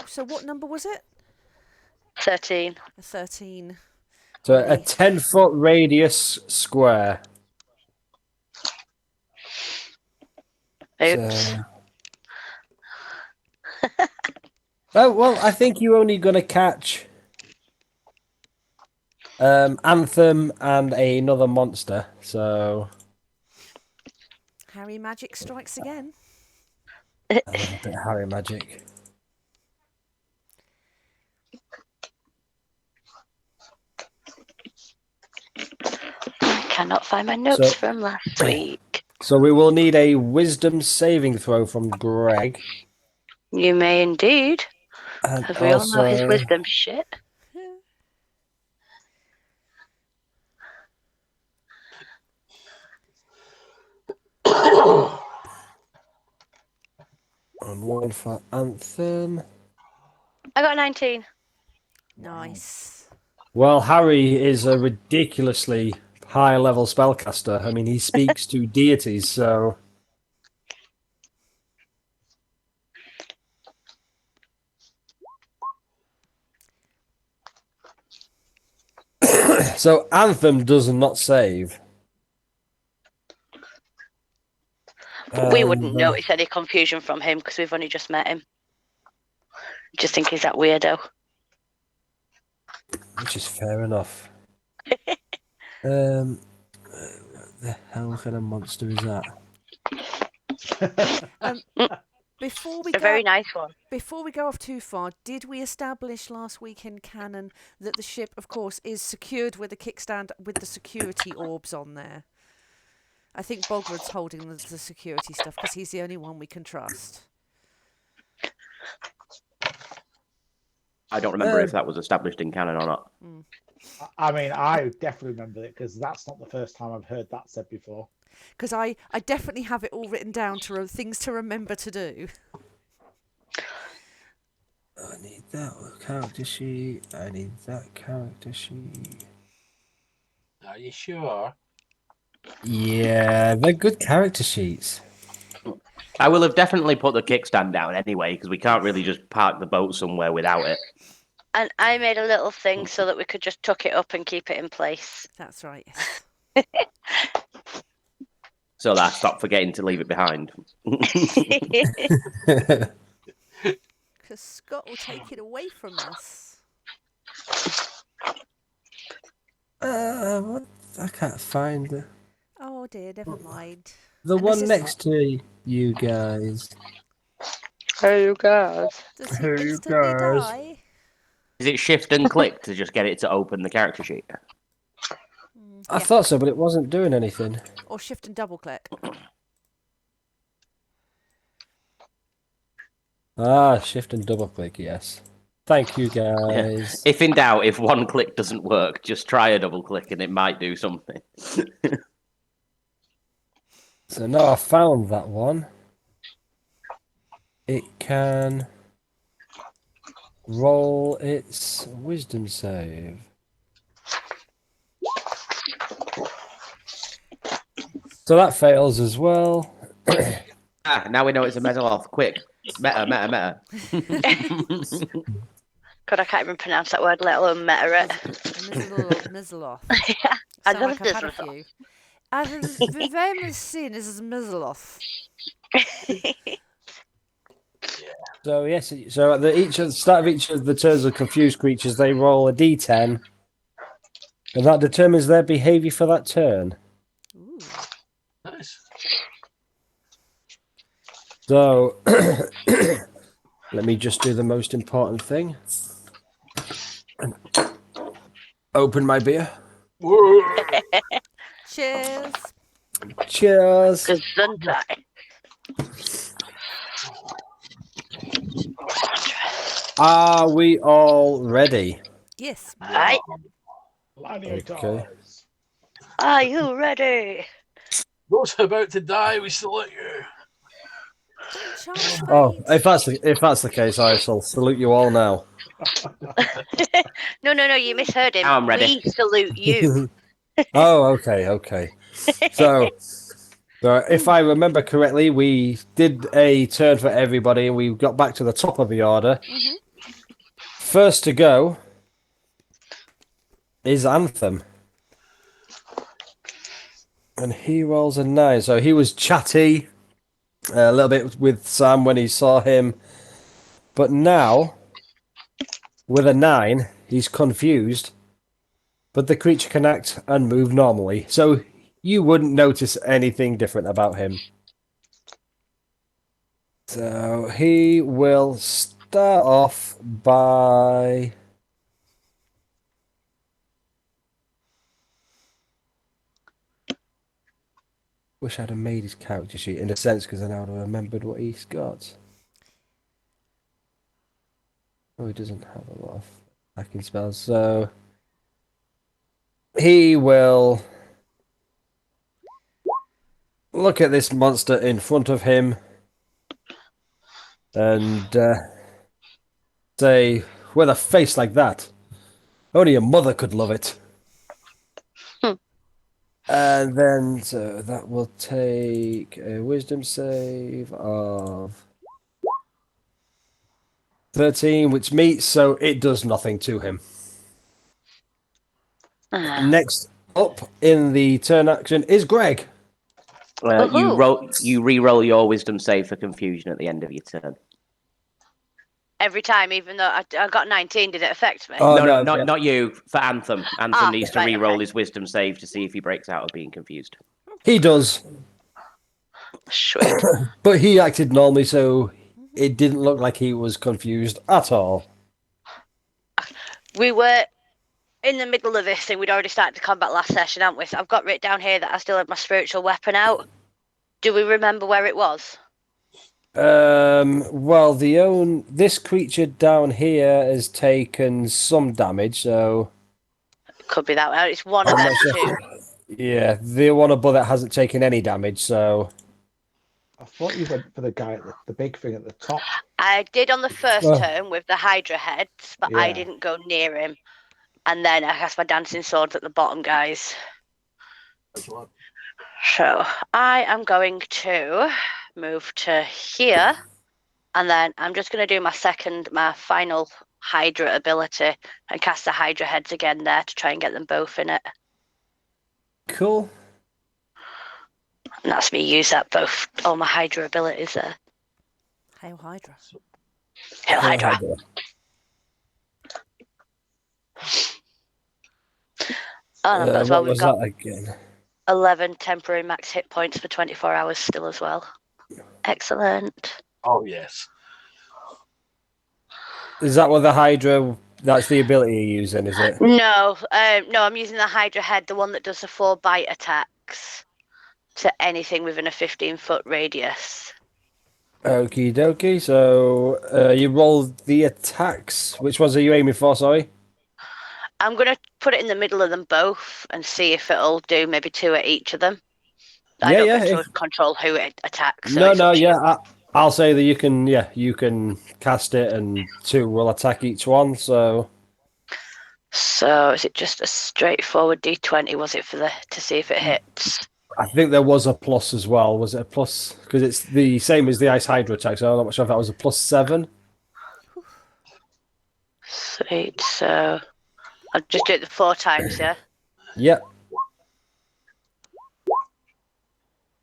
So what number was it? 13. 13. So a 10-foot radius square. Oops. So... Oh, well, I think you're only going to catch Anthem and another monster, so... Harry Magic strikes again. A little bit of Harry Magic. I cannot find my notes from last week. So we will need a wisdom saving throw from Greg. You may indeed. And Because we all know his wisdom shit. And one for Anthem. I got 19. Nice. Well, Harry is a ridiculously high-level spellcaster. I mean, he speaks to deities, so... So Anthem does not save. We wouldn't notice any confusion from him because we've only just met him. Just think he's that weirdo. Which is fair enough. The hell kind of monster is that? Before we A very nice one. Before we go off too far, did we establish last week in canon that the ship, of course, is secured with a kickstand with the security orbs on there? I think Bogred's holding the security stuff because he's the only one we can trust. I don't remember if that was established in canon or not. I mean, I definitely remember it because that's not the first time I've heard that said before. Because I definitely have it all written down to things to remember to do. I need that character sheet. I need that character sheet. Are you sure? Yeah, they're good character sheets. I will have definitely put the kickstand down anyway, because we can't really just park the boat somewhere without it. And I made a little thing so that we could just tuck it up and keep it in place. That's right. So that I stopped forgetting to leave it behind. Because Scott will take it away from us. I can't find the... Oh dear, never mind. The one next to you guys. Hey, you guys. Does he instantly die? Is it shift and click to just get it to open the character sheet? I thought so, but it wasn't doing anything. Or shift and double click. Shift and double click, yes. Thank you, guys. Yeah. If in doubt, if one click doesn't work, just try a double click and it might do something. So now I found that one. It can roll its wisdom save. So that fails as well. Now we know it's a Mezzaloth. Quick. Meta. God, I can't even pronounce that word, let alone meta it. Mizzaloth. Yeah, I Sound love like I've had a Mizzaloth. few. I've very seen is Mizzaloth. So yes, so at the start of each of the turns of confused creatures, they roll a d10, and that determines their behaviour for that turn. Ooh. Nice. So let me just do the most important thing. Open my beer. Cheers. Cheers. Gesundheit. Are we all ready? Yes. Right. Okay. Are you ready? Those about to die, we salute you. Oh, if that's the case, I shall salute you all now. No, you misheard him. Now I'm ready. We salute you. Oh, okay. So So if I remember correctly, we did a turn for everybody and we got back to the top of the order. Mhm. First to go is Anthem. And he rolls a 9. So he was chatty a little bit with Sam when he saw him. But now, with a 9, he's confused. But the creature can act and move normally. So you wouldn't notice anything different about him. So he will start off by... Wish I'd have made his character sheet in a sense, because then I would have remembered what he's got. Oh, he doesn't have a lot of attacking spells, so he will look at this monster in front of him and say, with a face like that, only a mother could love it. And then, so that will take a wisdom save of 13, which meets, so it does nothing to him. Next up in the turn action is Greg. You re-roll your wisdom save for confusion at the end of your turn. Every time, even though I got 19, did it affect me? Oh, No, no, not you. For Anthem. Anthem needs to right, re-roll okay. his wisdom save to see if he breaks out of being confused. He does, Sweet. but he acted normally, so it didn't look like he was confused at all. We were in the middle of this thing. We'd already started the combat last session, hadn't we? So I've got written down here that I still had my spiritual weapon out. Do we remember where it was? Well, this creature down here has taken some damage, so Could be that one. It's one of I'm them not sure. two. Yeah, the one above it hasn't taken any damage, so I thought you went for the guy at the big thing at the top. I did on the first Oh. turn with the hydra heads, but I Yeah. didn't go near him. And then I cast my dancing swords at the bottom, guys. Excellent. So I am going to move to here, and then I'm just going to do my final hydra ability and cast the hydra heads again there to try and get them both in it. cool. And that's me use up all my hydra abilities there. Hail Hydra. Hail hydra. And as well, What we've was got that again? 11 temporary max hit points for 24 hours still as well. Excellent. Oh, yes. Is that what the Hydra? That's the ability you're using, is it? No, I'm using the hydra head, the one that does the 4 bite attacks to anything within a 15-foot radius. Okie dokie. So you rolled the attacks. Which ones are you aiming for? Sorry. I'm going to put it in the middle of them both and see if it'll do maybe 2 at each of them. I don't get to control who it attacks. So I'll say that you can cast it and 2 will attack each one. So is it just a straightforward D20? Was it to see if it hits? I think there was a plus as well. Was it a plus? Because it's the same as the Ice Hydra attack, so I'm not sure if that was a +7. Sweet. So I'll just do it the 4 times, yeah? Yep.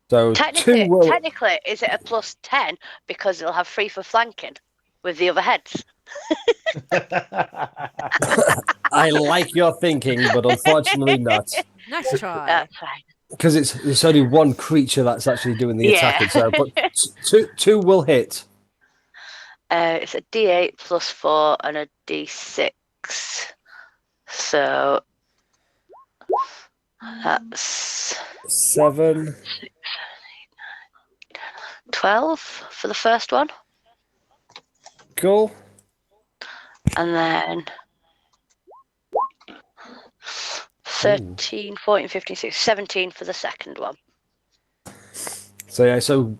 So Technically, is it a +10 because it'll have 3 for flanking with the other heads? I like your thinking, but unfortunately not. Nice try. That's fine. Because it's only one creature that's actually doing the attacking. So, but two will hit. It's a D8 +4 and a D6. So that's 7. 12 for the first one. Cool. And then 13, 14, 15, 16, 17 for the second one. So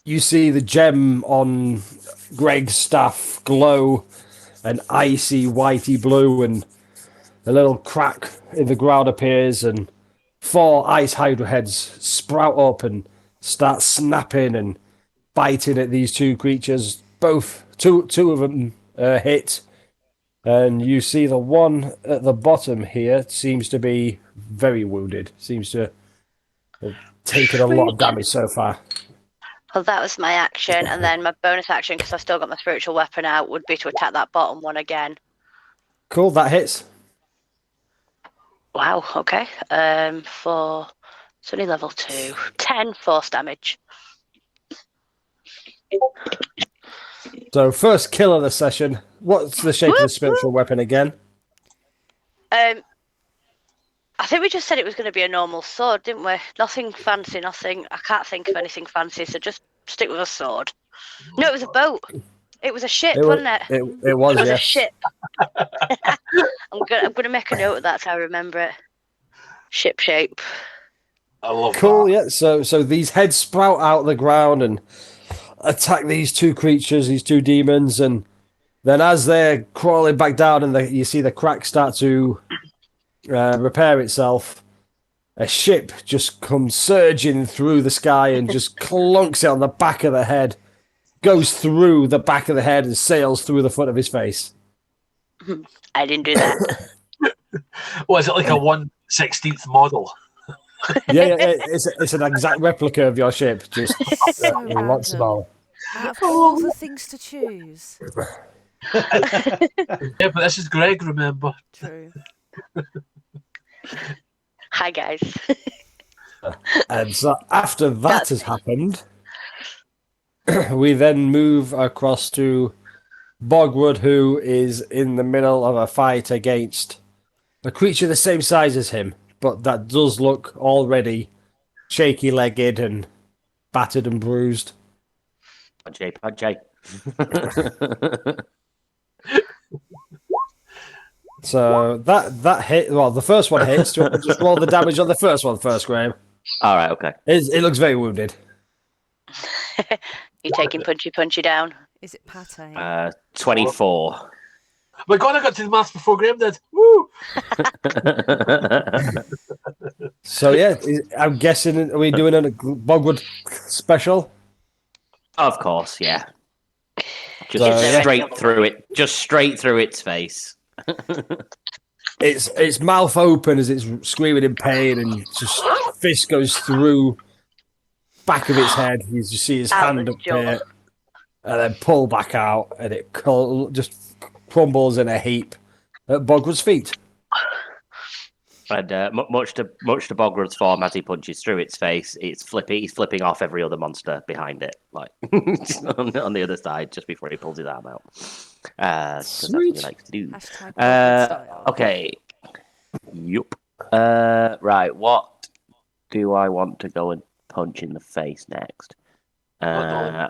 you see the gem on Greg's staff glow an icy whitey blue, and a little crack in the ground appears, and 4 ice hydra heads sprout up and start snapping and biting at these 2 creatures. Two of them hit, and you see the one at the bottom here seems to be very wounded. Seems to have taken a lot of damage so far. Well, that was my action, and then my bonus action, because I've still got my spiritual weapon out, would be to attack that bottom one again. Cool, that hits. Wow, okay. For it's only level 2. 10 force damage. So first kill of the session. What's the shape of the spiritual weapon again? I think we just said it was going to be a normal sword, didn't we? Nothing fancy, nothing. I can't think of anything fancy, so just stick with a sword. No, it was a boat. It was a ship, wasn't it? It was, It was a yes. ship. I'm gonna make a note of that so I remember it. Ship shape. I love Cool, that. yeah. So these heads sprout out of the ground and attack these 2 creatures, these 2 demons, and then as they're crawling back down and you see the crack start to repair itself, a ship just comes surging through the sky and just clunks it on the back of the head, goes through the back of the head and sails through the front of his face. I didn't do that. Was it like a 1/16th model? Yeah, it's an exact replica of your ship, just So lots random. small. Out of all the things to choose. Yeah, but this is Greg, remember? True. Hi, guys. And so after that has happened, we then move across to Bogwood, who is in the middle of a fight against a creature the same size as him, but that does look already shaky-legged and battered and bruised. Punch. So that hit. Well, the first one hits. Do you want to just roll the damage on the first one first, Graham? All right, okay. It looks very wounded. You taking punchy down? Is it pate? 24. My God, I got to the maths before Graham did. Woo! So yeah, I'm guessing, are we doing a Bogwood special? Of course, yeah. Just So, straight through it. Just straight through its face. Its mouth open as it's screaming in pain, and just fist goes through back of its head. You just see his Out hand the up jaw. there, and then pull back out, and it just crumbles in a heap at Bogwood's feet. And much to Bograd's form, as he punches through its face, he's flipping off every other monster behind it, like on the other side, just before he pulls his arm out. Because that's what he likes to do. Hashtag Bogwood style. Okay. Yup. Right. What do I want to go and punch in the face next? No,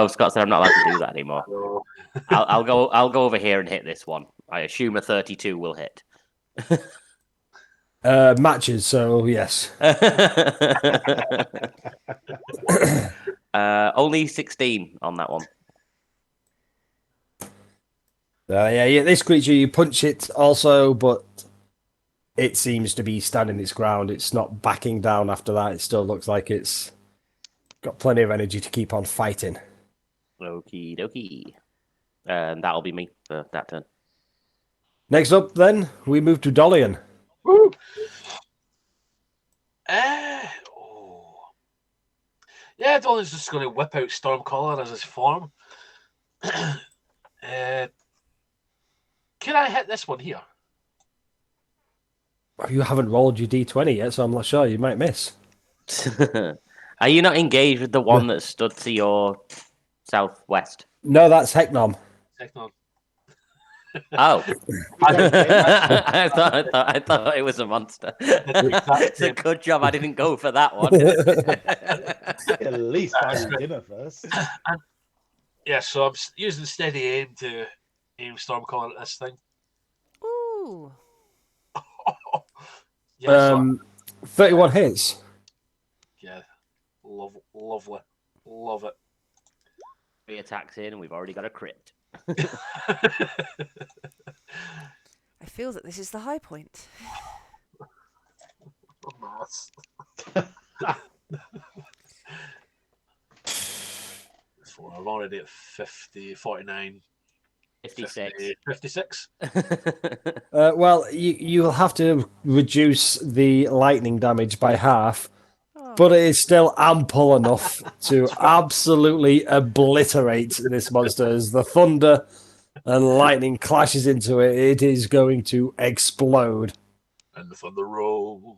Scott said I'm not allowed to do that anymore. No. I'll go over here and hit this one. I assume a 32 will hit. Matches, so yes. Only 16 on that one. Yeah, this creature, you punch it also, but it seems to be standing its ground. It's not backing down after that. It still looks like it's got plenty of energy to keep on fighting. Okie dokie. And that'll be me for that turn. Next up, then, we move to Dolian. Woo! Yeah, Donald's just going to whip out Stormcaller as his form. Can I hit this one here? You haven't rolled your d20 yet, so I'm not sure. You might miss. Are you not engaged with the one that stood to your southwest? No, that's Hecknom. Technon. Oh, I thought it was a monster. It's a good job I didn't go for that one. At least buy you dinner first. Yeah, so I'm using steady aim to aim Stormcaller at this thing. Ooh. Yeah, 31 hits. yeah, lovely, love it. 3 attacks in, and we've already got a crit. I feel that this is the high point. Maths. So I'm already at 50, 49, 56. 50, 56. Well, you'll have to reduce the lightning damage by half, Oh, but it is still ample enough to absolutely obliterate this monster. As the thunder and lightning clashes into it, it is going to explode. And the thunder rolls.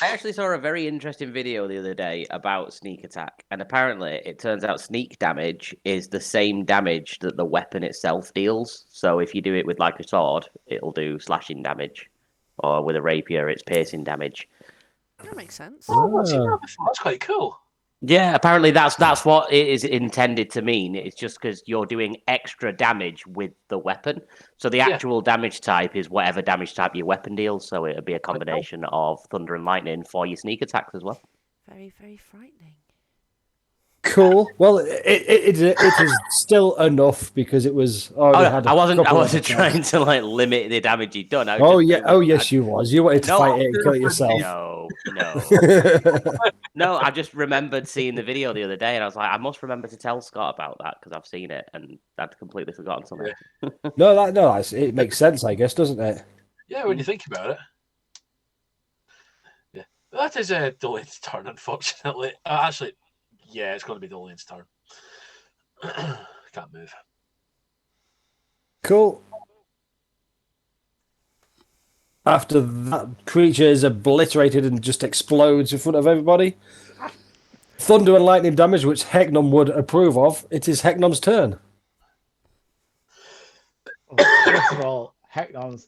I actually saw a very interesting video the other day about sneak attack, and apparently it turns out sneak damage is the same damage that the weapon itself deals. So if you do it with like a sword, it'll do slashing damage, or with a rapier, it's piercing damage. that makes sense. Oh, what's he done before? That's quite cool. Yeah, apparently that's what it is intended to mean. It's just because you're doing extra damage with the weapon. So the actual damage type is whatever damage type your weapon deals. So it'll be a combination of thunder and lightning for your sneak attacks as well. Very, very frightening. Cool. Well, it is still enough because it was. I wasn't trying to like limit the damage he'd done. Yes, you was. You wanted to fight it and kill it yourself. No. I just remembered seeing the video the other day, and I was like, I must remember to tell Scott about that because I've seen it and I'd completely forgotten something. It makes sense, I guess, doesn't it? Yeah, when you think about it. Yeah, that is Dolian's turn, unfortunately. Actually, yeah, it's going to be Dolian's turn. Can't move. Cool. After that creature is obliterated and just explodes in front of everybody, thunder and lightning damage, which Hegnum would approve of, it is Hegnum's turn. First of all, Hecknon's.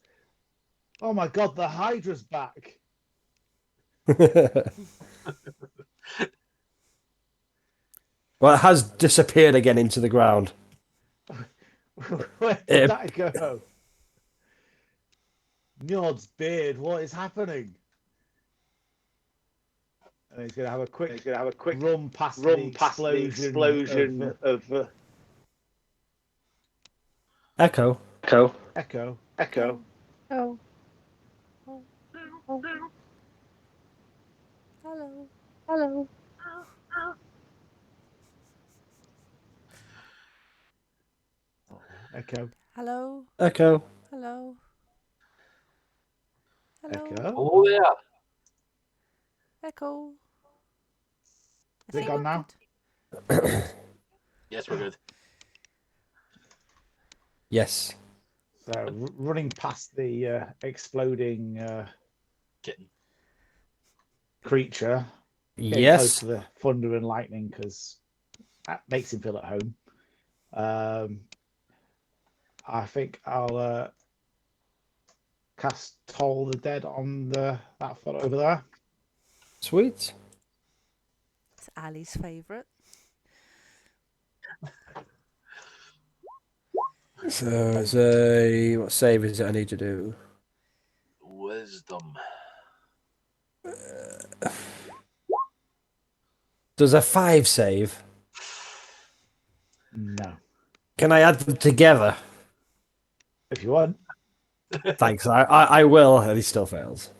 Oh my god, the Hydra's back. Well, it has disappeared again into the ground. Where did that go? Njord's beard, what is happening? And he's gonna have a quick run past the explosion of Echo. Echo. Oh. Hello. Echo. Hello. Echo. Hello. Echo. Oh, yeah. Echo. Is it gone now? Yes, we're good. Yes. So running past the exploding Kitten. creature, getting close Yes. to the thunder and lightning because that makes him feel at home. I think I'll cast Toll the Dead on that fellow over there. Sweet. It's Ali's favourite. So, what save is it I need to do? Wisdom. Does a 5 save? No. Can I add them together? If you want. Thanks. I will, and he still fails.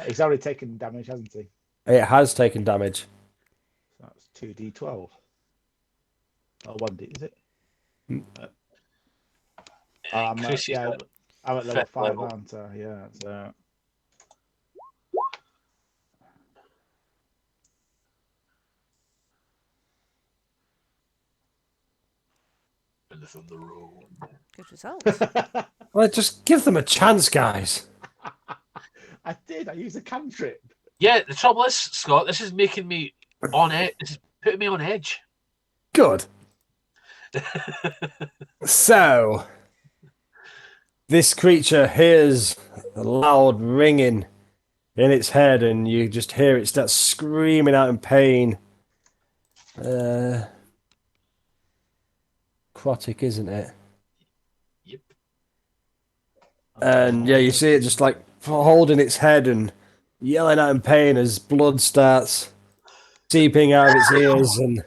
He's already taken damage, hasn't he? It has taken damage. So that's 2d12. Or 1d, is it? I'm at level 5, aren't I? Yeah. So. And the thunder roll. Good result. Well, just give them a chance, guys. I did. I used a cantrip. Yeah, the trouble is, Scott, this is making me on edge. This is putting me on edge. Good. So, this creature hears a loud ringing in its head, and you just hear it start screaming out in pain. Necrotic, isn't it? Yep. And yeah, you see it just like holding its head and yelling out in pain as blood starts seeping out of its ears, and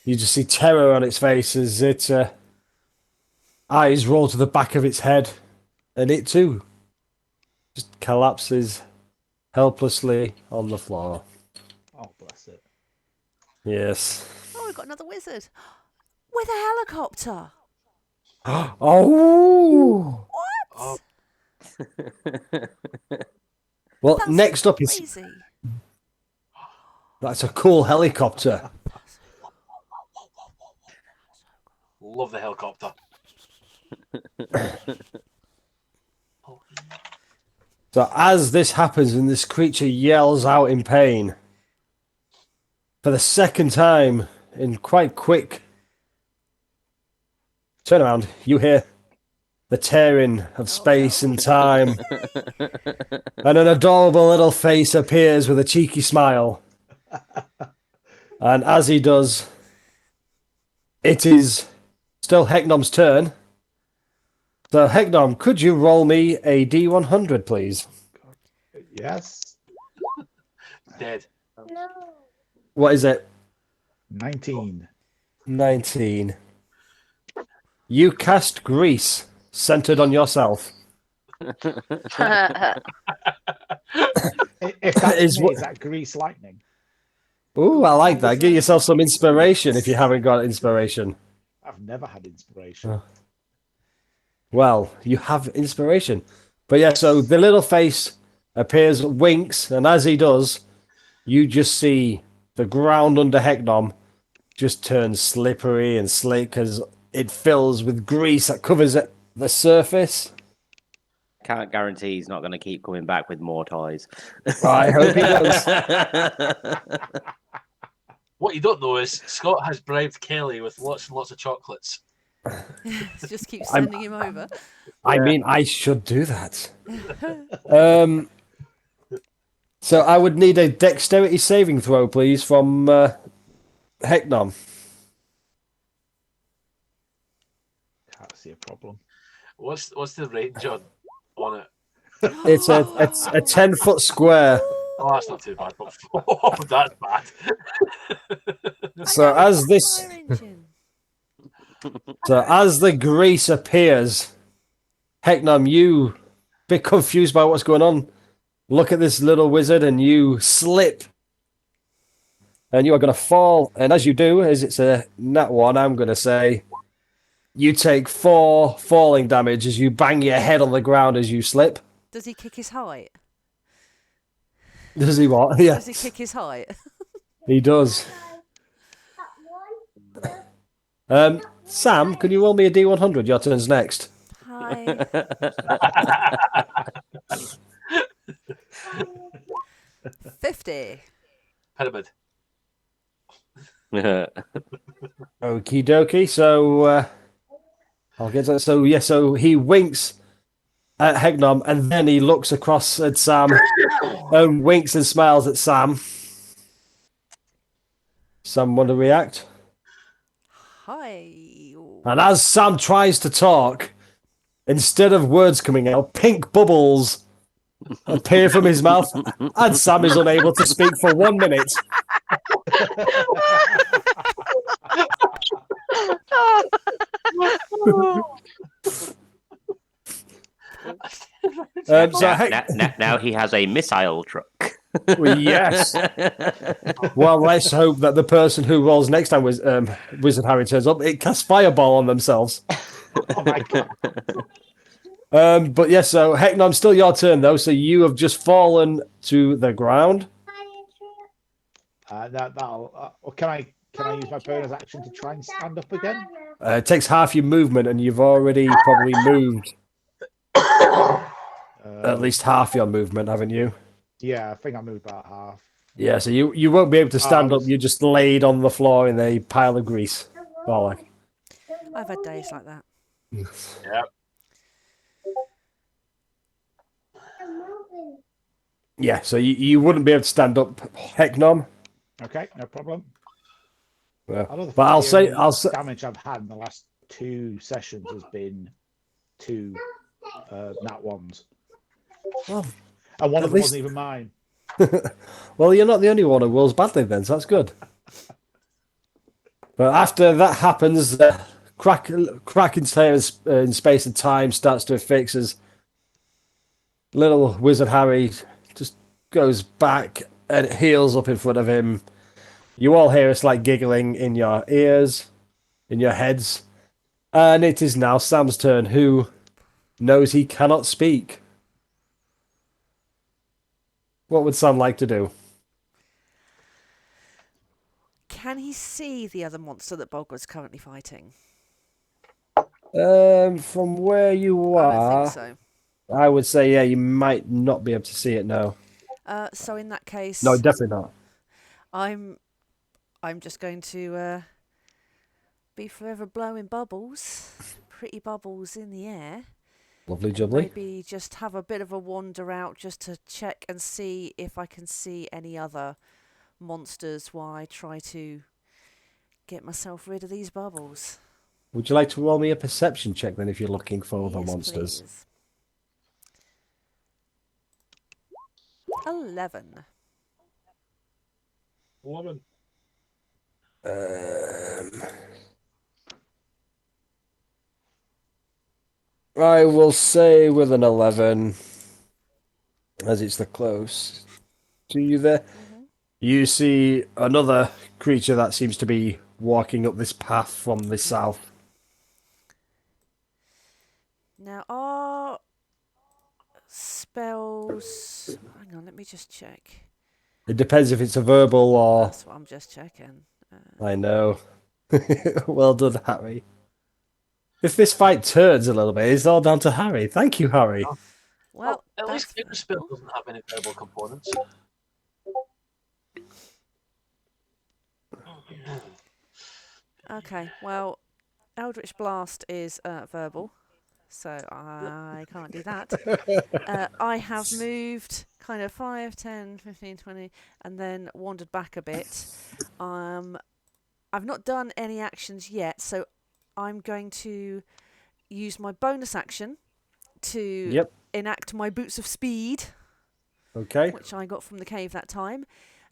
you just see terror on its face as its eyes roll to the back of its head, and it too just collapses helplessly on the floor. Oh, bless it. Yes. Oh, we've got another wizard with a helicopter. Oh! What? Well, That's next up is... crazy. That's a cool helicopter. Love the helicopter. So as this happens and this creature yells out in pain, for the second time in quite quick turnaround, you hear the tearing of space and time, and an adorable little face appears with a cheeky smile. And as he does, it is still Hecknom's turn. So, Hecknom, could you roll me a D100, please? Yes. Dead. What is it? 19. 19. You cast grease centered on yourself. If that's Is me, what- is that grease lightning? Ooh, I like that. Give yourself some inspiration if you haven't got inspiration. I've never had inspiration. Oh. Well, you have inspiration. But yeah, so the little face appears, winks, and as he does, you just see the ground under Hecknom just turns slippery and slick as it fills with grease that covers the surface. Can't guarantee he's not going to keep coming back with more toys. I hope he does. What you don't know is Scott has bribed Kelly with lots and lots of chocolates. Just keep sending him over. I mean, I should do that. So I would need a dexterity saving throw, please, from Hecknom. Can't see a problem. What's the range on it? It's a 10-foot square. Oh, that's not too bad. But oh, that's bad. So as this, Fire engine. so as the grease appears, Hecknom, you bit confused by what's going on. Look at this little wizard, and you slip, and you are going to fall. And as you do, as it's a nat one, I'm going to say you take 4 falling damage as you bang your head on the ground as you slip. Does he kick his height? Does he what? Yeah, Does he kick his height? he does. Sam, can you roll me a D100? Your turn's next. Hi. 50. Pyramid. Okie dokie. So I'll get that. So yeah, so he winks at Hecknom, and then he looks across at Sam and winks and smiles at Sam. Sam want to react? Hi. And as Sam tries to talk, instead of words coming out, pink bubbles appear from his mouth, and Sam is unable to speak for 1 minute. Now he has a missile truck. Well, yes. Well, let's hope that the person who rolls next time Wizard Harry turns up, it casts fireball on themselves. Oh my god. But yes, so Hecknom, still your turn though. So you have just fallen to the ground. Can I use my bonus action to try and stand up again? It takes half your movement, and you've already probably moved at least half your movement, haven't you? Yeah, I think I moved about half. Yeah, so you won't be able to stand up. You're just laid on the floor in a pile of grease. Bollock. I've had days like that. Yeah. Yeah, so you wouldn't be able to stand up, Hecknom. Okay, no problem. Yeah. I know the But I'll say damage I've had in the last 2 sessions has been 2 nat ones. Well, And one at of them least- wasn't even mine. well, you're not the only one who rolls badly then, so that's good. But after that happens, the crack in space and time starts to fix as little Wizard Harry just goes back and heals up in front of him. You all hear a slight giggling in your ears, in your heads. And it is now Sam's turn, who knows he cannot speak. What would Sam like to do? Can he see the other monster that Bogred's currently fighting? From where you I don't are, think so. I would say, yeah, you might not be able to see it now. So in that case, No, definitely not. I'm just going to be forever blowing bubbles, pretty bubbles in the air. Lovely And jubbly. maybe just have a bit of a wander out just to check and see if I can see any other monsters while I try to get myself rid of these bubbles. Would you like to roll me a perception check then if you're looking for other Yes, monsters? please. 11. Woman. I will say with an 11, as it's the close to you there, you see another creature that seems to be walking up this path from the south. Now, are spells... Hang on, let me just check. It depends if it's a verbal or... That's what I'm just checking. I know. Well done, Harry. If this fight turns a little bit, it's all down to Harry. Thank you, Harry. Well, At least that's the spell doesn't have any verbal components. okay. Well, Eldritch Blast is verbal, so I can't do that. I have moved kind of 5, 10, 15, 20, and then wandered back a bit. I've not done any actions yet, so I'm going to use my bonus action to enact my Boots of Speed, Okay. which I got from the cave that time.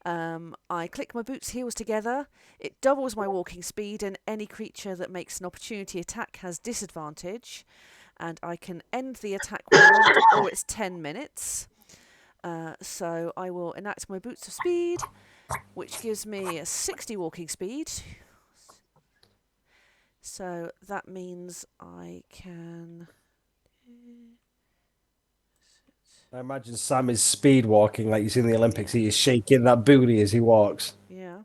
I click my boots heels together. It doubles my walking speed, and any creature that makes an opportunity attack has disadvantage. And I can end the attack round, or it's 10 minutes. So I will enact my Boots of Speed, which gives me a 60 walking speed. So that means I can... I imagine Sam is speed walking like you see in the Olympics. He is shaking that booty as he walks. Yeah.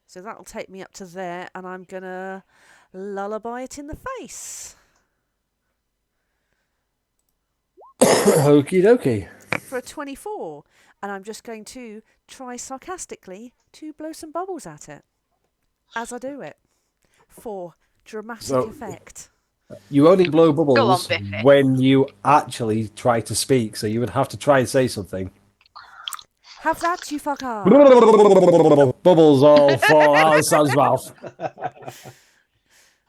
So that'll take me up to there, and I'm going to lullaby it in the face. Okie dokie. For a 24. And I'm just going to try sarcastically to blow some bubbles at it. As I do it. For dramatic effect. You only blow Go on, bubbles Biffy. when you actually try to speak, so you would have to try and say something. Have that, you fucker! Bubbles all fall out of Sam's mouth.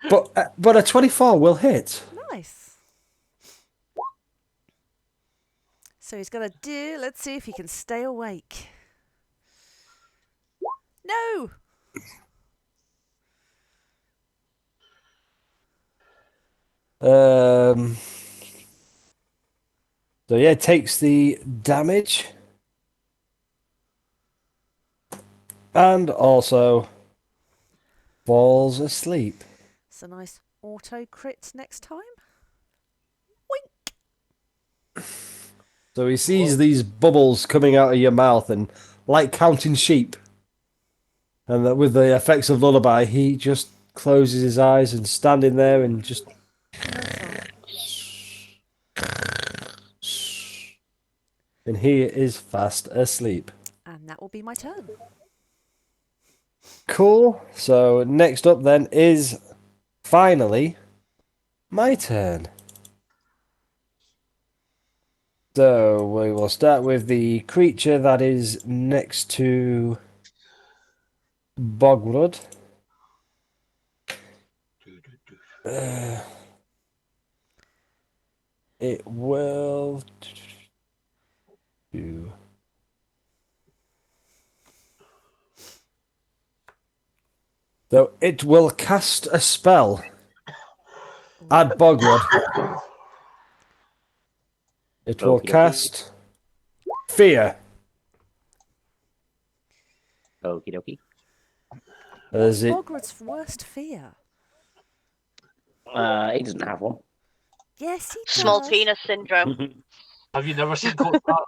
But a 24 will hit. Nice. So he's going to do... Let's see if he can stay awake. No! So yeah, takes the damage. And also falls asleep. It's a nice auto crit next time. Wink! So he sees these bubbles coming out of your mouth and like counting sheep. And that with the effects of lullaby, he just closes his eyes and standing there and just... And he is fast asleep. And that will be my turn. Cool. So next up then is finally my turn. So we will start with the creature that is next to Bogwood. It will do. So it will cast a spell at Bogwood. It will Okie dokie. cast Fear. Okie dokie. What's As it Bogred's worst fear? He doesn't have one. Yes, he Small does. penis syndrome. Have you never seen Coach Carter?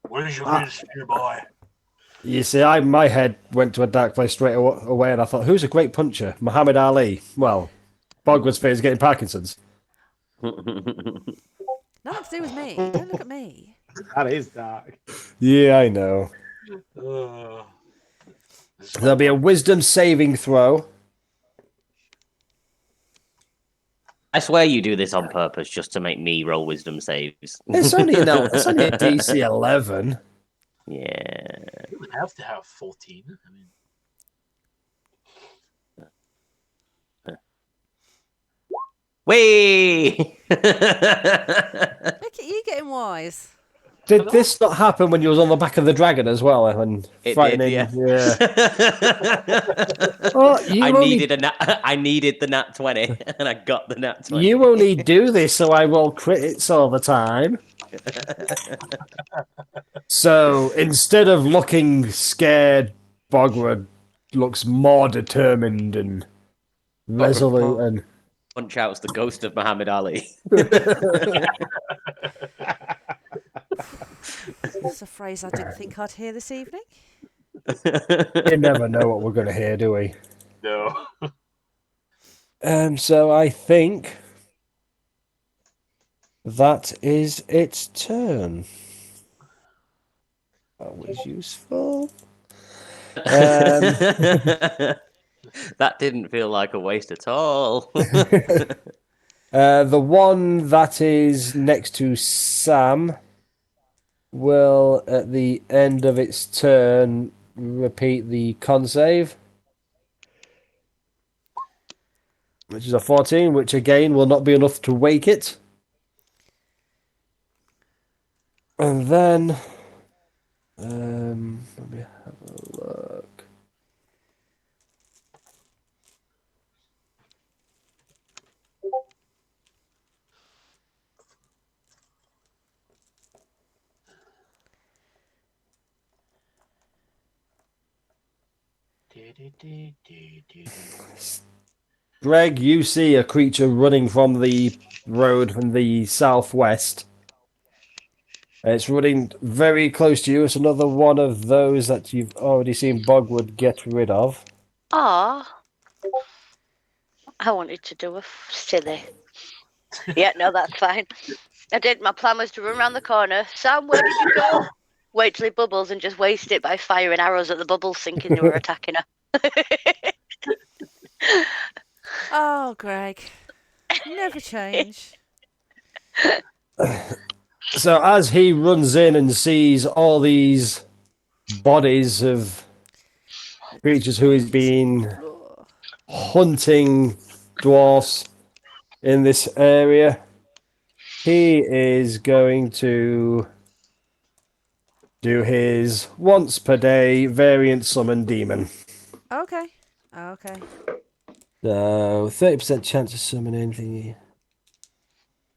Where's your greatest fear, boy? You see, my head went to a dark place straight away, and I thought, who's a great puncher? Muhammad Ali. Well, Bogwood's fear is getting Parkinson's. Nothing to do with me. Don't look at me. That is dark. Yeah, I know. There'll be a wisdom saving throw. I swear you do this on purpose just to make me roll wisdom saves. It's only a DC 11. Yeah. You don't have to have 14. I mean, Whee! Look at you getting wise. Did this not happen when you was on the back of the dragon as well? And It frightening, did, yeah. yeah. Oh, you I only needed the nat 20, and I got the nat 20. you only do this so I roll crits all the time. So instead of looking scared, Bogwood looks more determined and resolute and. Punch out's the ghost of Muhammad Ali. That's a phrase I didn't think I'd hear this evening. You never know what we're going to hear, do we? no. So I think that is its turn. Always useful. That didn't feel like a waste at all. The one that is next to Sam will, at the end of its turn, repeat the con save, which is a 14, which again will not be enough to wake it. And then, let me have a look. Greg, you see a creature running from the road from the southwest. It's running very close to you. It's another one of those that you've already seen Bogwood get rid of. Ah, I wanted to do a silly. Yeah, no, that's fine. I did. My plan was to run around the corner. Sam, where did you go? Wait till he bubbles and just waste it by firing arrows at the bubbles, thinking you were attacking her. Oh, Greg. Never change. So as he runs in and sees all these bodies of creatures who he's been hunting dwarfs in this area, he is going to do his once per day variant summon demon. Okay. Okay. So 30% chance of summoning anything.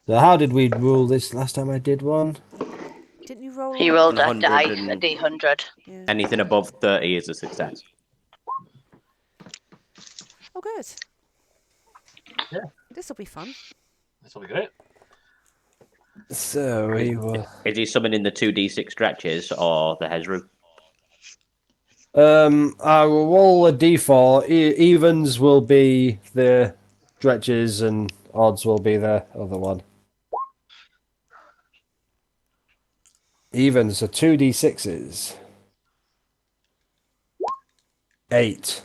So how did we rule this last time I did one? Didn't you roll? He rolled a 100 dice, and- a D100. Yeah. Anything above 30 is a success. Oh, good. Yeah. This will be fun. This will be great. So he will. Is he summoning the 2d6 stretches or the Hezru? I will roll a d4. Evens will be the stretches and odds will be the other one. Evens are 2d6s. 8.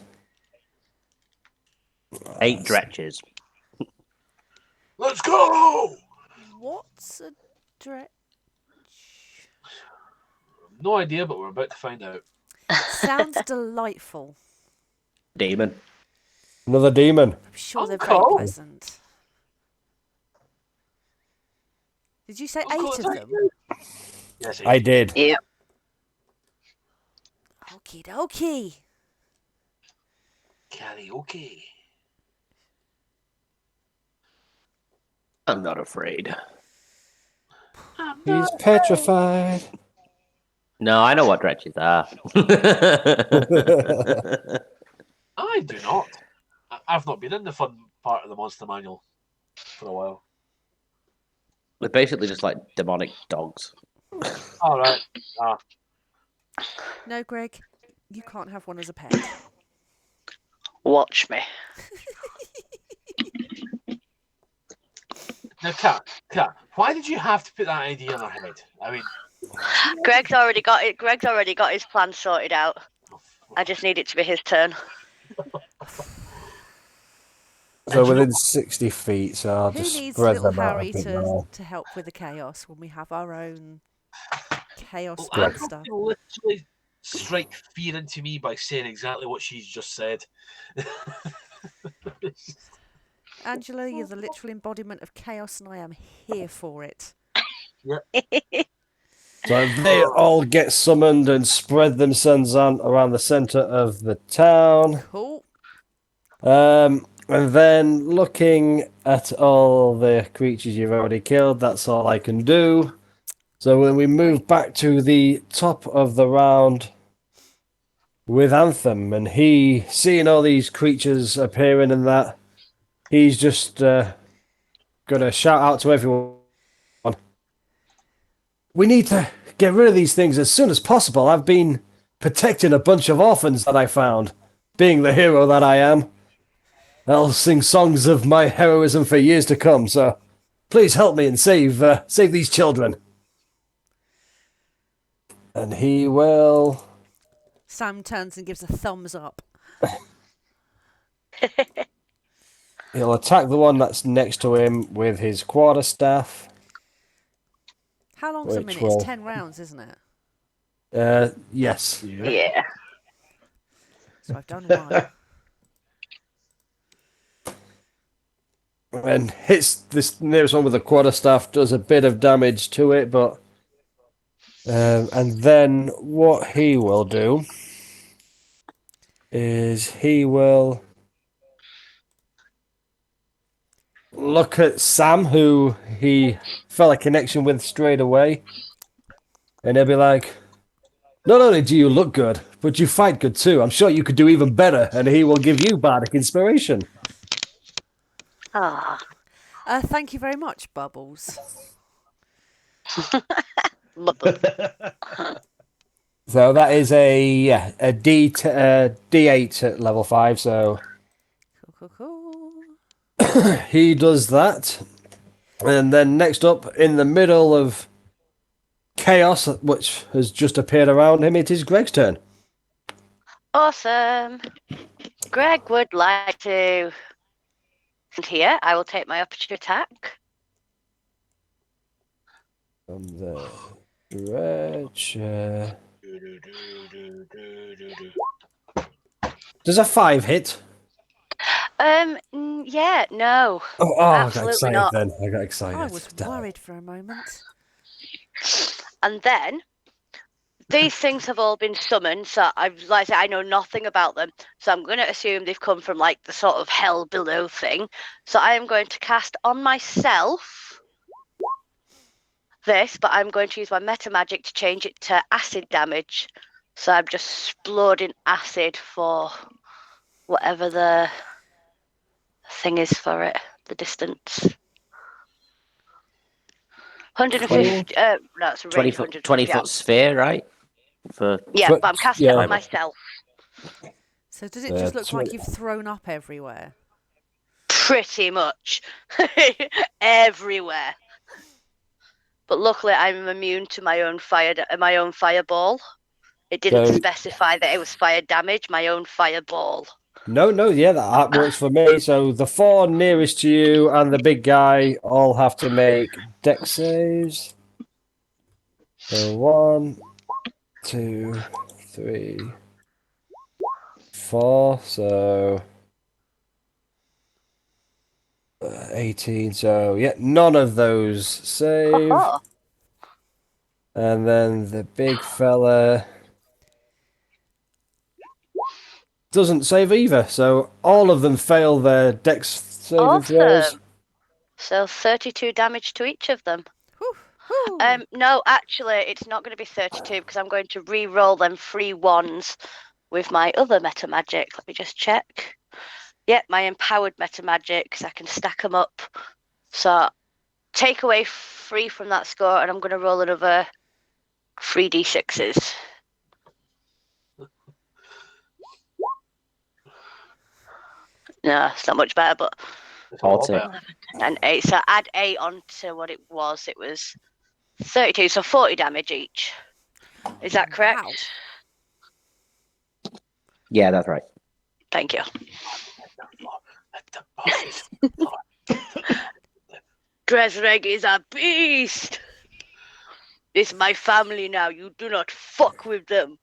8 stretches. Let's go! What's a stretch? No idea, but we're about to find out. Sounds delightful. Demon. Another demon. I'm sure they're cool. very pleasant. Did you say Cool, 8 of them? Yes, I did. Yeah. Okie dokie. Karaoke. I'm not afraid. He's petrified. No, I know what dredges are. I do not. I've not been in the fun part of the monster manual for a while. They're basically just like demonic dogs. All right. No, Greg, you can't have one as a pet. Watch me. Now, Kat, why did you have to put that idea in our head? I mean, Greg's already got it. Greg's already got his plan sorted out. I just need it to be his turn. So within 60 feet, so I'll Who just needs spread little them out Harry a bit more. to help with the chaos when we have our own chaos I'm monster? going to literally strike fear into me by saying exactly what she's just said. Angela, you're the literal embodiment of chaos, and I am here for it. So they all get summoned and spread themselves on around the center of the town. Cool. And then looking at all the creatures you've already killed, that's all I can do. So when we move back to the top of the round with Anthem, and he seeing all these creatures appearing and that, he's just gonna shout out to everyone. We need to get rid of these things as soon as possible. I've been protecting a bunch of orphans that I found, being the hero that I am. I'll sing songs of my heroism for years to come, so please help me and save these children. And he will... Sam turns and gives a thumbs up. He'll attack the one that's next to him with his quarterstaff. How long's a Which minute? will- It's 10 rounds, isn't it? Yes. Yeah. So I've done one. And hits this nearest one with the quarterstaff, does a bit of damage to it, but... and then what he will do is he will look at Sam, who he felt a connection with straight away, and he'll be like, not only do you look good, but you fight good too. I'm sure you could do even better, and he will give you bardic inspiration. Ah. Thank you very much, Bubbles. So that is a D8 at level 5, so Cool. he does that. And then next up, in the middle of chaos, which has just appeared around him, it is Greg's turn. Awesome. Greg would like to. And here, I will take my opportunity attack. From the Reg, does a 5 hit? Yeah, no. Oh, I got Absolutely excited not. then. I got excited. I was Damn it. worried for a moment. And then these things have all been summoned, so I know nothing about them. So I'm going to assume they've come from like the sort of hell below thing. So I am going to cast on myself this, but I'm going to use my meta magic to change it to acid damage. So I'm just exploding acid for whatever the thing is for it, the distance. 150. No, it's a 20 range. foot, 20 foot sphere, right? Yeah, but I'm casting it Yeah. on myself. So does it just look Twenty. like you've thrown up everywhere? Pretty much everywhere. But luckily, I'm immune to my own fireball. It didn't So- specify that it was fire damage. My own fireball. No, yeah, that works for me. So the 4 nearest to you and the big guy all have to make dex saves. So 1, 2, 3, 4. So 18. So yeah, none of those save. Oh, And then the big fella doesn't save either. So all of them fail their dex saving throws. awesome. So 32 damage to each of them. Whew. No, actually, it's not going to be 32 because I'm going to re-roll them 3 1s with my other meta magic. Let me just check. Yep, my empowered meta magic, because I can stack them up. So take away 3 from that score, and I'm going to roll another 3d6s. No, it's not much better, but It's a lot 40. better. and 8. So add 8 onto what it was. It was 32, so 40 damage each. Is that correct? Wow. Yeah, that's right. Thank you. Dresreg is a beast. This is my family now. You do not fuck with them.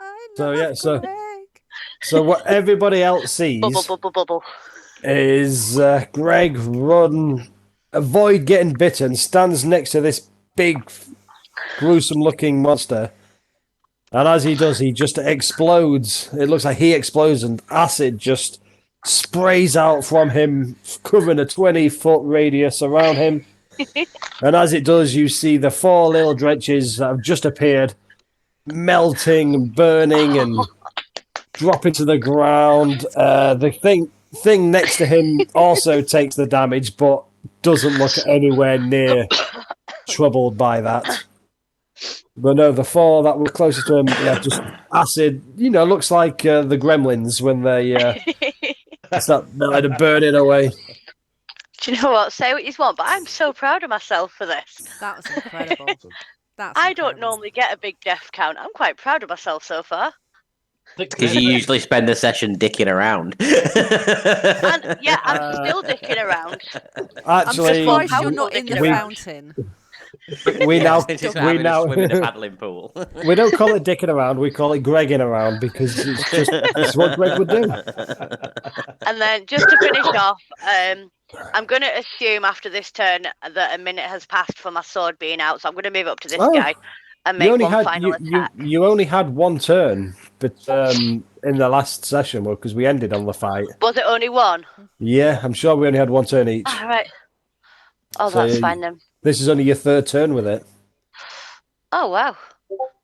I So, love yeah, so- Greg. So what everybody else sees Bubble. is Greg avoid getting bitten, stands next to this big, gruesome-looking monster, and as he does, he just explodes. It looks like he explodes, and acid just sprays out from him, covering a 20-foot radius around him. And as it does, you see the 4 little drenches that have just appeared, melting and burning and dropping to the ground. The thing next to him also takes the damage, but doesn't look anywhere near troubled by that. But no, the 4 that were closest to him, yeah, just acid. You know, looks like the Gremlins when they start burning away. Do you know what? Say what you want, but I'm so proud of myself for this. That was incredible. That's I don't incredible. normally get a big death count. I'm quite proud of myself so far. Because you usually spend the session dicking around. And yeah, I'm still dicking around. I'm Actually, surprised how you're not in the we- fountain. we now swim in a paddling pool. we don't call it dicking around. We call it Gregging around because it's what Greg would do. And then just to finish off, I'm going to assume after this turn that a minute has passed for my sword being out. So I'm going to move up to this Oh. guy and make one final attack. You only had 1 turn, but in the last session, because we ended on the fight. Was it only 1? Yeah, I'm sure we only had 1 turn each. All right. Oh, So, that's fine then. This is only your 3rd turn with it. Oh, wow.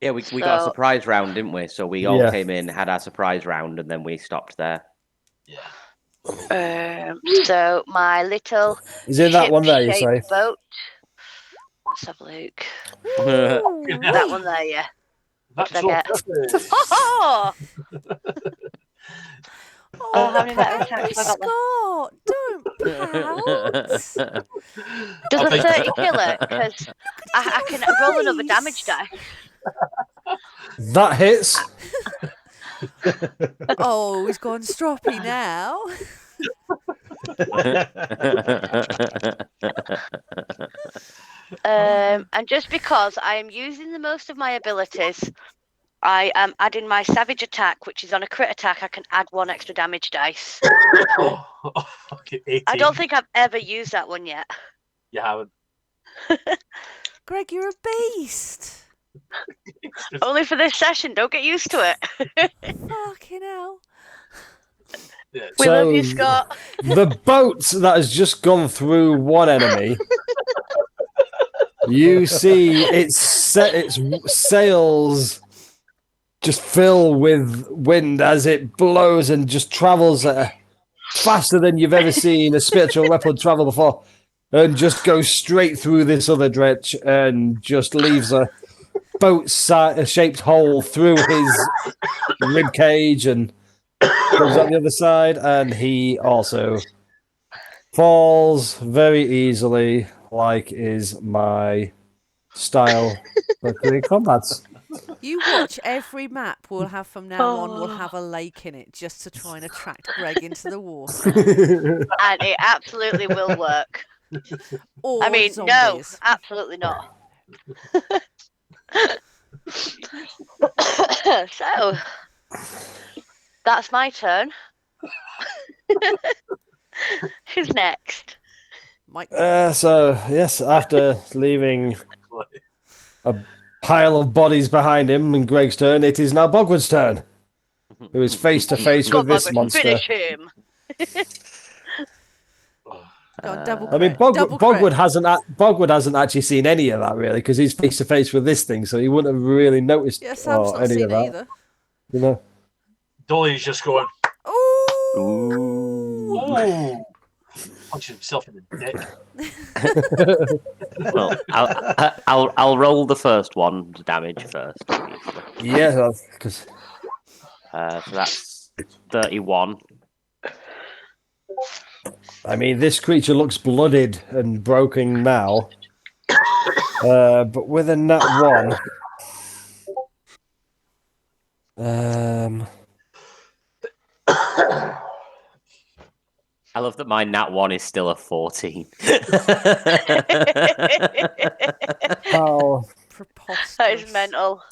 Yeah, we got a So- surprise round, didn't we? So we all Yeah. came in, had our surprise round, and then we stopped there. Yeah. So my little Is it that one there, you say? ship-shaped boat. Let's have a look. Ooh, That wee. one there, yeah. That's I so get? perfect. Oh, Oh, how many letters Henry have I got left? Scott, don't pout. does I a think- 30 kill it? Because I can roll another damage die. That hits. Oh, he's gone stroppy now. And just because I am using the most of my abilities, I am adding my savage attack, which is on a crit attack. I can add 1 extra damage dice. Okay, 18. I don't think I've ever used that one yet. You haven't. Greg, you're a beast. Only for this session. Don't get used to it. Fucking hell. Yeah. We love you, Scott. The boat that has just gone through one enemy, you see its sails just fill with wind as it blows and just travels faster than you've ever seen a spiritual weapon travel before, and just goes straight through this other dredge and just leaves a boat-shaped hole through his rib cage and goes on the other side, and he also falls very easily, like is my style for doing combats. You watch every map we'll have from now on will have a lake in it just to try and attract Greg into the water. And it absolutely will work. Or I mean, no, zombies. absolutely not. So, that's my turn. Who's next? Mike, So, yes, after leaving a pile of bodies behind him in Greg's turn, it is now Bogwood's turn, who is face to face with Scott this Bogwood, monster. finish him. Go on, double I mean, crit. Double crit. Bogwood hasn't actually seen any of that really because he's face to face with this thing, so he wouldn't have really noticed Yeah, Sam's not any seen of it that. either. You know. Dolly's just going, Ooh! oh, punching himself in the dick. Well, I'll roll the first one to damage first. Obviously. Yeah, because So that's 31. I mean, this creature looks blooded and broken now, but with a nat 1. I love that my nat 1 is still a 14. How? Preposterous. That is mental.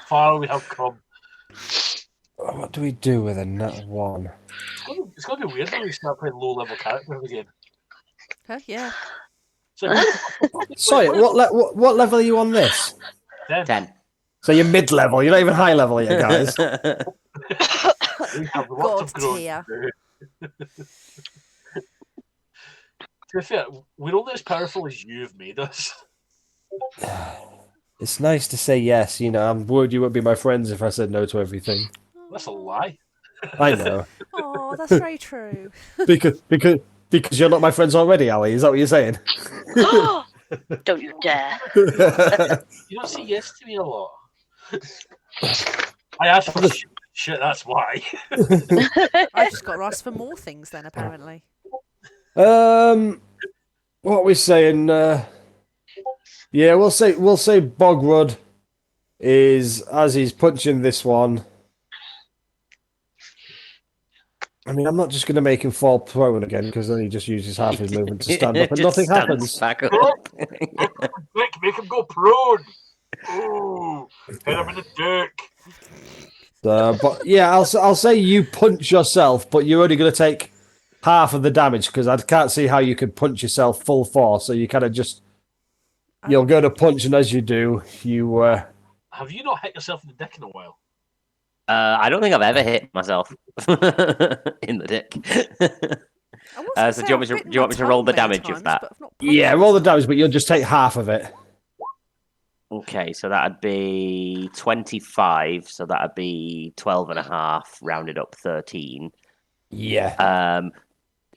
Far we have come. What do we do with a nat 1? It's going to be weird when we start playing low-level characters again. Huh? Yeah. So, Sorry, what level are you on this? 10. So you're mid-level. You're not even high level yet, guys. We have lots of God growth tier. to do. To be fair, we're only as powerful as you've made us. It's nice to say yes. You know, I'm worried you won't be my friends if I said no to everything. That's a lie. I know. Oh, that's very true. because you're not my friends already, Ali. Is that what you're saying? Don't you dare. You don't say yes to me a lot. I asked for shit, that's why. I just got to ask for more things then, apparently. What are we saying? Yeah, we'll say Bogrud is as he's punching this one. I mean, I'm not just going to make him fall prone again because then he just uses half his movement to stand up and Just nothing stands happens. Back up. Make him go prone. Ooh, hit him in the dick. But yeah, I'll say you punch yourself, but you're only going to take half of the damage because I can't see how you could punch yourself full force. So you kind of just you'll go to punch, and as you do, you. Have you not hit yourself in the dick in a while? I don't think I've ever hit myself in the dick. So do you want me to roll the damage of that? Yeah, roll the damage, but you'll just take half of it. Okay, so that'd be 25. So that'd be 12 and a half, rounded up 13. Yeah.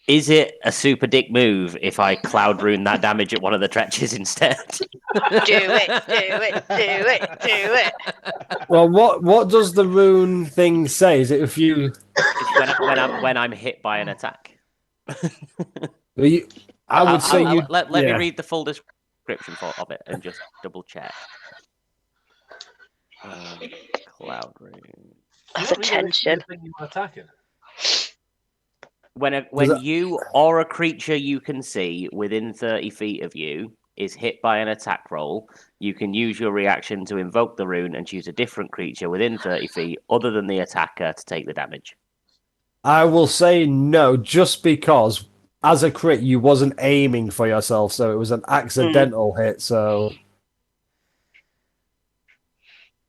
Is it a super dick move if I cloud rune that damage at one of the trenches instead? Do it. Well, what does the rune thing say? Is it if you when I'm hit by an attack? I would say you. Let me read the full description of it and just double check. Cloud rune. That's attention. You were attacking. When you or a creature you can see within 30 feet of you is hit by an attack roll, you can use your reaction to invoke the rune and choose a different creature within 30 feet other than the attacker to take the damage. I will say no, just because as a crit you wasn't aiming for yourself, so it was an accidental hit. So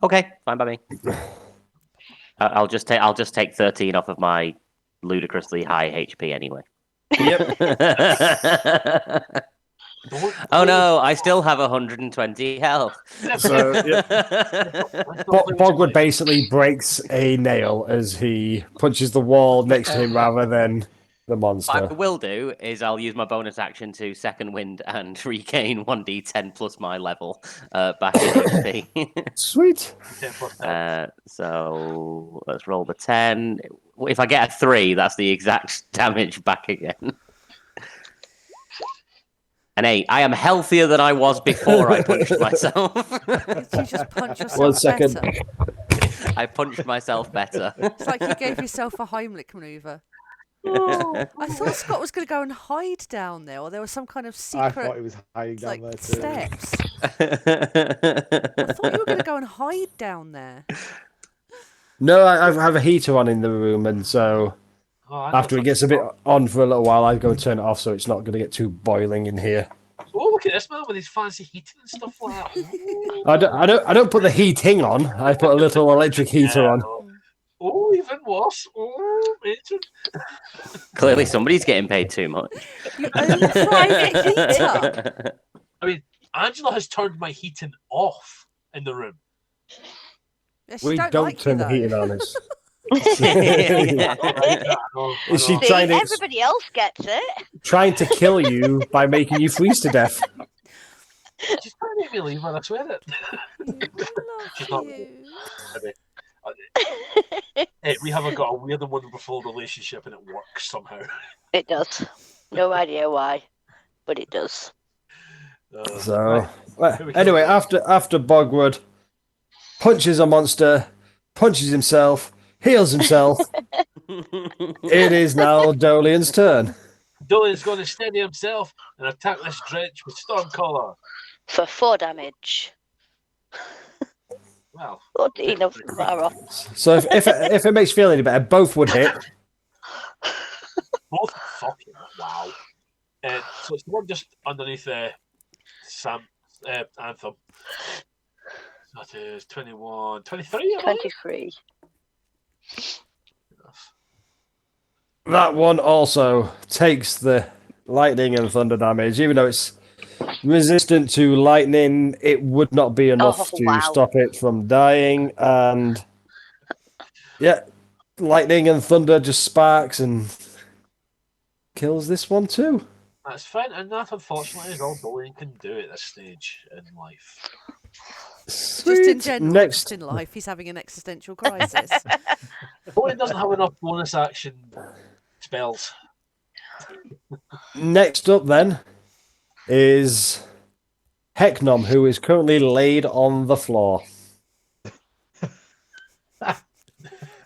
okay, fine by me. I'll just take 13 off of my ludicrously high HP anyway. Yep. Oh no, I still have 120 health. So Bogwood basically breaks a nail as he punches the wall next to him rather than the monster. What I will do is I'll use my bonus action to second wind and regain 1d10 plus my level back in HP. Sweet. So let's roll the 10. If I get a 3, that's the exact damage back again. An 8. I am healthier than I was before I punched myself. Did you just punch yourself 1 second. better? I punched myself better. It's like you gave yourself a Heimlich manoeuvre. I thought Scott was going to go and hide down there, or there was some kind of secret I thought he was hiding down there too. steps. I thought you were going to go and hide down there. No, I have a heater on in the room, and so after it gets a bit on for a little while, I go and turn it off so it's not going to get too boiling in here. Oh, look at this man with his fancy heating and stuff like that. I don't put the heating on. I put a little electric heater on. Oh, even worse. Oh, matron. Clearly, somebody's getting paid too much. Your own private heater. I mean, Angela has turned my heating off in the room. Yeah, she We don't don't like you turn the though. heating on us. I know. Is she See, trying to everybody else gets it. kill you by making you freeze to death? She's trying to make me leave her, I swear it. She's not. Hey, we haven't got a weird and wonderful relationship and it works somehow. It does. No idea why, but it does. So, right. well, Here we go. anyway, after Bogwood punches a monster, punches himself, heals himself, it is now Dolian's turn. Dolian's going to steady himself and attack this dredge with Stormcaller. For 4 damage. Well, 14 of far off. So if it makes you feel any better, both would hit. both fucking wow. So it's the one just underneath Sam Anthem. That is 21, 23. 23. That one also takes the lightning and thunder damage, even though it's resistant to lightning. It would not be enough to stop it from dying, and yeah, lightning and thunder just sparks and kills this one too. That's fine, and that unfortunately is all Dolian can do at this stage in life. Sweet. Just in general, Next, just in life, he's having an existential crisis. Dolian doesn't have enough bonus action spells. next up then is Hecknom, who is currently laid on the floor.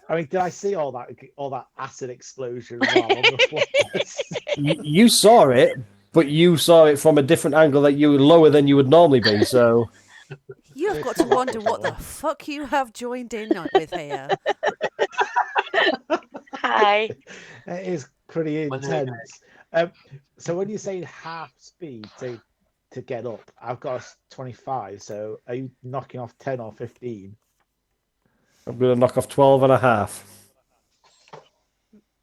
I mean, did I see all that acid explosion while on the floor? You saw it, but you saw it from a different angle that you were lower than you would normally be. So You have got to wonder what the fuck you have joined in with here. Hi. It is pretty intense. So when you say half speed to get up, I've got a 25. So are you knocking off 10 or 15? I'm going to knock off 12 and a half.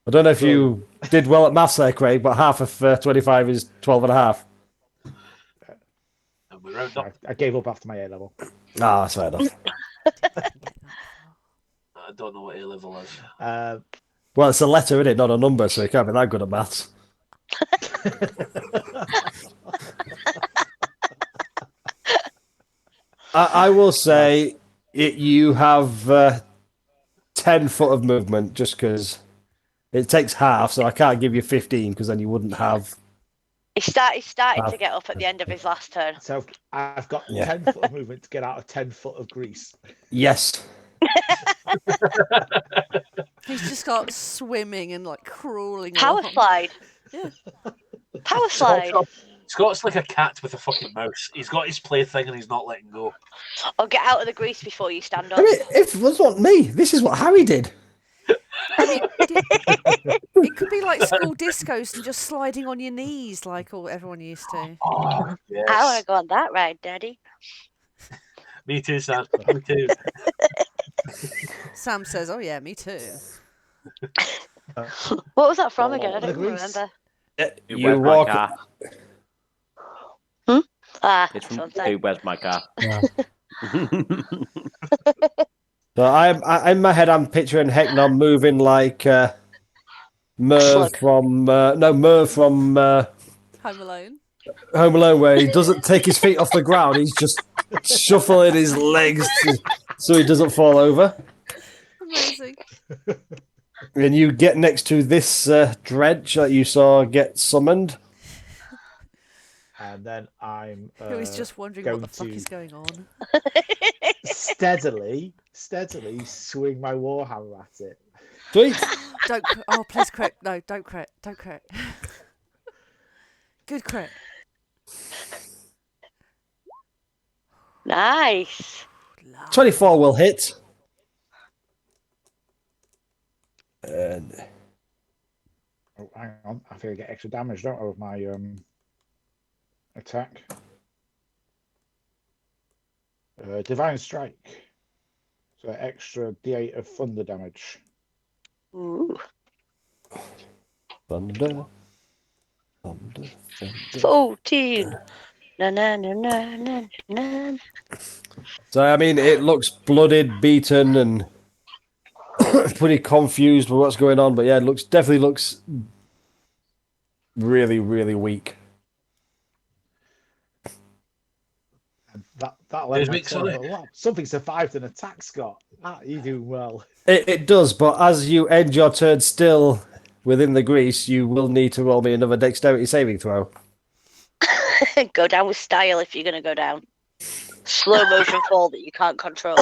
I don't know if you did well at maths there, Craig, but half of 25 is 12 and a half. And we round up. I gave up after my A level. Ah, that's fair enough. I don't know what A level is. Well, it's a letter, isn't it? Not a number, so you can't be that good at maths. I will say you have 10 foot of movement just because it takes half, so I can't give you 15 because then you wouldn't have. He started to get up at the end of his last turn. So I've got 10 foot of movement to get out of 10 foot of grease. Yes. He's just got swimming and like crawling. Power along. slide. Yeah. Power slide. Scott's like a cat with a fucking mouse. He's got his plaything and he's not letting go. Or get out of the grease before you stand up. I mean, if it was not me, this is what Harry did. I mean, it could be like school discos and just sliding on your knees like all everyone used to. Oh, yes. I want to go on that ride, Daddy. Me too, Sam. Me too. Sam says, "Oh yeah, me too." What was that from again? I the don't grease. remember. You walk. car. It's from Who Where's My Car? So I'm in my head. I'm picturing Hecknom moving like Merv Slug. from Home Alone. Home Alone, where he doesn't take his feet off the ground. He's just shuffling his legs so he doesn't fall over. Amazing. And you get next to this dredge that you saw get summoned. And then I'm Who is just wondering what the fuck is going on? steadily swing my warhammer at it. Sweet. Don't. Oh, please crit. No, don't crit. Don't crit. Good crit. Nice. 24 will hit. And Oh, hang on. I feel I get extra damage, don't I, with my attack. Divine Strike. So extra D8 of thunder damage. Ooh. Thunder. Thunder. Thunder. 14. Na na na na na na. So, I mean, it looks blooded, beaten, and pretty confused with what's going on. But yeah, it definitely looks really, really weak. And that'll Is end my Mick, turn. sorry? But wow, something survived an attack, Scott. You do well. It does, but as you end your turn still within the grease, you will need to roll me another dexterity saving throw. Go down with style if you're going to go down. Slow motion fall that you can't control.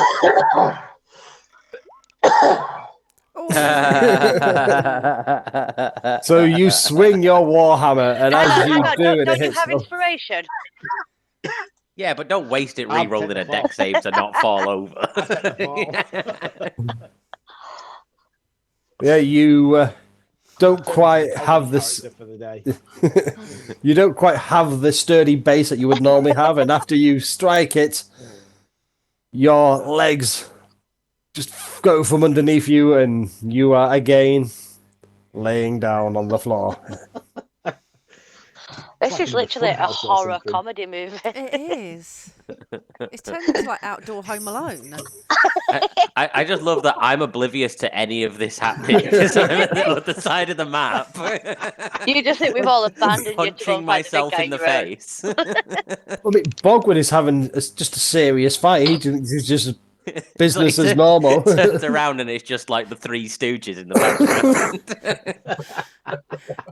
So you swing your warhammer, and as you Hang on, do, don't it you hits. have inspiration? Yeah, but don't waste it I'll re-rolling take a the deck fall. save to not fall over. I'll take the fall. Yeah, you don't I've turned quite into a have comedy this. character for the day. You don't quite have the sturdy base that you would normally have, and after you strike it, your legs just go from underneath you, and you are again laying down on the floor. This Like is in the literally a Funhouse or horror something. comedy movie. It is. It's turned into like outdoor Home Alone. I just love that I'm oblivious to any of this happening because I'm at the other side of the map. You just think we've all abandoned you to go Punching and find the big myself guy in the on your own. face. I mean, Bogwood is having just a serious fight. He's just business Like, as normal. Turns around and it's just like the Three Stooges in the background.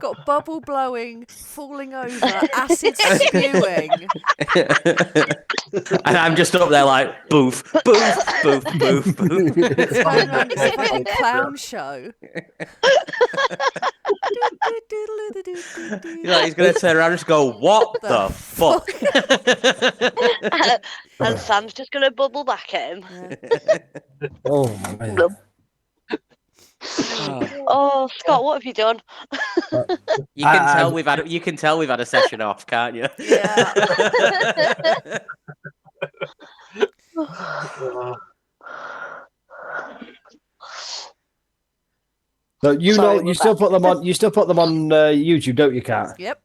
Got bubble blowing, falling over, acid spewing. And I'm just up there like boof, boof, boof, boof, boof. Turn around, it's like a clown show. He's going to turn around and just go, what the fuck? And Sam's just going to bubble back at him. Yeah. Oh man. Oh, Scott, what have you done? You can tell we've had a session off, can't you? Yeah. So you Sorry, know, we're you still back. put them on. You still put them on YouTube, don't you, Kat? Yep.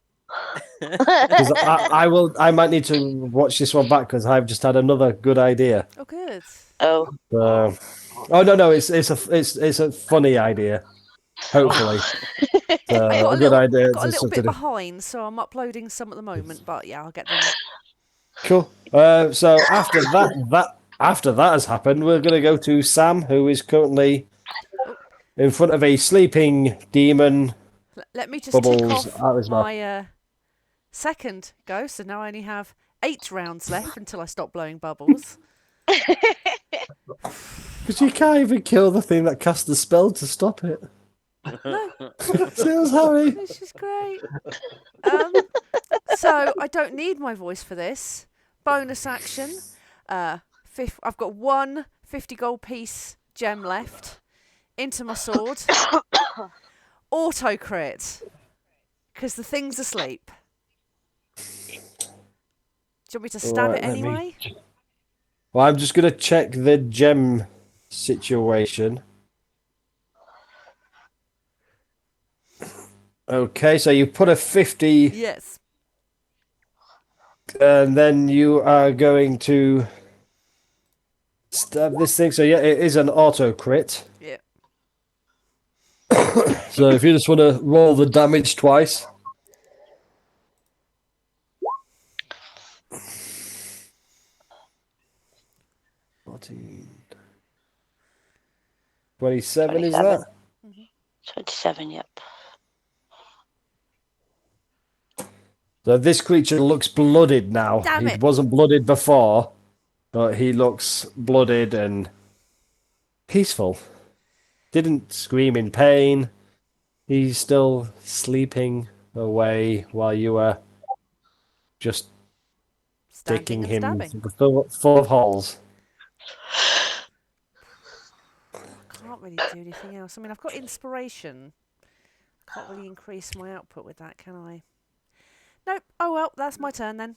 Because I will. I might need to watch this one back because I've just had another good idea. Oh, good. Oh, Oh no, it's a funny idea. Hopefully, a good idea. Got a little Something bit to- behind, so I'm uploading some at the moment. But yeah, I'll get them. Cool. So after that has happened, we're going to go to Sam, who is currently in front of a sleeping demon. Let me just tick Bubbles off out his mouth. my second go. So now I only have 8 rounds left until I stop blowing bubbles. Because you can't even kill the thing that cast the spell to stop it. No, Sales Harry. this is great. So I don't need my voice for this. Bonus action. I've got one 50 gold piece gem left. Into my sword. Auto crit. Because the thing's asleep. Do you want me to stab Alright, it let me- anyway? Well, I'm just going to check the gem situation. Okay, so you put a 50, Yes. and then you are going to stab this thing. So yeah, it is an auto crit. Yeah. So if you just want to roll the damage twice. $14. 27 is that? 27, yep. So this creature looks blooded now. Damn He it. wasn't blooded before, but he looks blooded and peaceful. Didn't scream in pain. He's still sleeping away while you were just Standing sticking and him stabbing. full of holes. Can't really do anything else. I mean, I've got inspiration. Can't really increase my output with that, can I? Nope. Oh well, that's my turn then.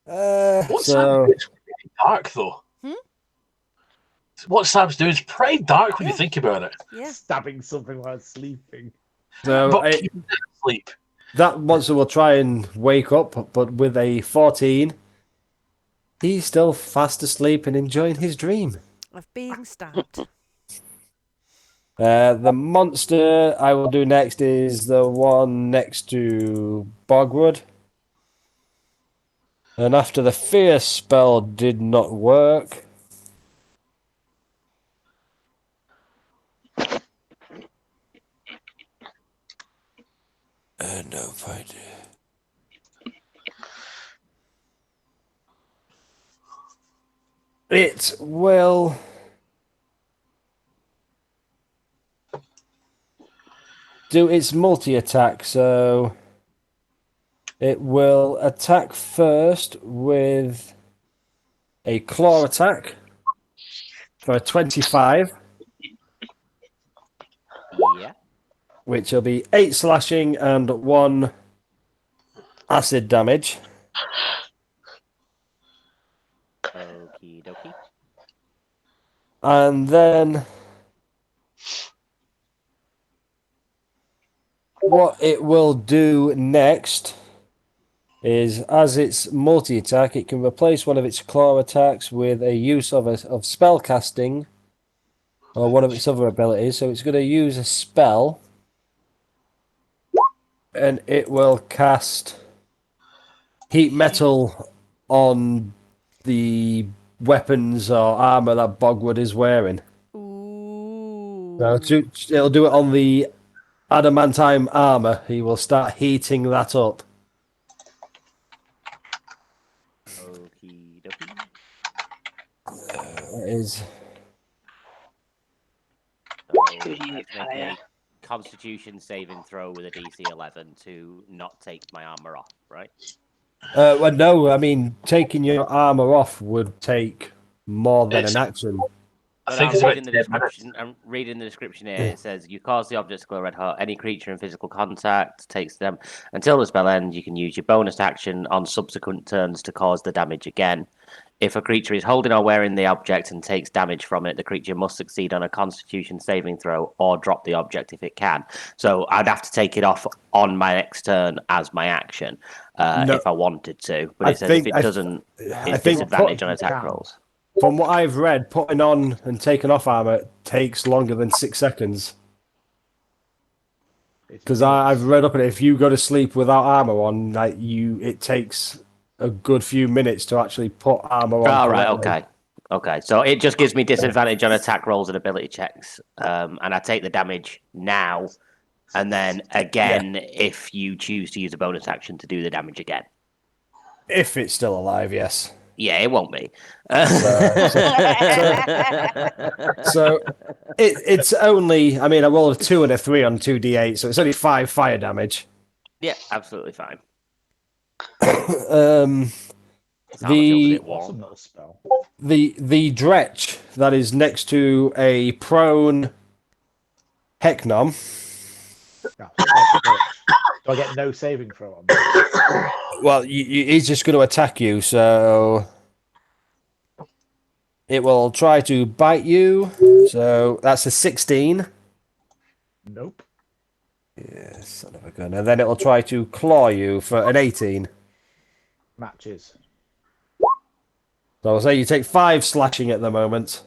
What's So happening? It's really dark though. what Sam's doing is pretty dark when you Yeah. think about it. Yeah. Stabbing something while sleeping. So But keeping it asleep. that monster will try and wake up, but with a 14, he's still fast asleep and enjoying his dream. Of being stabbed. The monster I will do next is the one next to Bogwood. And after the fear spell did not work, no idea. It will do its multi-attack, so it will attack first with a claw attack for a 25, Yeah. which will be 8 slashing and 1 acid damage. Okie dokie. And then what it will do next is, as its multi-attack, it can replace one of its claw attacks with a use of spell casting or one of its other abilities. So it's going to use a spell, and it will cast heat metal on the weapons or armor that Bogwood is wearing. Ooh. So it'll do it on the adamantine armor. He will start heating that up. Okie dokie. That is So Two let's D8 make fire. a Constitution saving throw with a DC 11 to not take my armor off, right? well, no. I mean, taking your armor off would take more than It's- an action. I But think I'm it's about reading the 10 minutes. description. I'm reading the description here. It says you cause the object to glow red hot. Any creature in physical contact takes them until the spell ends. You can use your bonus action on subsequent turns to cause the damage again. If a creature is holding or wearing the object and takes damage from it, the creature must succeed on a Constitution saving throw or drop the object if it can. So I'd have to take it off on my next turn as my action No. if I wanted to. But I it says think- if I- it doesn't, I it's think disadvantage on you attack can. rolls. From what I've read, putting on and taking off armor takes longer than 6 seconds. Because I've read up on it. If you go to sleep without armor on, like it takes a good few minutes to actually put armor on. All right, correctly. okay. Okay, so it just gives me disadvantage on attack rolls and ability checks. And I take the damage now, and then again if you choose to use a bonus action to do the damage again. If it's still alive, yes. Yeah, it won't be. So it's only, I mean, I rolled a 2 and a 3 on 2d8, so it's only 5 fire damage. Yeah, absolutely fine. The How much over it warm? Awesome little spell. the dretch that is next to a prone Hecknom. Yeah. Do I get no saving throw on this? Well, he's just going to attack you, so it will try to bite you. So that's a 16. Nope. Yeah, son of a gun. And then it will try to claw you for an 18. Matches. So I'll say you take 5 slashing at the moment.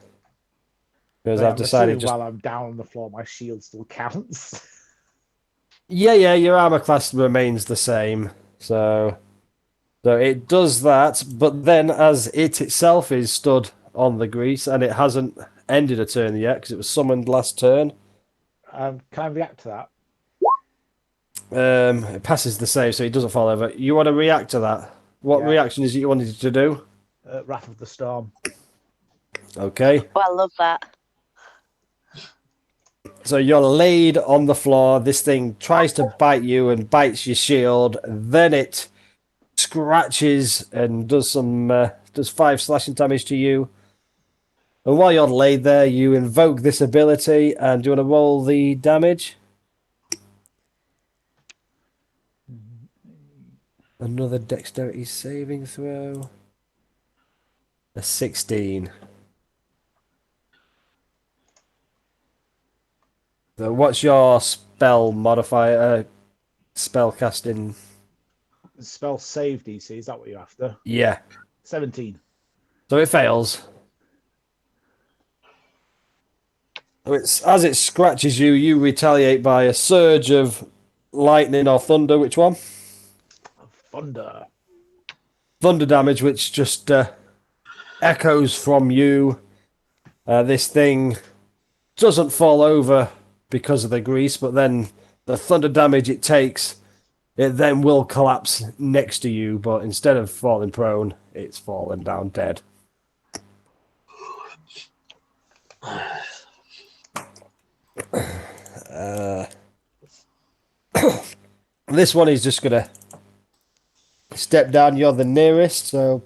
Because Wait, I've I'm decided assuming just... while I'm down on the floor, my shield still counts. Yeah, your armor class remains the same. So it does that, but then as it itself is stood on the grease and it hasn't ended a turn yet because it was summoned last turn, Can I react to that? it passes the save, so it doesn't fall over. You want to react to that? What Yeah. reaction is it you wanted to do? Wrath of the Storm. Okay. Oh, I love that. So you're laid on the floor. This thing tries to bite you and bites your shield. Then it scratches and does 5 slashing damage to you. And while you're laid there, you invoke this ability. And do you want to roll the damage? Another dexterity saving throw. A 16. So what's your spell modifier? Spell casting? Spell save DC, is that what you're after? Yeah. 17. So it fails. So as it scratches you, you retaliate by a surge of lightning or thunder. Which one? Thunder. Thunder damage, which just echoes from you. This thing doesn't fall over because of the grease, but then the thunder damage it takes, it then will collapse next to you, but instead of falling prone, it's fallen down dead. This one is just going to step down. You're the nearest, so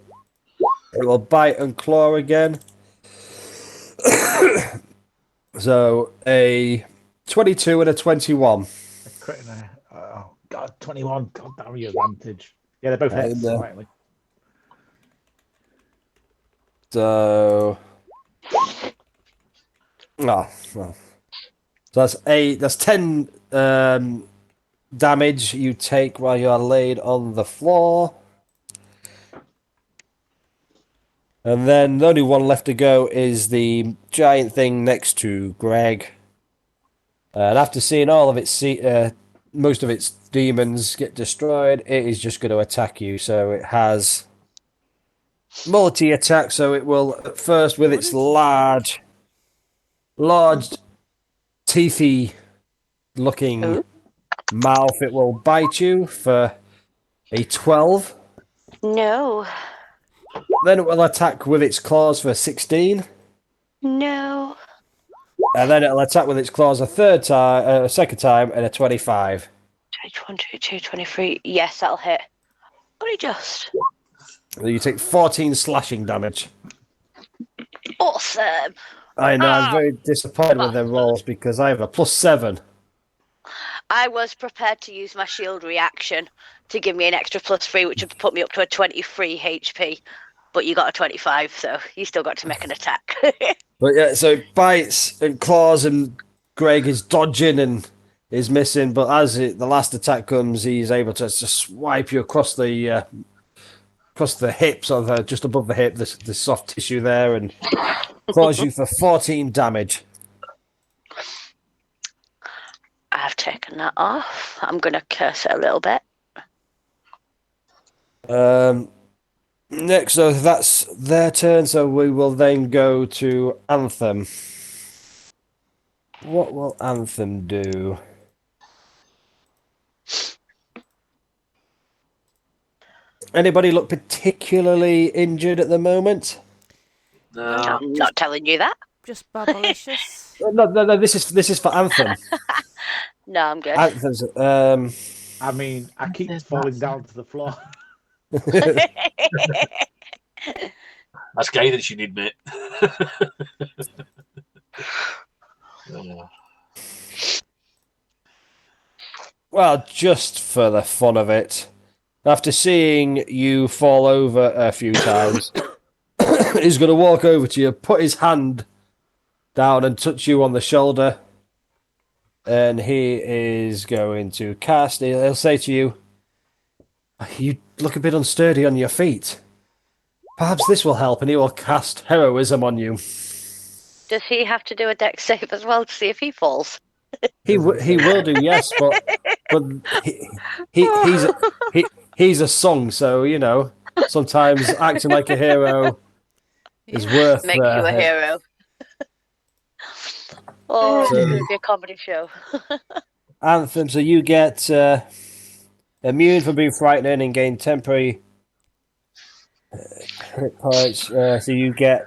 it will bite and claw again. So a 22 and a 21. Oh, God, 21. God damn your advantage. Yeah, they're both hits slightly. So, well. So that's 10 damage you take while you are laid on the floor. And then the only one left to go is the giant thing next to Greg. And after seeing all of its most of its demons get destroyed, it is just going to attack you. So it has multi-attack. So it will at first with its large, teethy-looking mouth, it will bite you for a 12. No. Then it will attack with its claws for 16. No. And then it'll attack with its claws a second time, and a 25. 21, 22, 23. Yes, that'll hit. Only just. You take 14 slashing damage. Awesome. I know, I'm very disappointed with their rolls because I have a +7. I was prepared to use my shield reaction to give me an extra +3, which would put me up to a 23 HP. But you got a 25, so you still got to make an attack. But yeah, so it bites and claws, and Greg is dodging and is missing. But as the last attack comes, he's able to just swipe you across the hips, or just above the hip, the soft tissue there, and claws you for 14 damage. I've taken that off. I'm going to curse it a little bit. Next, so that's their turn, so we will then go to Anthem. What will Anthem do? Anybody look particularly injured at the moment? No. I'm not telling you that. Just bubblicious. No, this is for Anthem. No, I'm good. Anthem's, I mean, I keep falling down to the floor. That's guidance you need, mate. Well, just for the fun of it, after seeing you fall over a few times, he's going to walk over to you, put his hand down and touch you on the shoulder, and he is going to cast. He'll say to you, "You look a bit unsturdy on your feet. Perhaps this will help," and he will cast heroism on you. Does he have to do a dex save as well to see if he falls? He will do, yes, but he's a song, so you know sometimes acting like a hero is worth. Make you a hero. Oh, it's going to be a comedy show. Anthem, so you get immune from being frightening and gain temporary hit points. So you get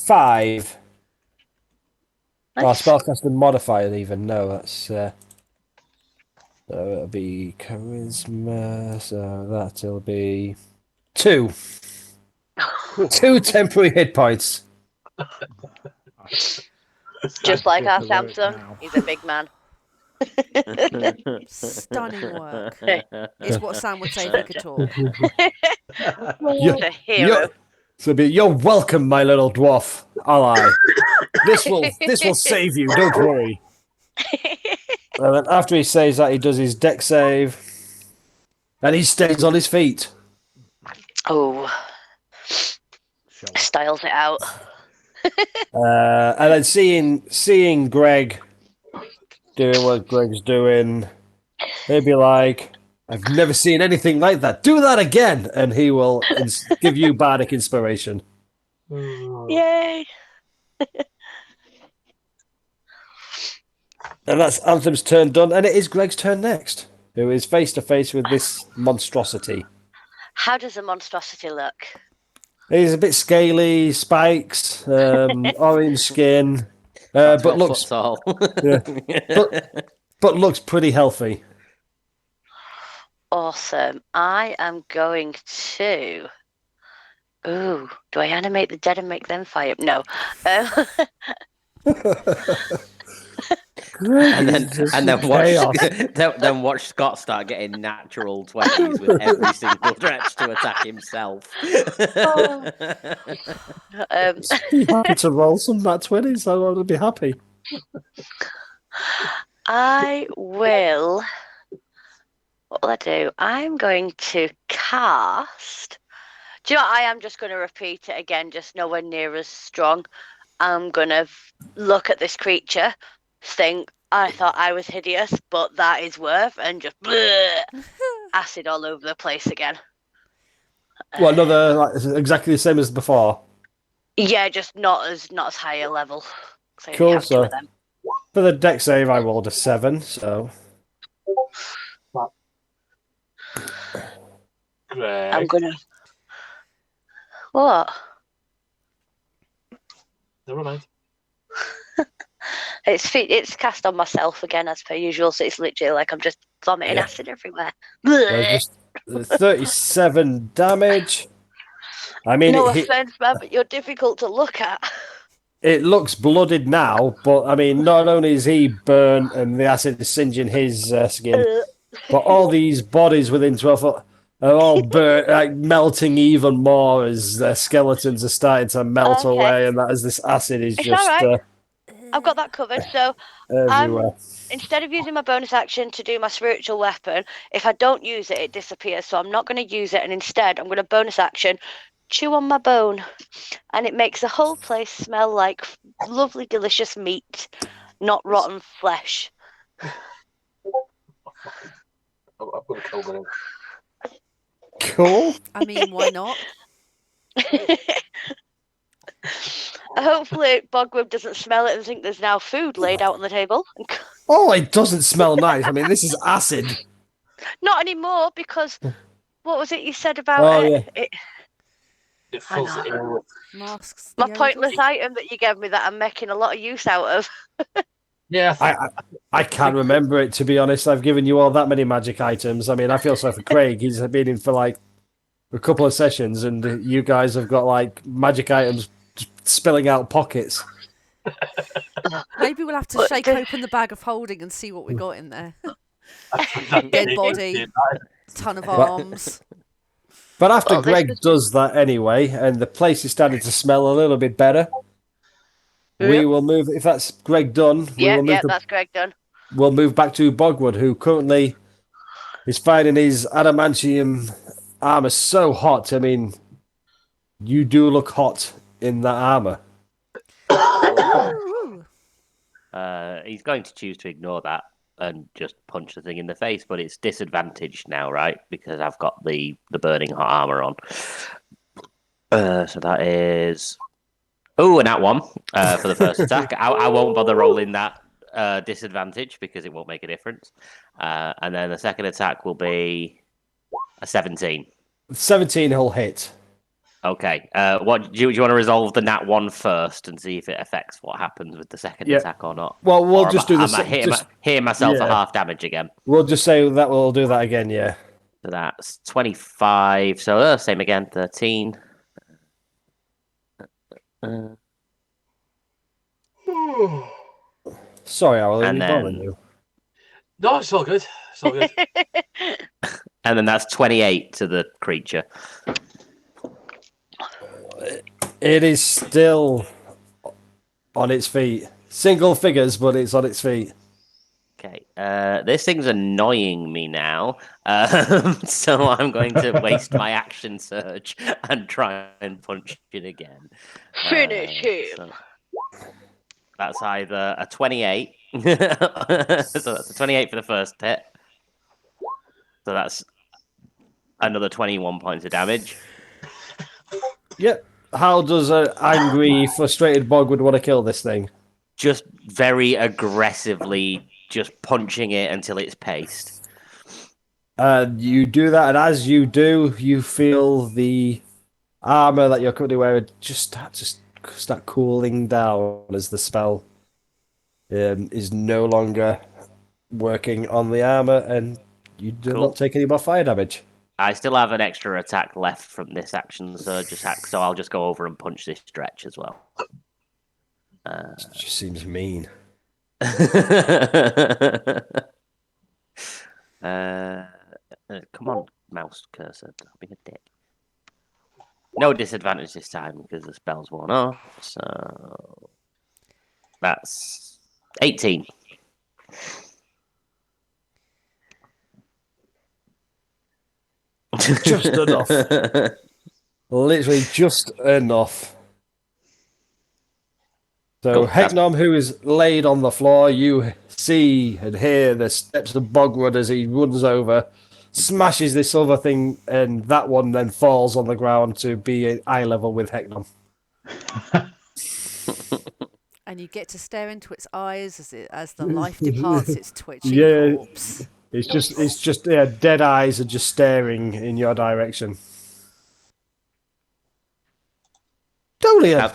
5. Nice. Spellcaster modifier even. No, that's so it'll be charisma. So that'll be 2. 2 temporary hit points. Just like our Samsung, he's a big man. Stunning work. Is what Sam would say if he could talk. He's a hero. You're welcome, my little dwarf ally. This will save you. Don't worry. And then after he says that, he does his deck save. And he stays on his feet. Oh, Show. styles it out. And then seeing Greg doing what Greg's doing, he'll be like, I've never seen anything like that. Do that again. And he will give you bardic inspiration. Yay! And that's Anthem's turn done. And it is Greg's turn next, who is face to face with this monstrosity. How does the monstrosity look? He's a bit scaly, spikes, orange skin, About but 12 looks foot tall. but looks pretty healthy. Awesome. I am going to. Ooh, do I animate the dead and make them fire up? No. and then watch Scott start getting natural 20s with every single stretch to attack himself. Be happy to roll some nat 20s. I want to be happy. I will. What will I do? I'm going to cast. Do you know what? I am just going to repeat it again, just nowhere near as strong. I'm going to look at this creature, think, I thought I was hideous, but that is worth, and just acid all over the place again. Well, another exactly the same as before. Yeah, just not as high a level. So I Cool, have two so- of them. For the deck save, I rolled a 7, so Greg. I'm gonna. What? Never mind. It's cast on myself again as per usual, so it's literally like I'm just vomiting Yeah. acid everywhere. just 37 damage. I mean, No it, offense, man, but you're difficult to look at. it looks blooded now, but I mean, not only is he burnt and the acid is singeing his skin, but all these bodies within 12 foot are all burnt, like melting even more as their skeletons are starting to melt Okay. away, and that as this acid is It's just alright. I've got that covered. So everywhere. instead of using my bonus action to do my spiritual weapon, if I don't use it, it disappears. So I'm not going to use it, and instead I'm going to bonus action chew on my bone, and it makes the whole place smell like lovely, delicious meat, not rotten flesh. I'm going to kill them. Cool. I mean, why not? Hopefully, Bogwib doesn't smell it and think there's now food laid out on the table. Oh, it doesn't smell nice. I mean, this is acid. Not anymore, because what was it you said about Oh, it? yeah. It fills the air with. Masks. My the pointless odors. item that you gave me that I'm making a lot of use out of. Yeah, I can't remember it, to be honest. I've given you all that many magic items. I mean, I feel sorry for Craig. He's been in for like a couple of sessions, and you guys have got like magic items spilling out pockets. Maybe we'll have to But shake the- open the bag of holding and see what we got in there. That Dead naked body. kid, Ton of What? arms. But after Well, this Greg was- does that anyway, and the place is starting to smell a little bit better, we Yep. will move. If that's Greg done, we Yeah, will move. that's Greg done. We'll move back to Bogwood, who currently is finding his adamantium armor so hot. I mean, you do look hot in that armor. Ooh. He's going to choose to ignore that and just punch the thing in the face, but it's disadvantaged now, right? Because I've got the burning hot armor on. So that is an at one for the first attack. I won't bother rolling that disadvantage because it won't make a difference. And then the second attack will be a 17. 17 he'll hit. Okay. What do you want to resolve the nat one first and see if it affects what happens with the second Yeah. attack or not? Well, we'll Or just am do I- this. am I hitting myself for yeah. half damage again? We'll just say that we'll do that again. Yeah. So that's 25. So same again, 13. Sorry, I will And be then- bothering you. No, it's all good. It's all good. And then that's 28 to the creature. It is still on its feet. Single figures, but it's on its feet. Okay. This thing's annoying me now. So I'm going to waste my action surge and try and punch it again. Finish him. So that's either a 28. So that's a 28 for the first hit. So that's another 21 points of damage. Yep. How does an angry, frustrated Bogwood want to kill this thing? Just very aggressively just punching it until it's paced. You do that, and as you do, you feel the armor that you're currently wearing just start cooling down as the spell is no longer working on the armor, and you do Cool. not take any more fire damage. I still have an extra attack left from this action surge attack, so I'll just go over and punch this stretch as well. It just seems mean. Come on, mouse cursor. Don't be a dick. No disadvantage this time because the spell's worn off. So that's 18. Just enough. Literally just enough. So Cool. Hecnom, who is laid on the floor, you see and hear the steps of Bogwood as he runs over, smashes this other thing, and that one then falls on the ground to be at eye level with Hecnom. And you get to stare into its eyes as the life departs its twitching Yeah. corpse. It's just dead eyes are just staring in your direction. Dolian!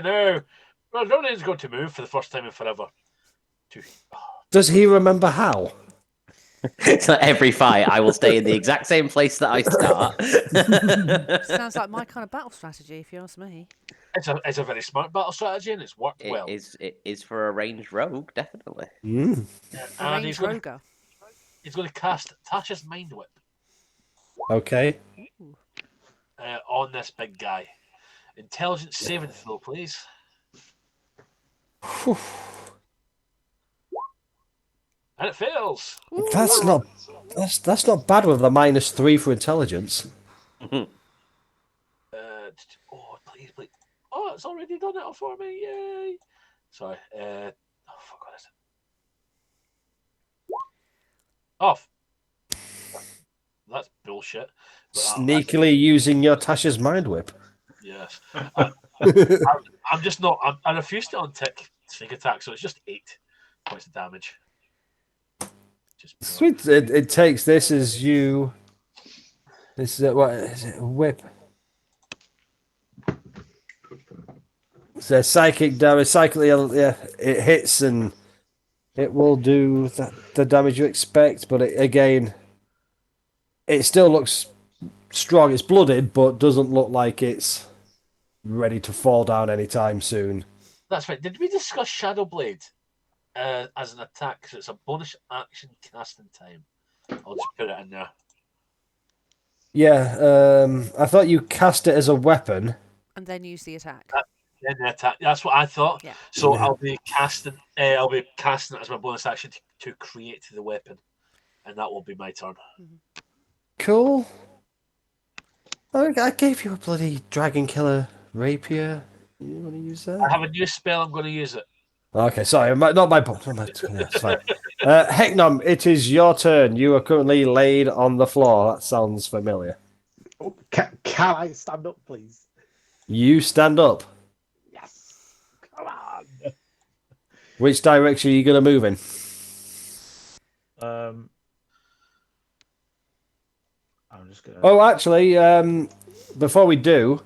No. Well, Dolian's going to move for the first time in forever. Does he remember how? So every fight, I will stay in the exact same place that I start. Sounds like my kind of battle strategy, if you ask me. It's a very smart battle strategy, and it's worked well. It is for a ranged rogue, definitely. Mm. A And range roger. he's going to cast Tasha's Mind Whip Okay. on this big guy. Intelligence saving throw, please. And it fails. That's not bad with a -3 for intelligence. Please. Oh, it's already done it for me. Yay. Sorry. Fuck, what is it? Off. That's bullshit. But Sneakily using your Tasha's mind whip. Yes. I'm just not. I refuse to untick sneak attack, so it's just 8 points of damage. Just Sweet. It takes this as you. This is what is it? A whip. So psychic damage. Yeah, it hits and it will do the damage you expect, but again, it still looks strong. It's blooded, but doesn't look like it's ready to fall down anytime soon. That's right. Did we discuss Shadow Blade as an attack? Because it's a bonus action casting time. I'll just put it in there. Yeah, I thought you cast it as a weapon. And then use the attack. Then the attack. That's what I thought. Yeah. So I'll be casting. I'll be casting it as my bonus action to create the weapon, and that will be my turn. Cool. I gave you a bloody dragon killer rapier. You want to use that? I have a new spell. I'm going to use it. Okay, sorry, not my book. It's fine. Hecnom, it is your turn. You are currently laid on the floor. That sounds familiar. Oh, can I stand up, please? You stand up. Yes. Come on. Which direction are you going to move in? I'm just gonna. Oh, actually, before we do,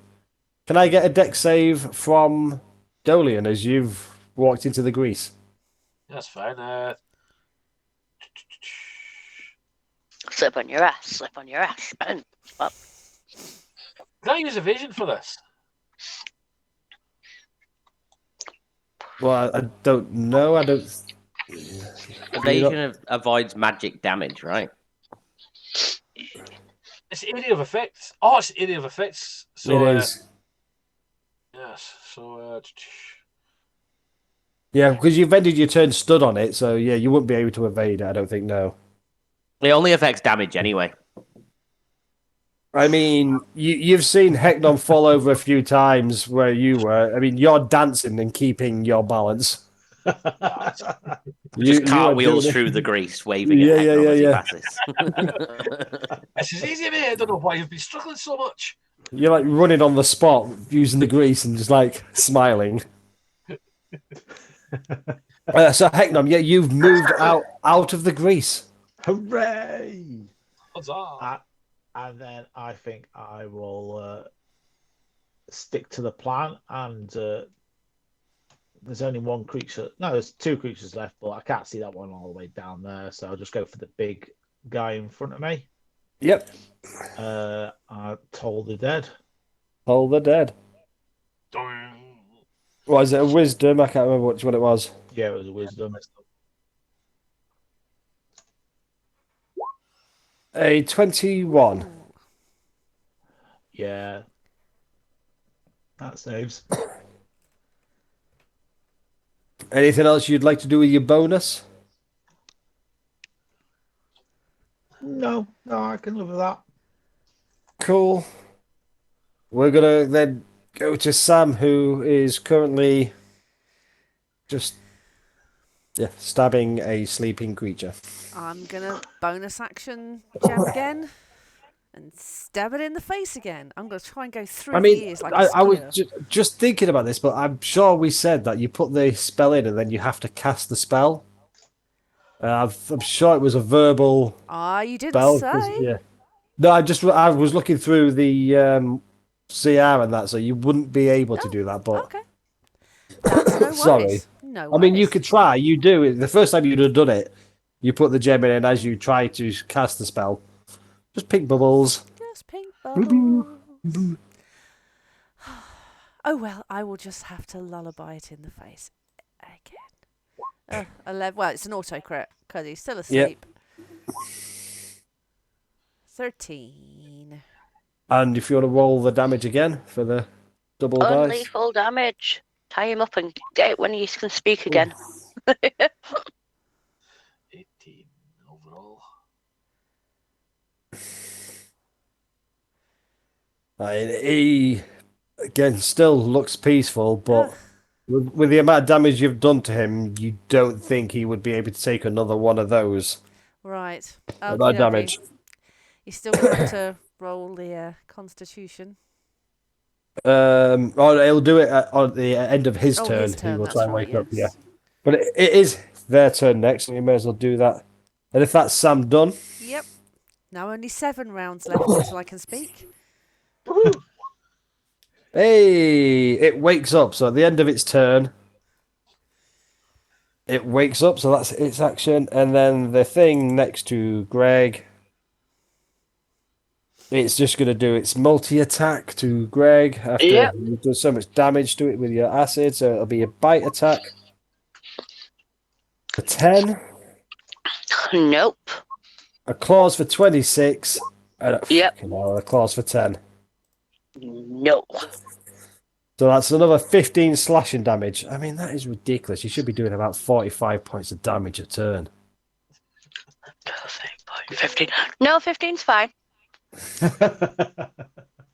can I get a deck save from Dolian as you've walked into the grease? That's fine. Slip on your ass. Slip on your ass. Up. Can I use evasion for this? Well, I don't know. I don't. Evasion avoids magic damage, right? It's area of effects. Oh, it's area of effects. So, It is. yes. So, Yeah, because you've ended your turn stood on it, so yeah, you wouldn't be able to evade it, I don't think, no. It only affects damage anyway. I mean, you've seen Hecnon fall over a few times where you were. I mean, you're dancing and keeping your balance. Just You are cartwheels doing it. through the grease, waving at Yeah, Hector as he yeah. passes. This is easy, mate. I don't know why you've been struggling so much. You're like running on the spot using the grease and just like smiling. So Hecnon, yeah, you've moved out of the grease. Hooray! Huzzah. And then I think I will stick to the plan. And there's only one creature. No, there's two creatures left, but I can't see that one all the way down there. So I'll just go for the big guy in front of me. Yep. I told the dead. Toll the dead. Dun. Was it a wisdom? I can't remember which one it was. Yeah, it was a wisdom. A 21. Yeah. That saves. Anything else you'd like to do with your bonus? No, I can live with that. Cool. We're gonna then go to Sam, who is currently just stabbing a sleeping creature. I'm gonna bonus action gem again and stab it in the face again. I'm gonna try and go through I the mean, ears like a I was spear. just thinking about this, but I'm sure we said that you put the spell in and then you have to cast the spell. I'm sure it was a verbal You didn't spell. 'Cause, say. yeah. No, I was looking through the CR and that, so you wouldn't be able to do that. But Okay. That's no sorry. worries. No I mean, you worries. could try. You do it. The first time you'd have done it, you put the gem in, and as you try to cast the spell, just pink bubbles. Just pink bubbles. Oh well, I will just have to lullaby it in the face again. 11. Well, it's an auto crit because he's still asleep. 13. And if you want to roll the damage again for the double dice. Unlethal damage. Tie him up and get it when he can speak again. 18 overall. He again still looks peaceful, but with the amount of damage you've done to him, you don't think he would be able to take another one of those. Right. That damage. He's still going to have to roll the Constitution. Or he'll do it on the end of his turn. His turn. He will That's try and right, wake up. Yeah, yes. but it is their turn next, so you may as well do that. And if that's Sam done, Yep. Now only 7 rounds left until I can speak. hey, it wakes up. So at the end of its turn, it wakes up. So that's its action, and then the thing next to Greg. It's just going to do its multi-attack to Greg after you've done so much damage to it with your acid, so it'll be a bite attack. A 10. Nope. A claws for 26. And a claws for 10. No. So that's another 15 slashing damage. I mean, that is ridiculous. You should be doing about 45 points of damage a turn. 15. No, 15's fine.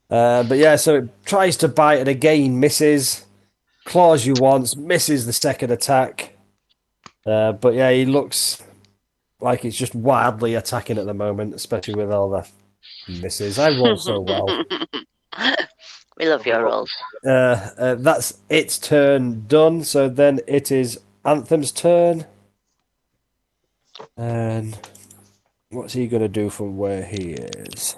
But yeah, so it tries to bite and again misses. Claws you once, misses the second attack. But yeah, he looks like it's just wildly attacking at the moment, especially with all the misses. I roll so well. We love your rolls. That's its turn done. So then it is Anthem's turn. And what's he going to do from where he is?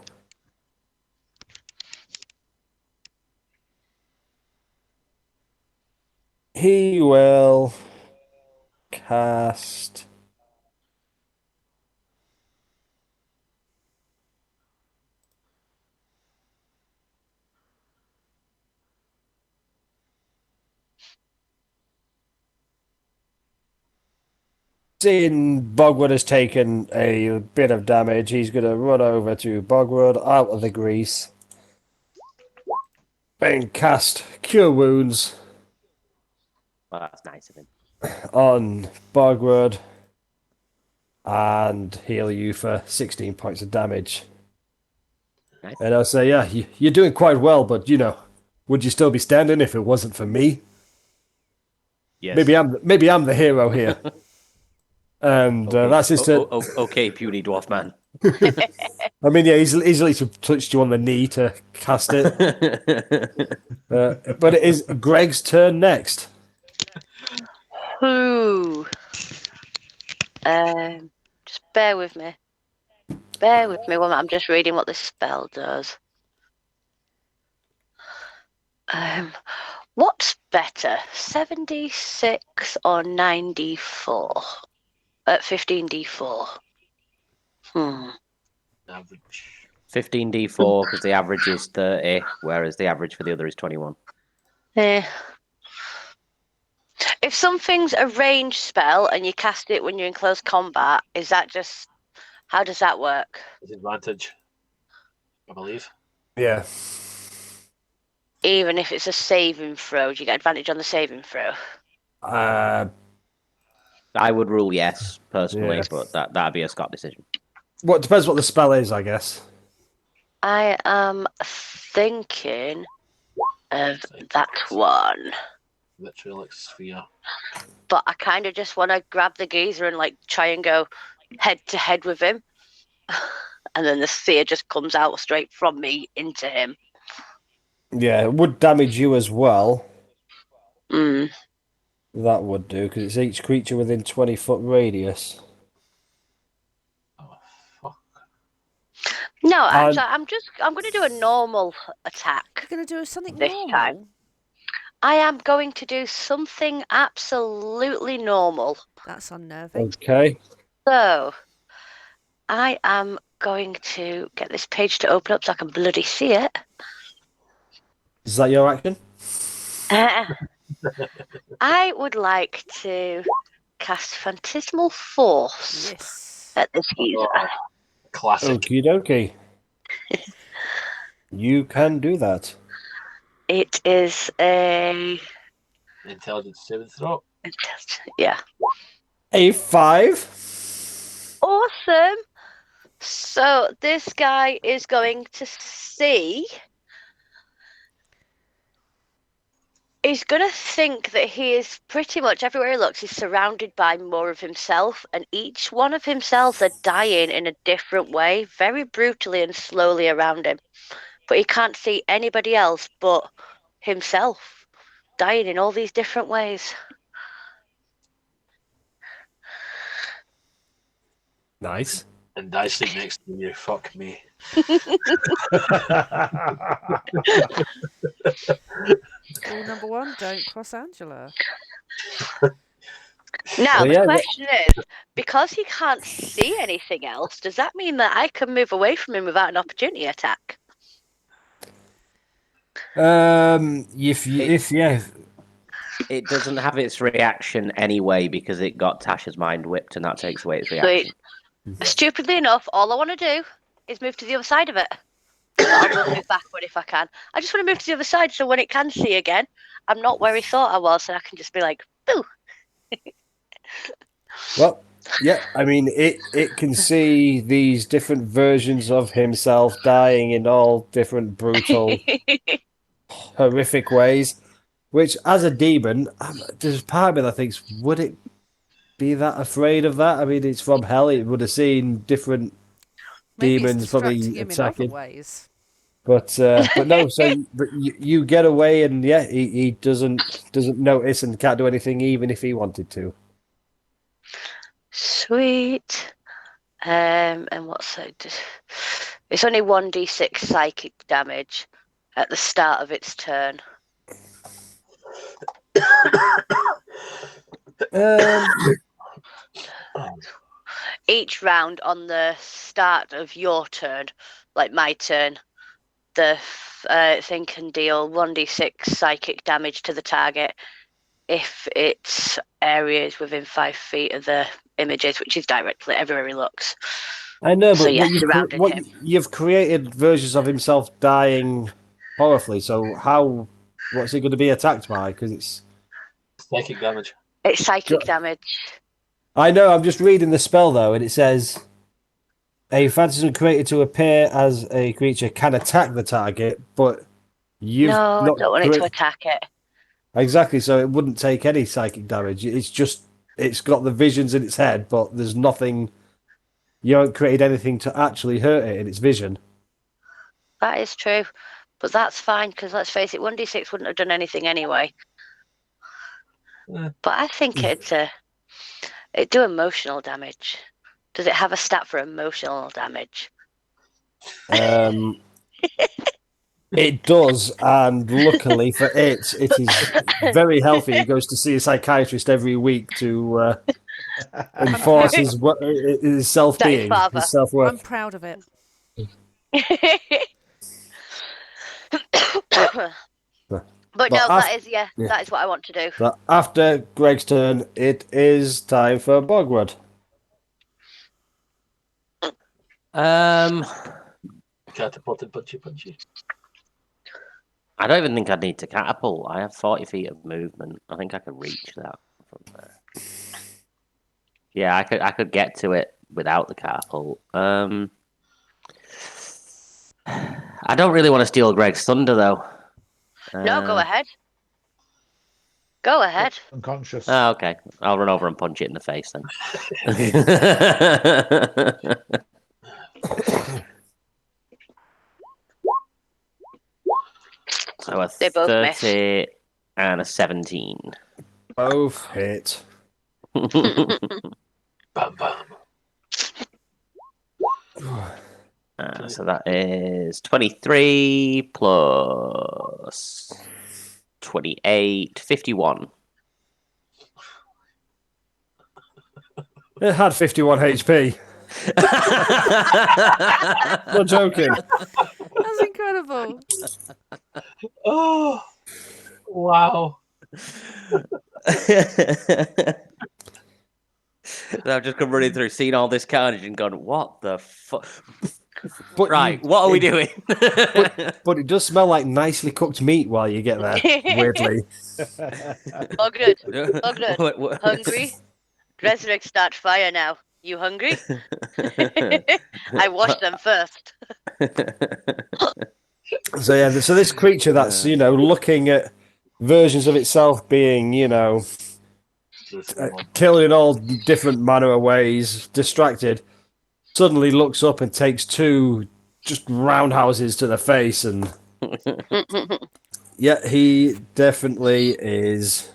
He will cast... Seeing Bogwood has taken a bit of damage, he's going to run over to Bogwood out of the grease and cast Cure Wounds. Well, that's nice of him. on Bogrod and heal you for 16 points of damage. Nice. And I'll say, yeah, you're doing quite well, but would you still be standing if it wasn't for me? Yes. Maybe I'm the hero here. And Okay. that's his turn. Okay, puny dwarf man. I mean, yeah, he's easily touched you on the knee to cast it. But it is Greg's turn next. Ooh. Just bear with me. Bear with me one. I'm just reading what this spell does. What's better, 7d6 or 9d4? 15d4. Average. 15d4 because the average is 30, whereas the average for the other is 21. If something's a range spell and you cast it when you're in close combat, is that just... How does that work? Disadvantage, I believe. Yeah. Even if it's a saving throw, do you get advantage on the saving throw? Uh, I would rule yes, personally, Yeah. but that'd be a Scott decision. what depends what the spell is, I guess. I am thinking of that one. Literally like sphere. But I kind of just want to grab the geezer and like try and go head to head with him. And then the sphere just comes out straight from me into him. Yeah, it would damage you as well. Mm. That would do, because it's each creature within 20-foot radius. Oh, fuck. No, actually, I'm going to do a normal attack. You're going to do something This normal. time. I am going to do something absolutely normal. That's unnerving. Okay. So, I am going to get this page to open up so I can bloody see it. Is that your action? I would like to cast Phantasmal Force Yes. at this geezer. Classic. Okie dokie. You can do that. It is a... Intelligence saving throw. Yeah. A 5. Awesome. So this guy is going to see... He's going to think that he is pretty much everywhere he looks, he's surrounded by more of himself, and each one of himself are dying in a different way, very brutally and slowly around him. But he can't see anybody else but himself dying in all these different ways. Nice. And I sleep next to you. Fuck me. Rule number 1, don't cross Angela. Now, Well, yeah, the question is, because he can't see anything else, does that mean that I can move away from him without an opportunity attack? If yeah, It doesn't have its reaction anyway because it got Tasha's mind whipped, and that takes away its reaction. Sweet. Stupidly enough, all I want to do is move to the other side of it. I'll move backward if I can. I just want to move to the other side so when it can see again, I'm not where he thought I was, and I can just be like, boo. well, yeah. I mean, it can see these different versions of himself dying in all different brutal, horrific ways. Which, as a demon, there's part of me that thinks, would it be that afraid of that? I mean, it's from hell. It would have seen different Maybe demons it's distracting probably him in other attacking. ways. But no. So you get away, and yeah, he doesn't notice and can't do anything, even if he wanted to. Sweet. And what's it? It's only 1d6 psychic damage at the start of its turn. Each round on the start of your turn, like my turn, the thing can deal 1d6 psychic damage to the target if its area is within 5 feet of the images, which is directly everywhere he looks. I know, So but yeah, surrounding him. you've created versions of himself dying horribly. So what's he going to be attacked by? Because it's Psychic damage. It's psychic damage. I know, I'm just reading the spell though, and it says a phantasm created to appear as a creature can attack the target, but you've No, I not don't want it to attack it. Exactly, so it wouldn't take any psychic damage. It's got the visions in its head, but there's nothing. You haven't created anything to actually hurt it in its vision. That is true. But that's fine, because let's face it, 1d6 wouldn't have done anything anyway. Yeah. But I think it'd do emotional damage. Does it have a stat for emotional damage? It does, and luckily for it, it is very healthy. It goes to see a psychiatrist every week to enforce his self-being, father. his self-worth. I'm proud of it. But no, that is that is what I want to do. But after Greg's turn, it is time for Bogwood. Catapult and punchy. I don't even think I'd need to catapult. I have 40 feet of movement. I think I could reach that from there. Yeah, I could get to it without the catapult. I don't really want to steal Greg's thunder though. No, go ahead. Go ahead. Unconscious. Oh, okay. I'll run over and punch it in the face then. So They both 30 and a 17. Both hit. Bam bam. So that is 23 plus 28, 51. It had 51 HP. Not joking. That's incredible. Oh, wow. I've just come running through, seen all this carnage and gone, what the fuck? But Right, what are we doing? But it does smell like nicely cooked meat while you get there, weirdly. Oh, good. Oh, good. What- Hungry? Resurrect start fire now. You hungry? I washed them first. So yeah, so this creature that's, looking at versions of itself being, killing in all different manner of ways, distracted, suddenly looks up and takes two just roundhouses to the face, and yeah, he definitely is,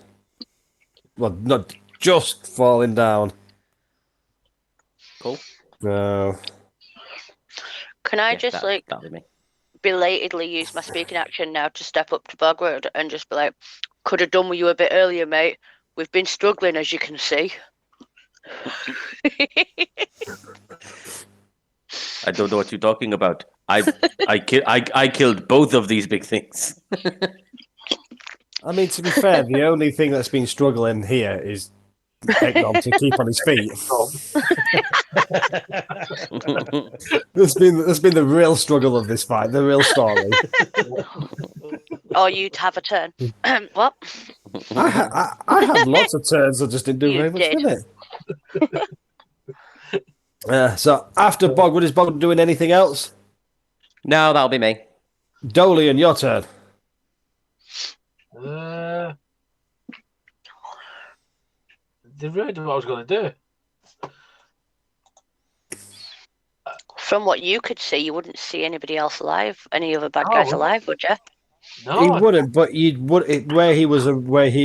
well, not just falling down. Cool. No. Can I Yeah, just that'll be me. belatedly use my speaking action now to step up to Bogward and just be like, could have done with you a bit earlier, mate. We've been struggling, as you can see. I don't know what you're talking about. I killed both of these big things. I mean, to be fair, the only thing that's been struggling here is Eggnog to keep on his feet. That's been the real struggle of this fight, the real story. Or you'd have a turn. What? I had lots of turns, I just didn't do You very much did. with it. So after Bogwood, is Bogwood doing anything else? No, that'll be me. Dolian, your turn. They really knew what I was going to do. From what you could see, you wouldn't see anybody else alive, any other bad guys Oh. alive, would you? No, He wouldn't, but where he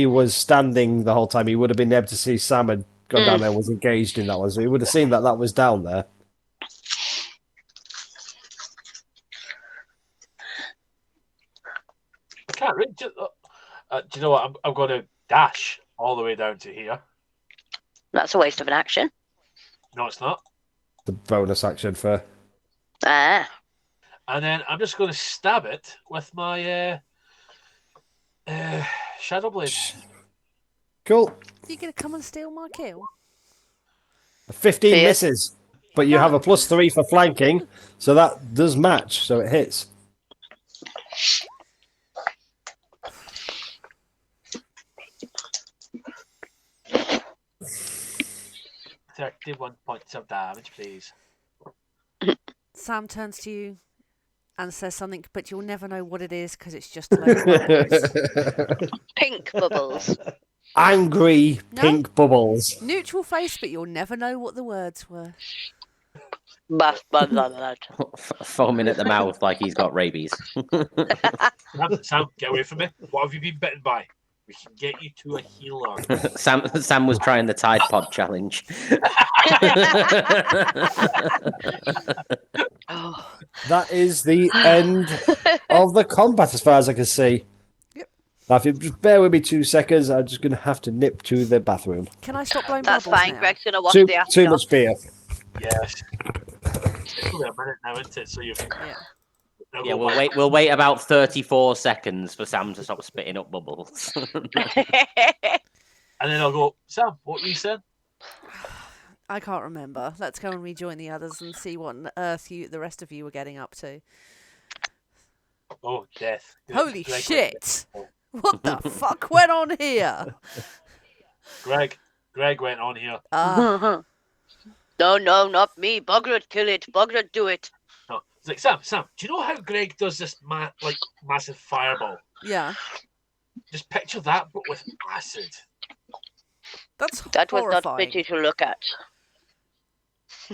was standing the whole time, he would have been able to see Sam had gone down there and was engaged in that one, so he would have seen that was down there. I can't reach it. Do you know what? I'm going to dash all the way down to here. That's a waste of an action. No, it's not. The bonus action for... Ah. And then I'm just going to stab it with my Shadow Blade. Cool. Are you going to come and steal my kill? 15 Yes. misses, but you have a +3 for flanking, so that does match, so it hits. 31 points of damage, please. Sam turns to you and says something, but you'll never know what it is because it's just a load of bubbles. Pink bubbles. Angry No? pink bubbles. Neutral face, but you'll never know what the words were. Foaming at the mouth like he's got rabies. Sam, get away from me. What have you been bitten by? We can get you to a healer. Sam was trying the Tide Pod challenge. Oh. That is the end of the combat, as far as I can see. Yep. Now, if you just bear with me 2 seconds, I'm just going to have to nip to the bathroom. Can I stop blowing That's bubbles fine. now? Greg's gonna wash Too, the acid too off. much beer. Yes. It's only a minute now, isn't it? So you've. Yeah. Yeah, we'll wait about 34 seconds for Sam to stop spitting up bubbles. And then I'll go, Sam, what were you saying? I can't remember. Let's go and rejoin the others and see what on earth the rest of you were getting up to. Oh, death. Holy Greg shit! What the fuck went on here? Greg went on here. Ah, No, not me. Bogrod, kill it. Bogrod, do it. No. It's like, Sam, do you know how Greg does this massive fireball? yeah. Just picture that, but with acid. That's That was not horrifying. pretty to look at.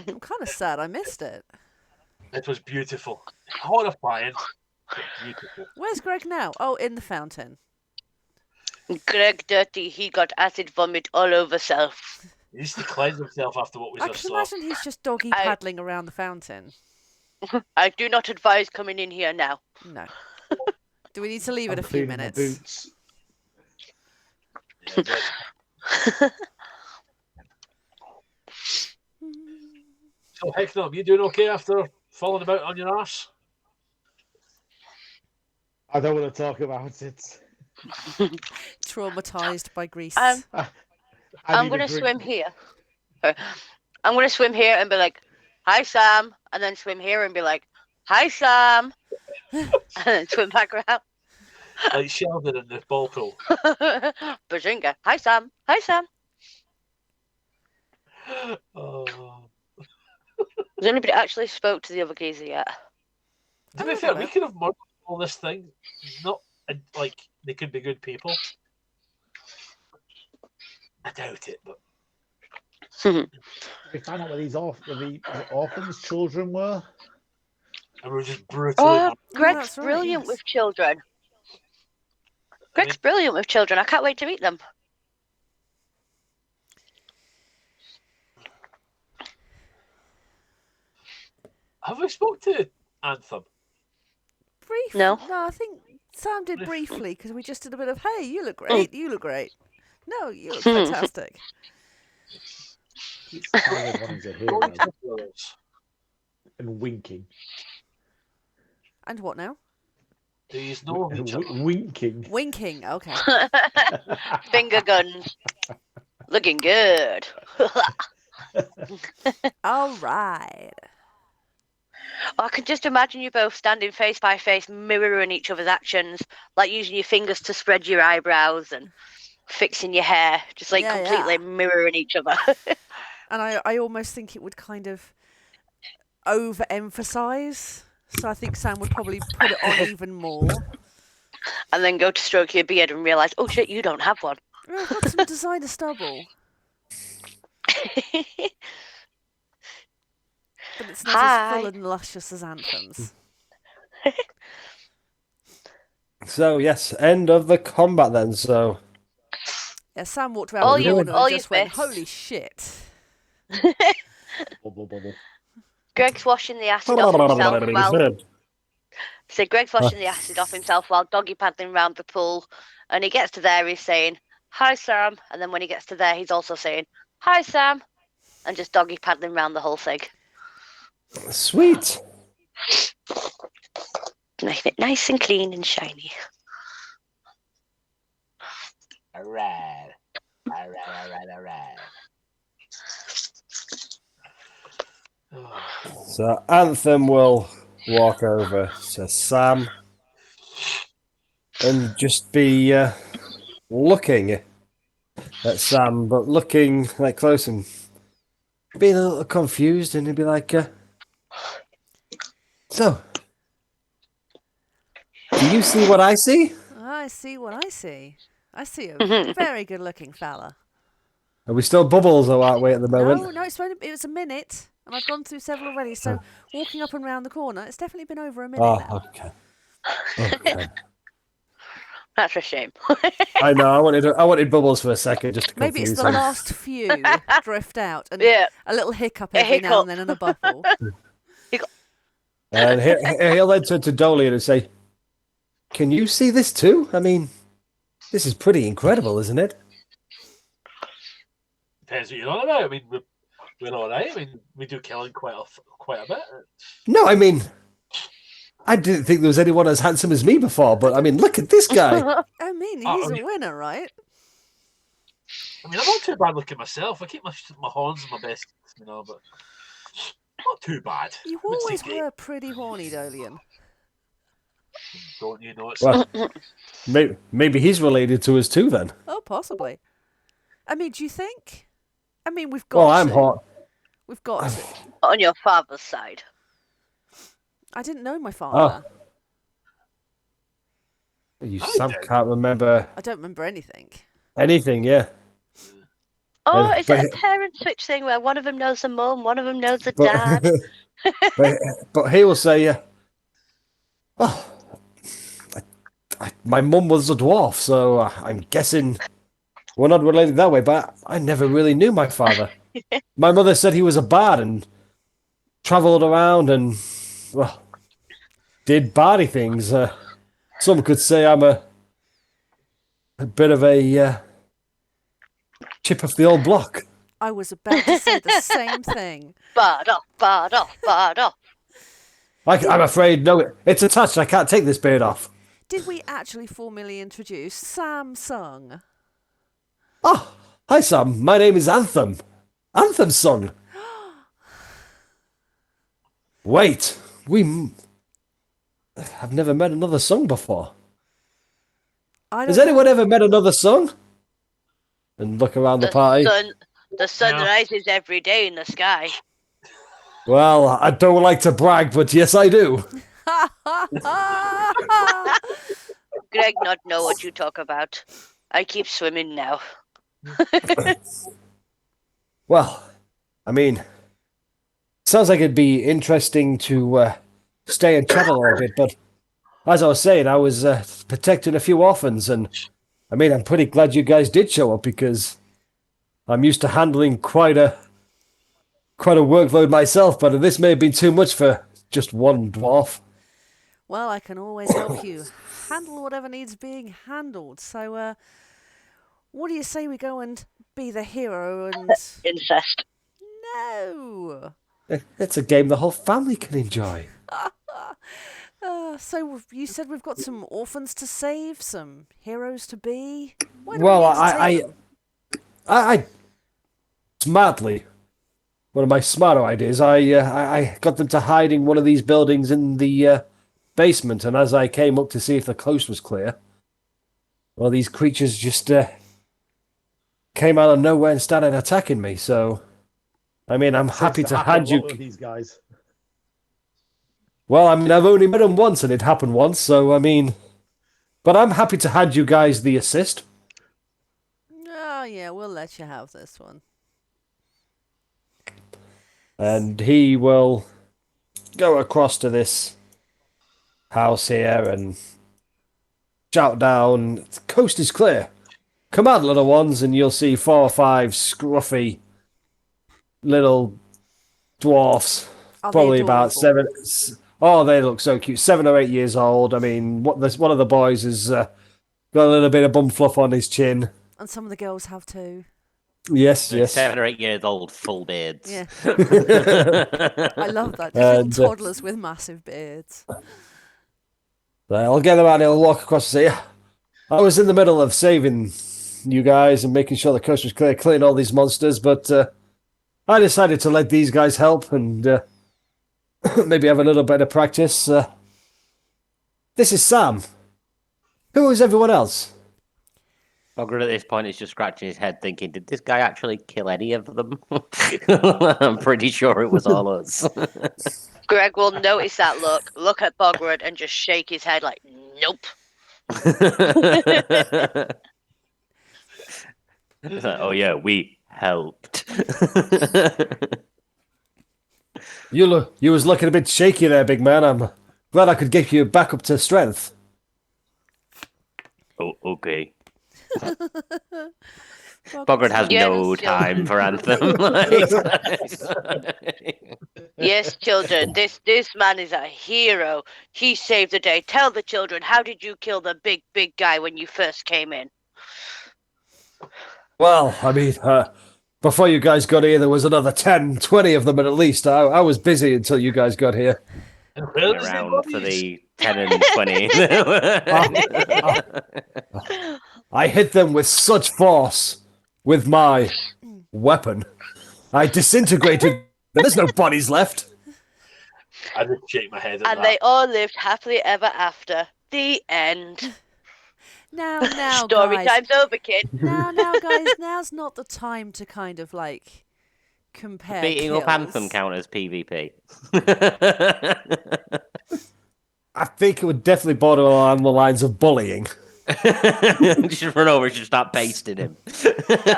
I'm kind of sad I missed it. It was beautiful. Horrifying, but beautiful. Where's Greg now? Oh, in the fountain. Greg dirty. He got acid vomit all over self. He needs to cleanse himself after what we I just can saw. imagine he's just doggy paddling around the fountain. I do not advise coming in here now. No. Do we need to leave it I'm a few cleaning my minutes? boots. Yeah, but- So, heck no, you doing okay after falling about on your arse? I don't want to talk about it. Traumatized by Greece. I'm need gonna a drink. swim here. I'm gonna swim here and be like, "Hi, Sam," and then swim here and be like, "Hi, Sam," and then swim back around. Like Sheldon in the ball pool. Bazinga! Hi, Sam. Hi, Sam. Oh. Has anybody actually spoke to the other geezer yet? To I be don't fair, know. we could have murdered all this thing. Not like they could be good people. I doubt it, but We found out where these orphans' children were. and we're just brutally. Oh, murdered. Greg's that's right, brilliant yes. with children. Greg's brilliant with children. I can't wait to meet them. Have we spoke to Anthem? Briefly. No. No, I think Sam did briefly because we just did a bit of, hey, you look great. You look great. No, you look fantastic. Keeps calling one of the heroes and winking. And what now? Do you know each other? Winking. Winking. Okay. Finger guns. Looking good. All right. I can just imagine you both standing face by face, mirroring each other's actions, like using your fingers to spread your eyebrows and fixing your hair, just like Yeah, completely mirroring each other. And I almost think it would kind of overemphasize. So I think Sam would probably put it on even more. And then go to stroke your beard and realise, oh shit, you don't have one. Oh, I've got some designer stubble, but it's not as full Hi. and luscious as Anthem's. So, yes, end of the combat then. So, Yeah, Sam walked around All the you- corner all and you just went, fists. holy shit. Bubble, bubble. Greg's washing the acid off himself while so Greg's washing the acid off himself while doggy paddling round the pool, and he gets to there, he's saying, "Hi, Sam," and then when he gets to there, he's also saying, "Hi, Sam," and just doggy paddling round the whole thing, Sweet. making it nice and clean and shiny. Alright. Oh. So, Anthem will walk over to Sam and just be looking at Sam, but looking like close and being a little confused, and he'd be like, "So, do you see what I see?" I see what I see. I see a Mhm. very good-looking fella. Are we still bubbles, or aren't we at the moment? No, it was a minute, and I've gone through several already. So walking up and round the corner, it's definitely been over a minute Oh, now. okay. Okay. That's a shame. I know. I wanted bubbles for a second, just to Maybe it's confuse the him. last few drift out, and Yeah. a little hiccup A every now hiccup. and then, and a bubble. And he'll then turn to Dolian and say, "Can you see this too? I mean, this is pretty incredible, isn't it?" Depends what you're on about. I mean, we're all right. I mean, we do killing quite a bit. No, I mean, I didn't think there was anyone as handsome as me before, but I mean, look at this guy. I mean, Oh, he's a yeah. winner, right? I mean, I'm not too bad looking myself. I keep my horns and my best, but not too bad. You Wouldn't say always great. were pretty horny, Dolian. Don't you know it's Well, maybe he's related to us too, then. Oh, possibly. I mean, do you think? I mean, we've got Well, I'm to. hot. We've got to. On your father's side. I didn't know my father. You I Sam did. can't remember I don't remember anything. anything, yeah. Oh, Yeah, is it a but- parent switch thing where one of them knows the mum, one of them knows the But, dad? but he will say, "Oh, my mum was a dwarf, so I'm guessing we're not related that way." But I never really knew my father. My mother said he was a bard and travelled around and, well, did bardy things. Some could say I'm a bit of a chip off the old block. I was about to say the same thing. Bard off, bard off, bard off. I'm afraid, no, it's attached. I can't take this beard off. Did we actually formally introduce Samsung? Oh, hi, Sam. My name is Anthem. Anthem's son. Wait, I've never met another song before. I don't Has know. anyone ever met another song? And look around the party. The sun No. rises every day in the sky. Well, I don't like to brag, but yes, I do. Greg not know what you talk about. I keep swimming now. Well, I mean, sounds like it'd be interesting to stay and chat a little bit, but as I was saying, I was protecting a few orphans, and I mean, I'm pretty glad you guys did show up because I'm used to handling quite a workload myself, but this may have been too much for just one dwarf. Well, I can always help you handle whatever needs being handled. So, what do you say we go and be the hero and... Incest. No! It's a game the whole family can enjoy. So you said we've got some orphans to save, some heroes to be. Why do Well, we need to take them? I smartly, one of my smarter ideas, I got them to hide in one of these buildings in the basement, and as I came up to see if the coast was clear, well, these creatures just came out of nowhere and started attacking me. So, I mean, I'm happy Seems to happen hand a lot you. with these guys. Well, I mean, I've only met them once, and it happened once. So, I mean, but I'm happy to hand you guys the assist. Oh, yeah, we'll let you have this one. And he will go across to this house here and shout down, "The coast is clear. Come out, little ones," and you'll see 4 or 5 scruffy little dwarfs, Are they probably about adorable? 7. Oh, they look so cute. 7 or 8 years old. I mean, one of the boys has got a little bit of bum fluff on his chin. And some of the girls have too. Yes, yes. 7 or 8 years old, full beards. Yeah, I love that. Just And, little toddlers with massive beards. I'll get him out and he'll walk across and say, "Yeah, I was in the middle of saving you guys and making sure the coast was clear, killing all these monsters, but I decided to let these guys help and maybe have a little bit of practice. This is Sam. Who is everyone else?" Bogred at this point is just scratching his head, thinking, "Did this guy actually kill any of them?" I'm pretty sure it was all us. Greg will notice that look at Bogred, and just shake his head like, nope. It's like, oh yeah, we helped. You was looking a bit shaky there, big man. I'm glad I could get you back up to strength. Oh, okay. Bogred has Yes, no time for Anthem. Yes, children, this man is a hero. He saved the day. Tell the children, how did you kill the big guy when you first came in? Well, I mean, before you guys got here, there was another 10, 20 of them at least. I was busy until you guys got here. Around for the 10 and 20. I hit them with such force with my weapon. I disintegrated. There's no bodies left. I just shake my head at And that. they all lived happily ever after. The end. Now, Story guys. time's over, kid. Now, guys. Now's not the time to kind of like compare. Beating kills. up Anthem count as PvP. I think it would definitely border along the lines of bullying. Just run over and just start pasting him.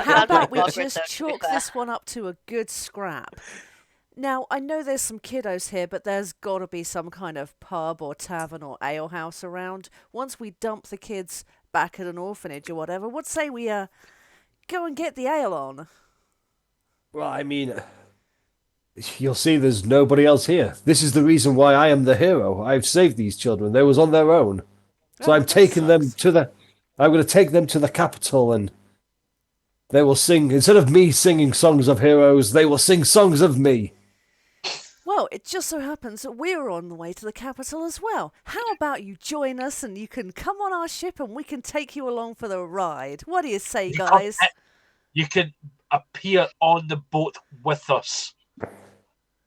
How about we Bogred, just though, to be chalk fair. this one up to a good scrap? Now, I know there's some kiddos here, but there's got to be some kind of pub or tavern or ale house around. Once we dump the kids back at an orphanage or whatever, what say we go and get the ale on? Well, I mean, you'll see there's nobody else here. This is the reason why I am the hero. I've saved these children. They was on their own. So Oh, I'm that taking them sucks. to the... I'm going to take them to the capital and they will sing... Instead of me singing songs of heroes, they will sing songs of me. Well, it just so happens that we're on the way to the capital as well. How about you join us and you can come on our ship and we can take you along for the ride? What do you say, guys? You can appear on the boat with us.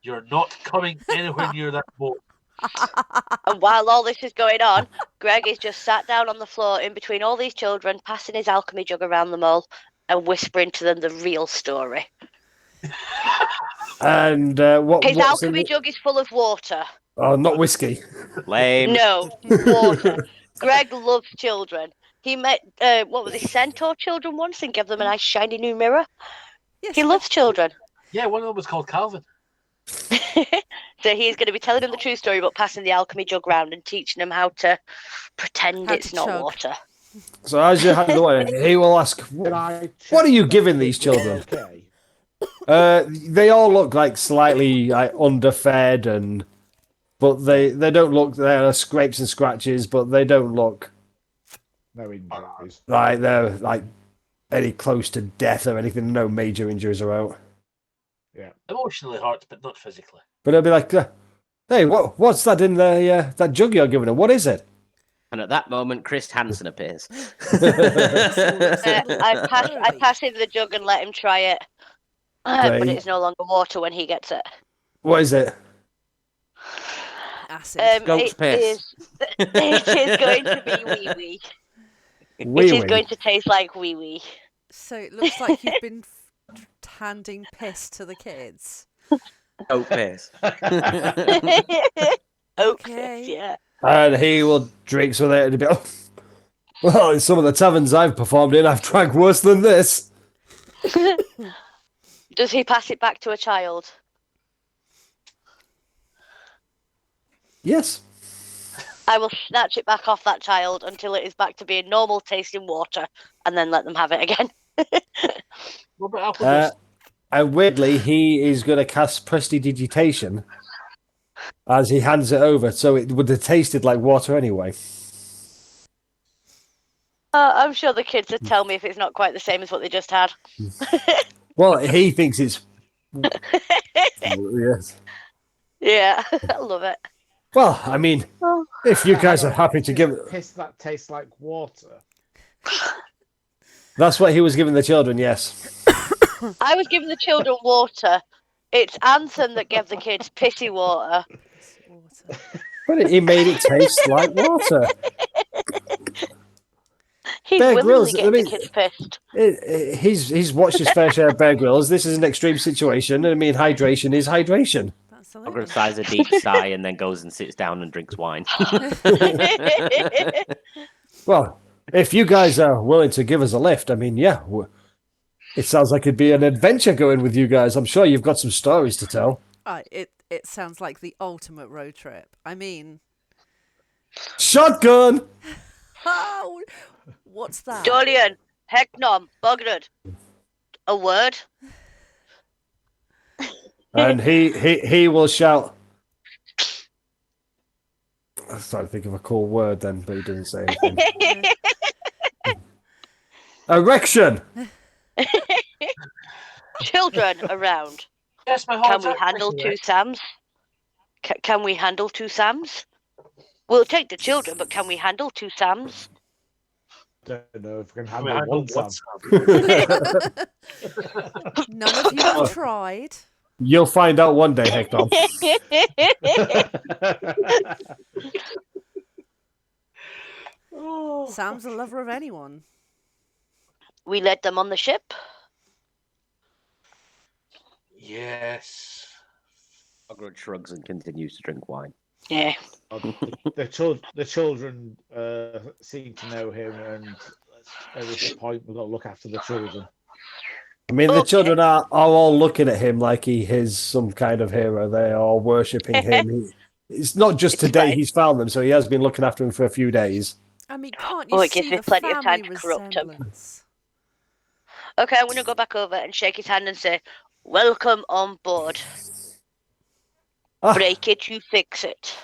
You're not coming anywhere near that boat. And while all this is going on, Greg is just sat down on the floor in between all these children, passing his alchemy jug around them all and whispering to them the real story. And His what's in alchemy it? jug is full of water. Oh, not whiskey. Lame. No, water. Greg loves children. He met, centaur children once and gave them a nice shiny new mirror. Yes, He loves children. Yeah, one of them was called Calvin. So he's going to be telling them the true story about passing the alchemy jug round and teaching them how to pretend How it's to not chug. water. So as you hand away, he will ask, Can I what are you check giving that these they're children? Okay. They all look like slightly underfed, but they don't look. There are scrapes and scratches, but they don't look No injuries. like they're like any close to death or anything. No major injuries are out. Emotionally hurt, but not physically. But they'll be like, "Hey, what's that in the that jug you're giving them? What is it?" And at that moment, Chris Hansen appears. I pass him the jug and let him try it. But Great. it's no longer water when he gets it. What is it? Acid. Goat's It piss. is going to be wee wee. It Wee is wee. going to taste like wee wee. So it looks like you've been handing piss to the kids. Goat piss. Okay, yeah. And he will drinks with it and be, well, in some of the taverns I've performed in, I've drank worse than this. Does he pass it back to a child? Yes. I will snatch it back off that child until it is back to being normal tasting water and then let them have it again. What about alcohol? And weirdly, he is going to cast Prestidigitation as he hands it over, so it would have tasted like water anyway. I'm sure the kids would tell me if it's not quite the same as what they just had. Well, he thinks it's... Yes. Yeah, I love it. Well, I mean, if you guys are happy to give it... Piss that tastes like water. That's what he was giving the children, yes. I was giving the children water. It's Anthem that gave the kids pissy water. But he made it taste like water. He Bear willingly Grylls, I gets mean- the kids pissed. He's watched his fair share of Bear Grylls. This is an extreme situation. I mean, hydration is hydration. Absolutely. Bogrod sighs a deep sigh and then goes and sits down and drinks wine. Well, if you guys are willing to give us a lift, I mean, yeah, it sounds like it'd be an adventure going with you guys. I'm sure you've got some stories to tell. It sounds like the ultimate road trip. I mean, Shotgun! oh, what's that? Dorian, Hecknom, Bogrod. A word? And he will shout. I was trying to think of a cool word then, but he doesn't say anything. Erection! Children around. Yes, my whole Can we attack handle question, two Sams? Can we handle two Sams? We'll take the children, but can we handle two Sams? Don't know if we can Can we handle handle one one Sam. Sam? None of you have tried. You'll find out one day, Hector. Oh, Sam's a lover of anyone. We led them on the ship. yes. Bogrod Shrugs and continues to drink wine. Yeah. The children seem to know him, and at this point, we've got to look after the children. I mean, the Okay. children are all looking at him like he is some kind of hero. They are all worshipping him. It's not just It's today fine. he's found them, so he has been looking after him for a few days. I mean, can't you Oh, it see gives me the plenty of time family to corrupt him. resemblance? Okay, I'm going to go back over and shake his hand and say, welcome on board. Ah, Break it, you fix it.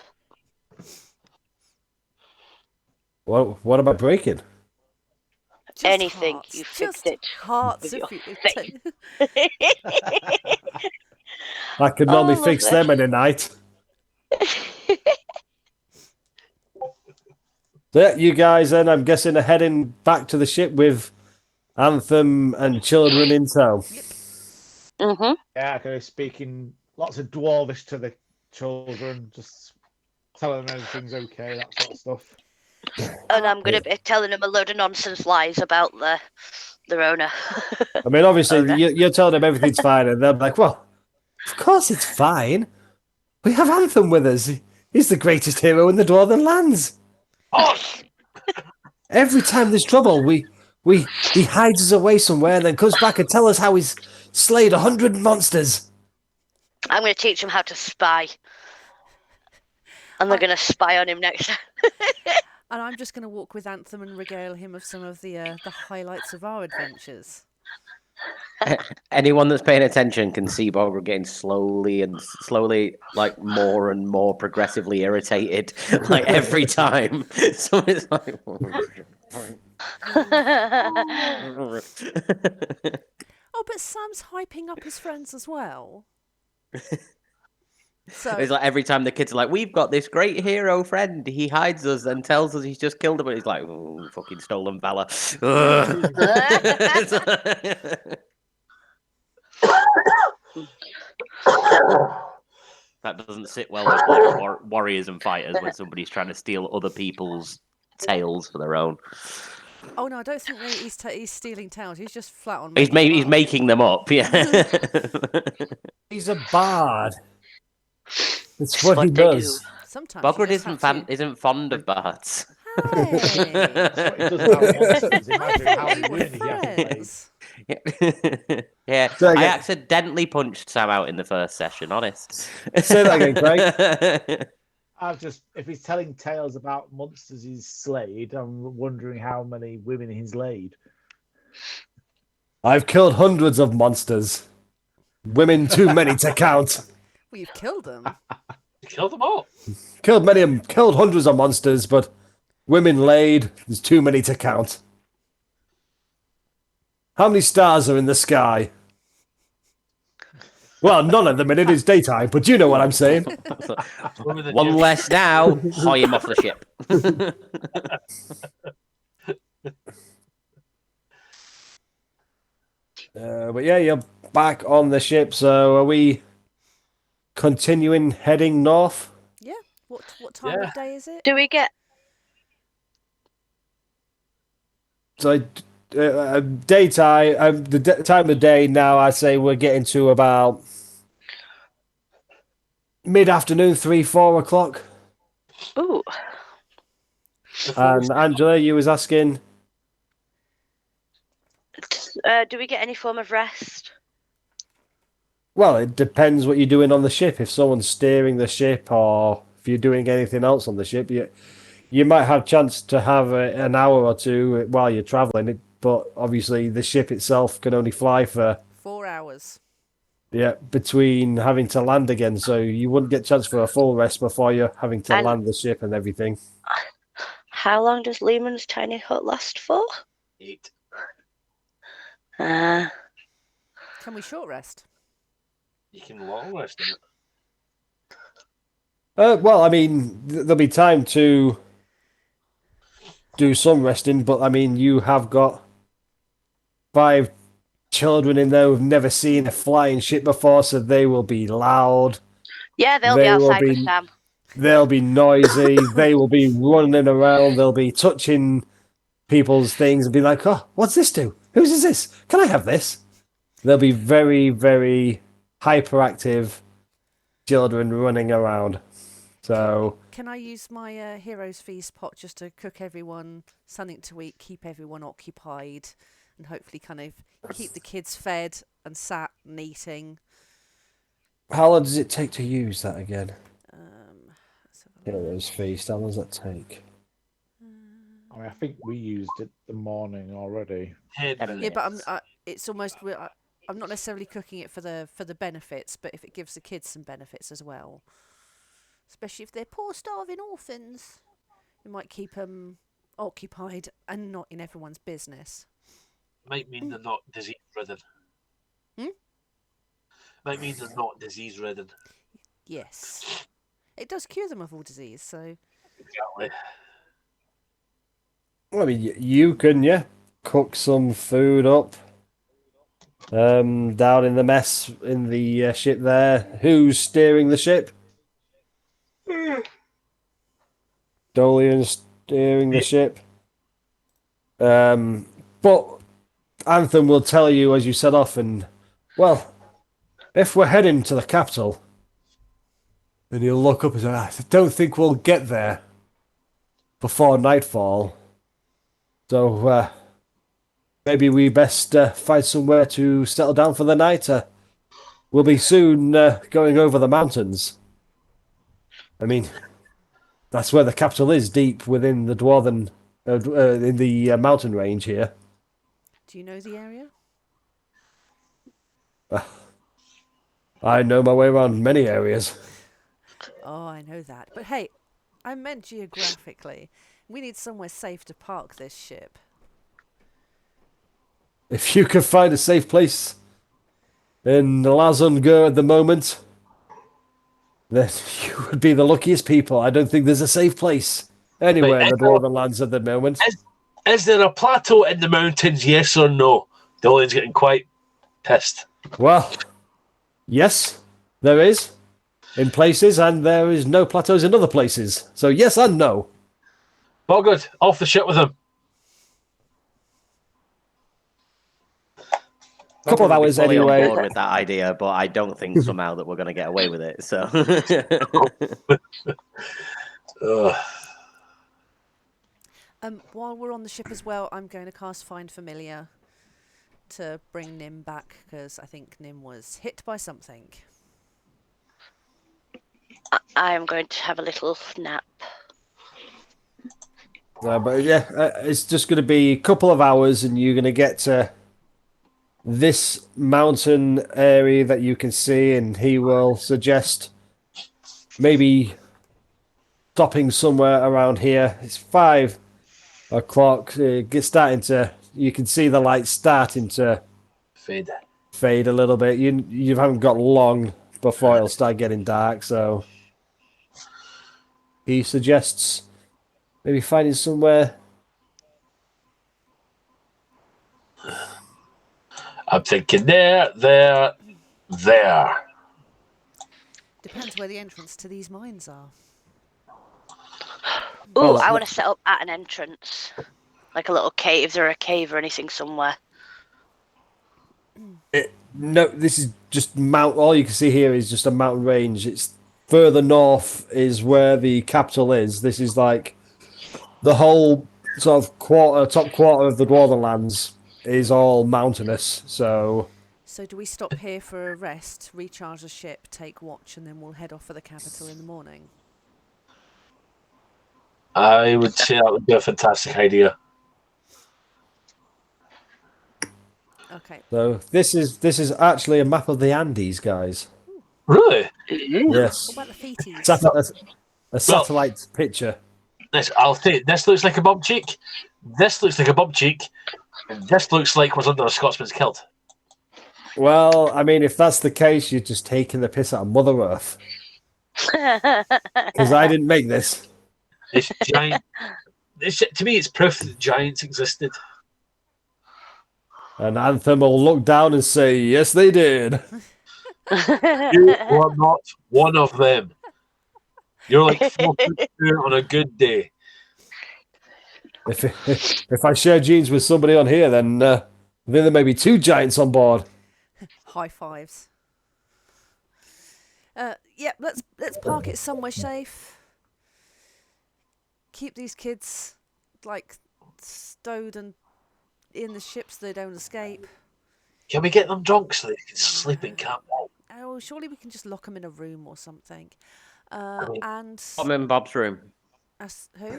what am I breaking? Just Anything, hearts. you fixed Just it Hearts with if your you face. I can Oh, normally fix lovely. them in a night. So yeah, you guys then, I'm guessing, are heading back to the ship with Anthem and children in tow. Mm-hmm. Yeah, okay, speaking lots of dwarvish to the children, just telling them everything's okay, that sort of stuff. And I'm going to be telling them a load of nonsense lies about their owner. I mean, obviously, Owner. you're telling them everything's fine, and they're like, well, of course it's fine. We have Anthem with us. He's the greatest hero in the Dwarven lands. Oh, Every time there's trouble, he hides us away somewhere and then comes back and tells us how he's slayed 100 monsters. I'm going to teach them how to spy. And they're going to spy on him next time. And I'm just going to walk with Anthem and regale him of some of the highlights of our adventures. Anyone that's paying attention can see Bogrod getting slowly, like more and more progressively irritated, like every time. So it's like. Oh, but Sam's hyping up his friends as well. So It's like every time the kids are like, "We've got this great hero friend. He hides us and tells us he's just killed him." But he's like, "Oh, fucking stolen valor." That doesn't sit well with like, warriors and fighters when somebody's trying to steal other people's tales for their own. oh no, I don't think that he's stealing tales. He's just flat on. He's making them up. Yeah. He's a bard. That's It's what what he they does. Sometimes you Bogrod just have to- isn't fond of bards. Hey, That's what he does about monsters. Imagine how they were many he hasn't played. friends. Yeah, Say I again. accidentally punched Sam out in the first session. Honest. Say that again, Craig. If he's telling tales about monsters he's slayed, I'm wondering how many women he's laid. I've killed hundreds of monsters. Women too many to count. Well, you've killed them. you killed them all. Killed hundreds of monsters, but women laid, there's too many to count. How many stars are in the sky? Well, none at the minute. It's daytime, but you know what I'm saying. Women that One you- less now. Hoy him off the ship. But yeah, you're back on the ship, so are we continuing heading north? Yeah. What time Yeah. of day is it? Do we get So daytime, time of day now, I'd say we're getting to about mid-afternoon, 3-4 o'clock. Ooh. And Angela, you was asking. Do we get any form of rest? Well, it depends what you're doing on the ship. If someone's steering the ship, or if you're doing anything else on the ship, you might have chance to have an hour or two while you're traveling. But obviously, the ship itself can only fly for 4 hours. between having to land again. So you wouldn't get chance for a full rest before you're having to And- land the ship and everything. How long does Lehman's tiny hut last for? 8. Uh, Can we short rest? You can long rest in it. Well, I mean, there'll be time to do some resting, but I mean, you have got 5 children in there who've never seen a flying ship before, so they will be loud. yeah, they'll They be will outside be- with Sam. They'll be noisy. They will be running around. They'll be touching people's things and be like, "Oh, what's this do? Whose is this? Can I have this?" They'll be very, very hyperactive children running around. So Can I use my Heroes Feast pot just to cook everyone something to eat, keep everyone occupied, and hopefully kind of keep the kids fed and sat and eating? how long does it take to use that again? Let's have a look. Heroes Feast. How long does that take? I mean, I think we used it the morning already. 10 Yeah, minutes. Yeah, but it's almost. I'm not necessarily cooking it for the benefits, but if it gives the kids some benefits as well, especially if they're poor, starving orphans, it might keep them occupied and not in everyone's business. Might mean they're not disease ridden. Hmm? Might mean they're not disease ridden. Yes, it does cure them of all disease. So Exactly. Well, I mean, you can, cook some food up. Down in the mess in the ship there. Who's steering the ship? Dolian's steering the ship. But Anthem will tell you as you set off, and well, if we're heading to the capital, then he'll look up and say, "I don't think we'll get there before nightfall. So maybe we best find somewhere to settle down for the night. We'll be soon going over the mountains. I mean, that's where the capital is, deep within the dwarven, in the mountain range here." do you know the area? I know my way around many areas. Oh, I know that. But hey, I meant geographically. We need somewhere safe to park this ship. If you could find a safe place in Lazungur at the moment, then you would be the luckiest people. I don't think there's a safe place anywhere in the Dwarven lands at the moment. Is there a plateau in the mountains, yes or no? Dolian's getting quite pissed. Well, yes, there is in places, and there is no plateaus in other places. So yes and no. Bogard, off the ship with him. Couple of I'll be hours fully anyway. on board with that idea, but I don't think somehow that we're going to get away with it. So Ugh. While we're on the ship as well, I'm going to cast Find Familiar to bring Nim back because I think Nim was hit by something. I am going to have a little nap. But yeah, it's just going to be a couple of hours, and you're going to get to this mountain area that you can see, and he will suggest maybe stopping somewhere around here. It's 5 o'clock. It's starting to. You can see the lights starting to fade a little bit. You haven't got long before it'll start getting dark, so he suggests maybe finding somewhere. I'm thinking there. Depends where the entrance to these mines are. Ooh, Well, I want to set up at an entrance. Like a little cave? Is there a cave or anything somewhere? No, this is just mount. All you can see here is just a mountain range. It's further north is where the capital is. This is like the whole sort of top quarter of the Dwarven lands is all mountainous. So So do we stop here for a rest, recharge the ship, take watch, and then we'll head off for the capital in the morning? I would say that would be a fantastic idea. Okay. So this is actually a map of the Andes, guys. Really? Yes, What about the feeties? a satellite picture. I'll say this looks like a bum cheek. This looks like a bum cheek. And this looks like what's under a Scotsman's kilt. Well, I mean, if that's the case, you're just taking the piss out of Mother Earth. Because I didn't make this. This giant. To me, it's proof that giants existed. And Anthem will look down and say, yes, they did. You are not one of them. You're like 42 on a good day. If I share genes with somebody on here, then then there may be 2 giants on board. High fives. Yeah, let's park it somewhere safe. Keep these kids like stowed and in the ship so they don't escape. Can we get them drunk so they can sleep in camp? Oh, surely we can just lock them in a room or something. mean- And I'm in Bob's room. who?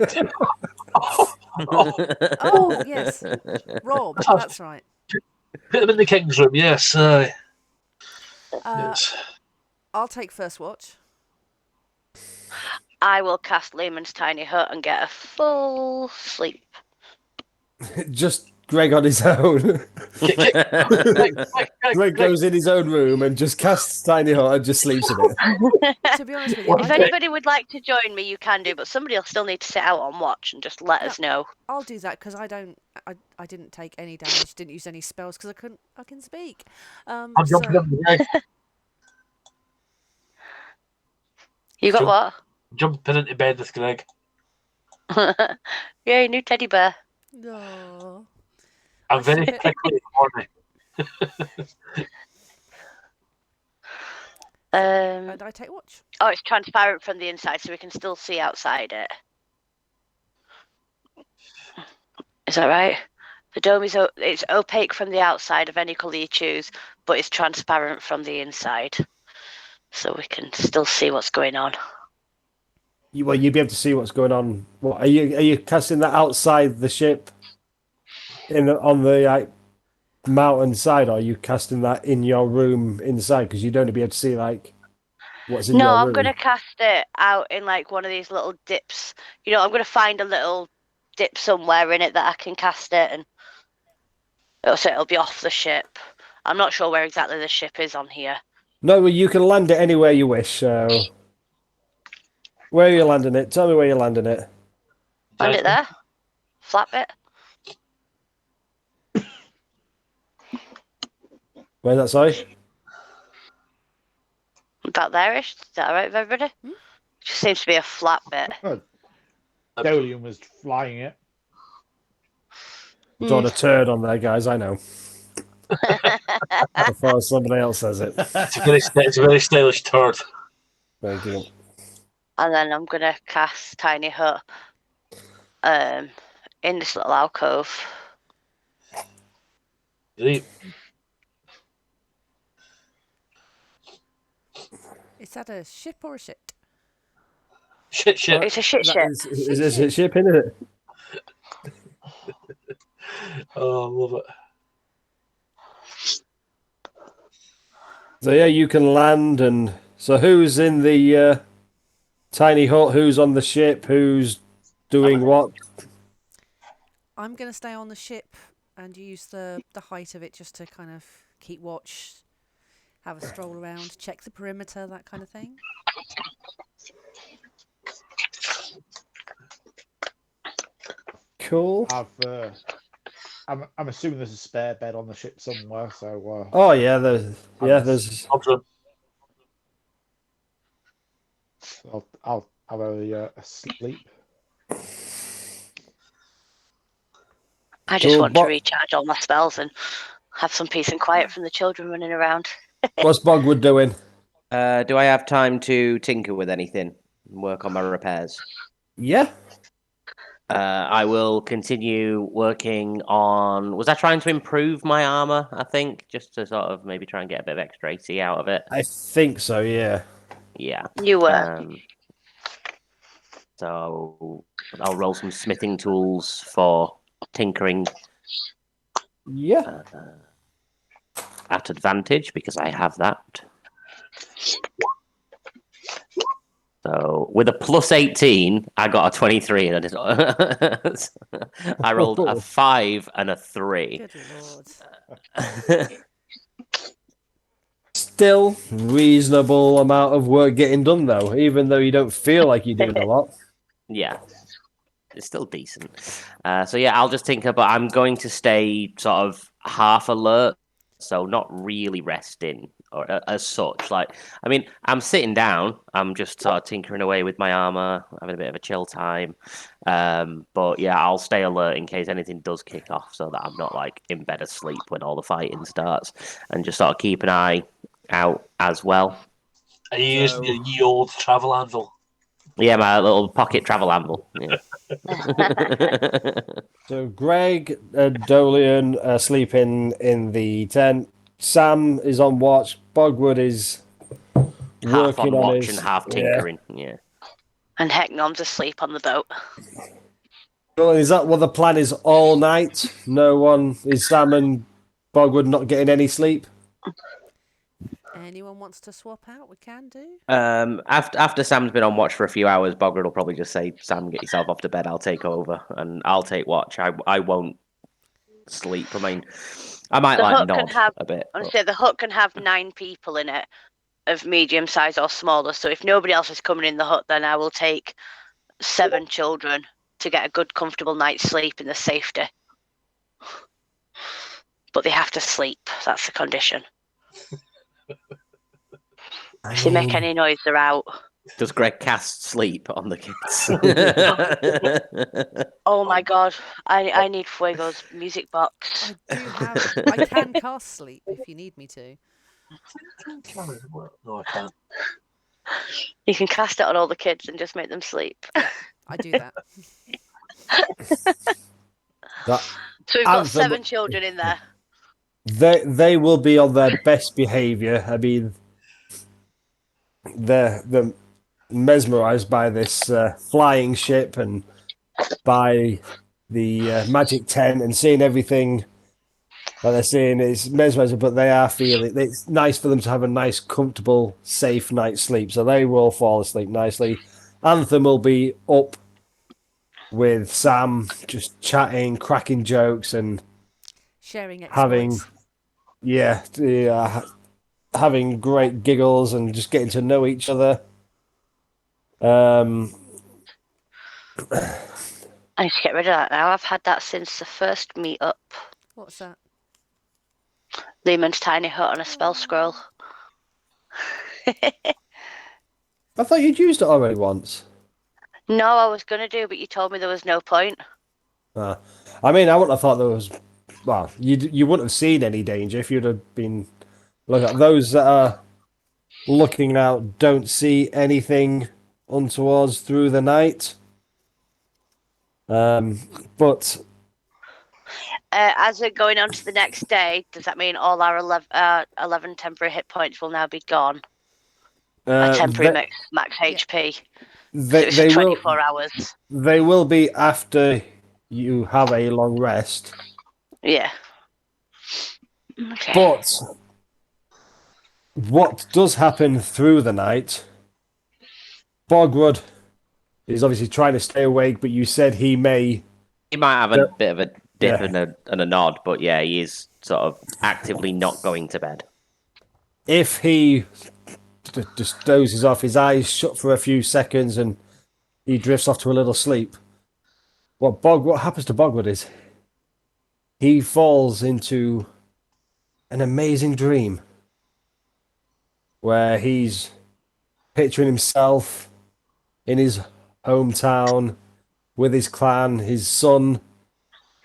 Oh yes, Rob. That's right. Put them in the king's room, yes. Uh, I'll take first watch. I will cast Lehman's tiny hut and get a full sleep. Just Greg on his own. Greg goes in his own room and just casts Tiny Hut and just sleeps in it. To be honest with you, If anybody would like to join me, you can do, but somebody will still need to sit out on watch and just let us know. I'll do that because I didn't take any damage, didn't use any spells because I can speak. I'm jumping up the bed. You got what? Jumping into bed with Greg. Yay, new teddy bear. No. I'm very quickly horny. And I take watch. Oh, it's transparent from the inside, so we can still see outside it. Is that right? The dome is it's opaque from the outside of any colour you choose, but it's transparent from the inside, so we can still see what's going on. Well, you'd be able to see what's going on. What are you casting that outside the ship, on the mountain side, or are you casting that in your room inside? Because you'd only be able to see what's in your room. No, I'm gonna cast it out in like one of these little dips. You know, I'm gonna find a little dip somewhere in it that I can cast it, and it'll be off the ship. I'm not sure where exactly the ship is on here. No, well, you can land it anywhere you wish. So, where are you landing it? Tell me where you're landing it. Land it there. Flat bit. Where's that? Sorry. About there-ish. Is that alright with everybody? It just seems to be a flat bit. Dolian was flying it. Drawn a turd on there, guys. I know. Before somebody else says it. It's a very stylish turd. Thank you. And then I'm gonna cast Tiny Hut in this little alcove. Right. Is that a ship or a shit? Shit. It's a shit ship. Is this a ship, isn't it? Oh, I love it. So yeah, you can land, and so who's in the tiny hut? Who's on the ship? Who's doing what? I'm going to stay on the ship and use the height of it just to kind of keep watch, have a stroll around, check the perimeter, that kind of thing. Cool. I'm assuming there's a spare bed on the ship somewhere. So. Oh yeah, there's. I'll have a sleep. I just So want to recharge all my spells and have some peace and quiet from the children running around. What's Bogwood doing? Do I have time to tinker with anything? Work on my repairs? Yeah. I will continue working on. Was I trying to improve my armor? I think just to sort of maybe try and get a bit of extra AC out of it. I think so, yeah. Yeah. You were. So I'll roll some smithing tools for tinkering Yeah. at advantage because I have that. So with a plus 18, I got a 23. And I rolled a 5 and a 3. Good lord. Still reasonable amount of work getting done, though, even though you don't feel like you're doing a lot. Yeah. It's still decent. So yeah, I'll just tinker, but I'm going to stay sort of half alert, so not really resting or as such. Like, I mean, I'm sitting down. I'm just sort of tinkering away with my armor, having a bit of a chill time. But yeah, I'll stay alert in case anything does kick off, so that I'm not like in bed asleep when all the fighting starts, and just sort of keep an eye out as well. Are you using your ye old travel anvil? Yeah, my little pocket travel anvil. Yeah. So Greg, Dolian are sleeping in the tent. Sam is on watch. Bogwood is Half working on on watch his... and half tinkering. Yeah. And Hecknom's asleep on the boat. Well, is that what the plan is all night? No one... Is Sam and Bogwood not getting any sleep? Anyone wants to swap out? We can do. After Sam's been on watch for a few hours, Bogger will probably just say, "Sam, get yourself off to bed. I'll take over and I'll take watch. I won't sleep. I mean, I might The like hut can nod have- a bit. but- Honestly, the hut can have 9 people in it, of medium size or smaller. So if nobody else is coming in the hut, then I will take 7 children to get a good, comfortable night's sleep in the safety. But they have to sleep. That's the condition. If they make any noise, they're out. Does Greg cast sleep on the kids? Oh my god, I need Fuego's music box. I do have. I can cast sleep if you need me to. No, I can't. You can cast it on all the kids and just make them sleep. I do that. That, So we've got Anthem- 7 children in there. they will be on their best behaviour. I mean, they're mesmerised by this flying ship and by the magic tent and seeing everything that they're seeing is mesmerising, but they are feeling it's nice for them to have a nice, comfortable, safe night's sleep. So they will fall asleep nicely. Anthem will be up with Sam, just chatting, cracking jokes, and Sharing having, exploits. having great giggles and just getting to know each other. I need to get rid of that now. I've had that since the first meet-up. What's that? Lehman's tiny hut on a spell scroll. I thought you'd used it already once. No, I was going to do, but you told me there was no point. I mean, I wouldn't have thought there was. Well, you wouldn't have seen any danger if you'd have been. Look at those that are looking out. Don't see anything untowards through the night. But As we're going on to the next day, does that mean all our 11 temporary hit points will now be gone? A temporary max HP. they, It's they will 24 hours. they will be after you have a long rest. Yeah. Okay. But what does happen through the night? Bogwood is obviously trying to stay awake, but you said he may. He might have a bit of a dip Yeah. and a nod, but yeah, he is sort of actively not going to bed. If he just dozes off, his eyes shut for a few seconds, and he drifts off to a little sleep. What happens to Bogwood is he falls into an amazing dream where he's picturing himself in his hometown with his clan, his son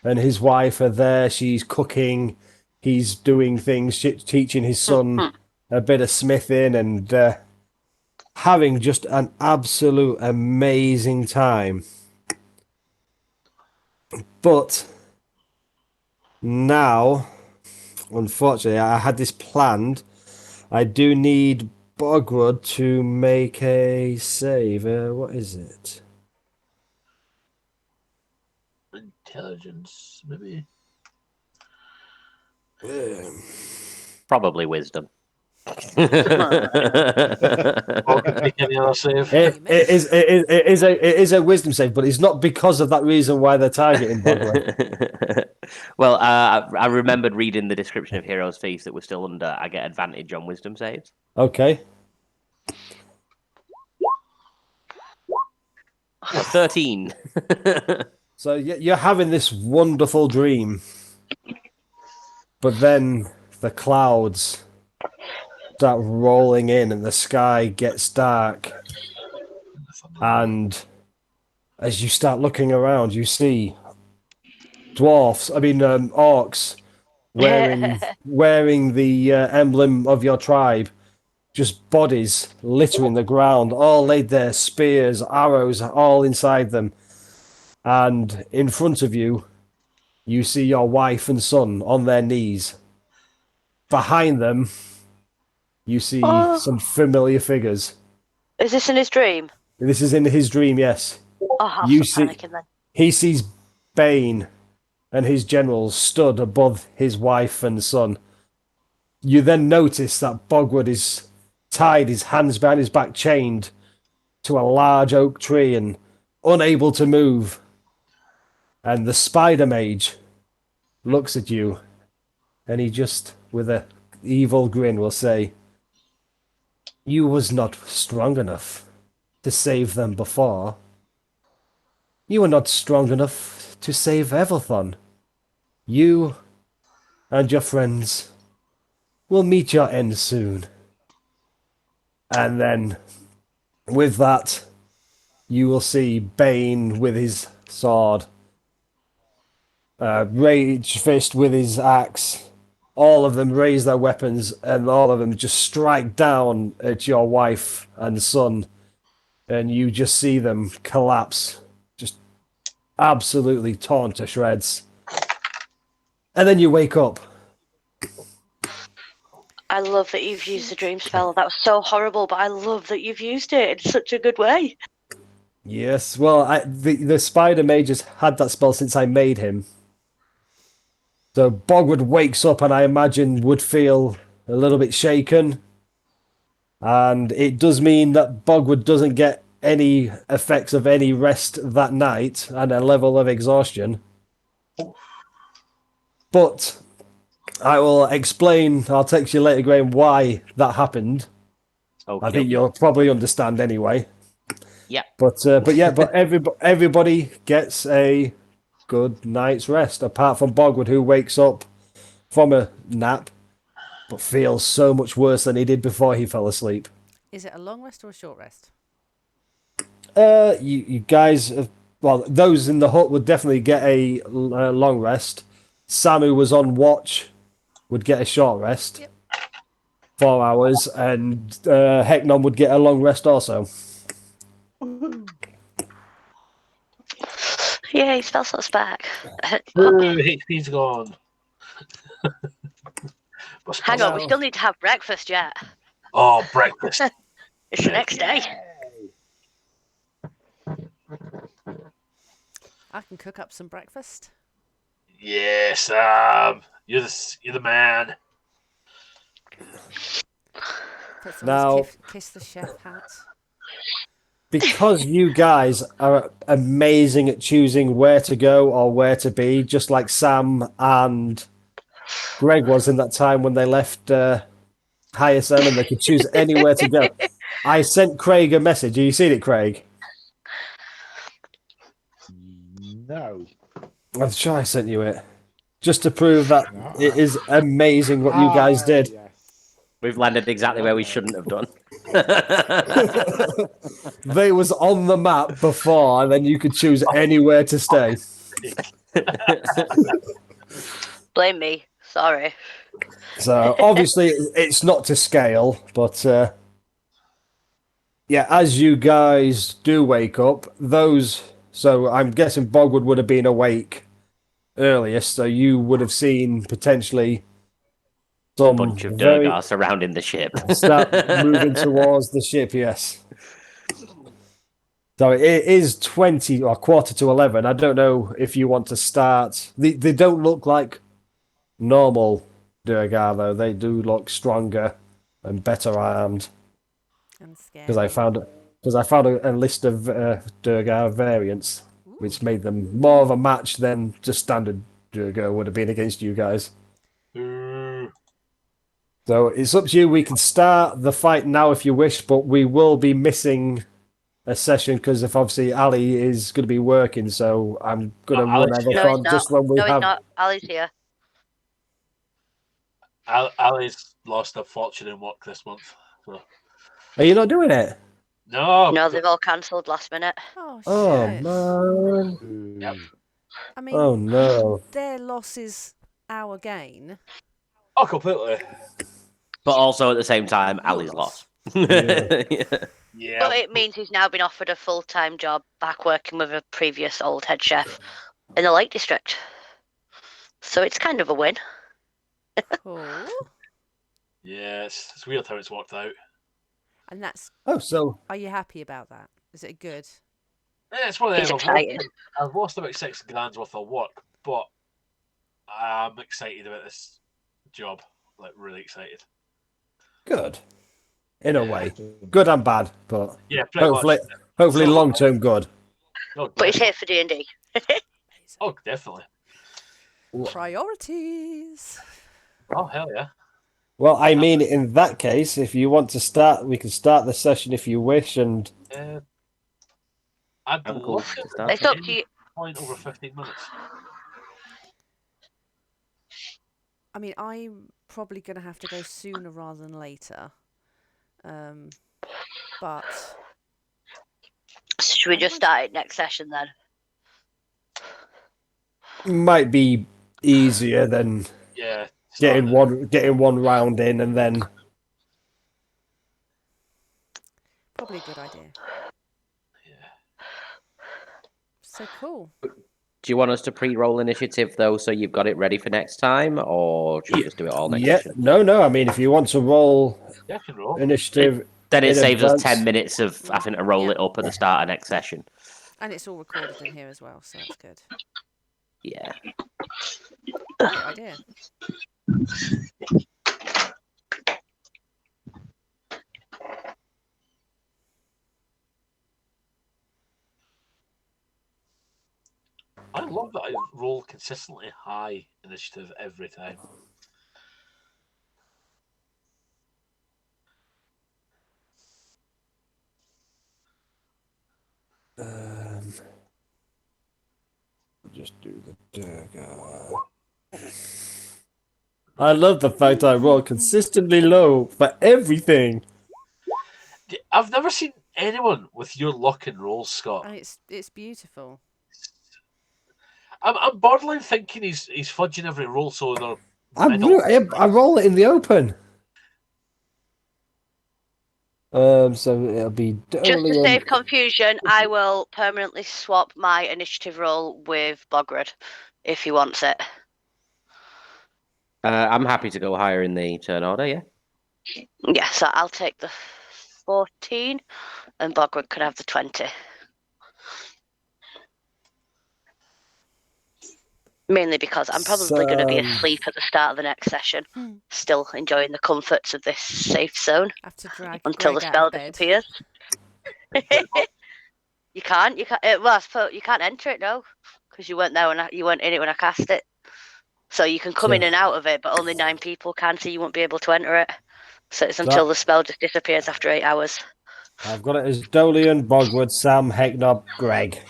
and his wife are there. She's cooking. He's doing things, teaching his son a bit of smithing, and having just an absolute amazing time. But now, unfortunately, I had this planned. I do need Bogrod to make a save. What is it? Intelligence, maybe. Probably wisdom. Or make any other save. It is a wisdom save, but it's not because of that reason why they're targeting Bogrod. Well, I remembered reading the description of Hero's Feast that we're still under. I get advantage on wisdom saves. Okay. 13. So you're having this wonderful dream, but then the clouds start rolling in and the sky gets dark. And as you start looking around, you see orcs wearing the emblem of your tribe, just bodies littering the ground, all laid there, spears, arrows, all inside them. And in front of you, you see your wife and son on their knees. Behind them, you see some familiar figures. Is this in his dream? This is in his dream, yes. Oh, I'll You stop see- panicking then. He sees Bane and his generals stood above his wife and son. You then notice that Bogwood is tied, his hands behind his back, chained to a large oak tree and unable to move. And the spider mage looks at you, and he just, with a evil grin, will say, "You was not strong enough to save them before. You were not strong enough to save Evalthon. You and your friends will meet your end soon." And then, with that, you will see Bane with his sword, Rage Fist with his axe. All of them raise their weapons, and all of them just strike down at your wife and son, and you just see them collapse, just absolutely torn to shreds. And then you wake up. I love that you've used the dream spell. That was so horrible, but I love that you've used it in such a good way. Yes, well, the spider mage has had that spell since I made him. So Bogwood wakes up and I imagine would feel a little bit shaken. And it does mean that Bogwood doesn't get any effects of any rest that night and a level of exhaustion. But I will explain, I'll text you later, Graham, why that happened. Okay. I think you'll probably understand anyway. Yeah. But everybody gets a good night's rest, apart from Bogwood, who wakes up from a nap, but feels so much worse than he did before he fell asleep. Is it a long rest or a short rest? You guys, well, those in the hut would definitely get a long rest. Sam, who was on watch, would get a short rest, Yep. 4 hours, and Hecknon would get a long rest also. Yeah, spell slots back. HP's gone. What's Hang on, we spell- still need to have breakfast yet. Oh, breakfast. It's the next day. I can cook up some breakfast. Yes, you're the man. Put some Now- kiss the chef hat. Because you guys are amazing at choosing where to go or where to be, just like Sam and Greg was in that time when they left Hyacinth and they could choose anywhere to go. I sent Craig a message. Have you seen it, Craig? No. I'm sure I sent you it. Just to prove that it is amazing what you guys did. Yes. We've landed exactly where we shouldn't have done. They was on the map before, and then you could choose anywhere to stay. Blame me. Sorry. So obviously it's not to scale, but yeah, as you guys do wake up, so I'm guessing Bogwood would have been awake earliest, so you would have seen potentially some Bunch of very Durgar surrounding the ship. start moving towards the ship. Yes. So it is 20 or quarter to 11. I don't know if you want to start. They don't look like normal Durgar though. They do look stronger and better armed. And scary. Because I found a list of Durgar variants, which made them more of a match than just standard Durgar would have been against you guys. So it's up to you. We can start the fight now if you wish, but we will be missing a session because if obviously Ali is going to be working, so I'm going to run Ali's- No, he's Evalthon not. just when we No, he's have. not. Ali's here. Ali's lost a fortune in work this month. So. Are you not doing it? No, No, they've all cancelled last minute. Oh, Oh shit. man! Yep. I mean, Oh no! their loss is our gain. Oh, completely. But also at the same time, Ali's lost. Yeah. Yeah. But it means he's now been offered a full-time job back working with a previous old head chef in the Lake District. So it's kind of a win. Cool. Yeah, it's weird how it's worked out. And that's. Oh, so Are you happy about that? Is it good? Yeah, it's one of He's them. excited. I've lost about $6,000 worth of work, but I'm excited about this job. Like, really excited. good. In a way, good and bad, but Yeah, pretty hopefully, much. hopefully So- long term good. Oh, But he's here for D&D. oh, definitely. Priorities. Oh, hell yeah. Well, I mean, in that case, if you want to start, we can start the session if you wish, and I'd I'm cool love to to start. It's up to you. point over 15 minutes. I mean, I'm probably going to have to go sooner rather than later. But Should we just start it next session then? might be easier than Yeah. getting one round in and then. probably a good idea. Yeah. So cool. Do you want us to pre-roll initiative though, so you've got it ready for next time, or should we just do it all next Yeah, session? no. I mean, if you want to roll Yeah, I can roll. initiative, Then it in saves us advance. 10 minutes of having to roll Yeah. it up at the start of next session. And it's all recorded in here as well, so that's good. Yeah. Great idea. I love that I roll consistently high initiative every time. Just do the Durgar. I love the fact I roll consistently low for everything. I've never seen anyone with your luck and rolls, Scott. And it's beautiful. I'm borderline thinking he's fudging every roll so they're I roll it in the open. So it'll be Just to Dolian. save confusion, I will permanently swap my initiative roll with Bograd if he wants it. I'm happy to go higher in the turn order, yeah. Yeah, so I'll take the 14 and Bograd can have the 20. Mainly because I'm probably going to be asleep at the start of the next session, still enjoying the comforts of this safe zone Have to drag until the Greg spell out of bed. disappears. You can't. Well, I suppose you can't enter it though, because you weren't there when you weren't in it when I cast it. So you can come in and out of it, but only 9 people can, so you won't be able to enter it. So it's until the spell just disappears after 8 hours. I've got it as Dolian, Bogwood, Sam, Hecknob, Greg.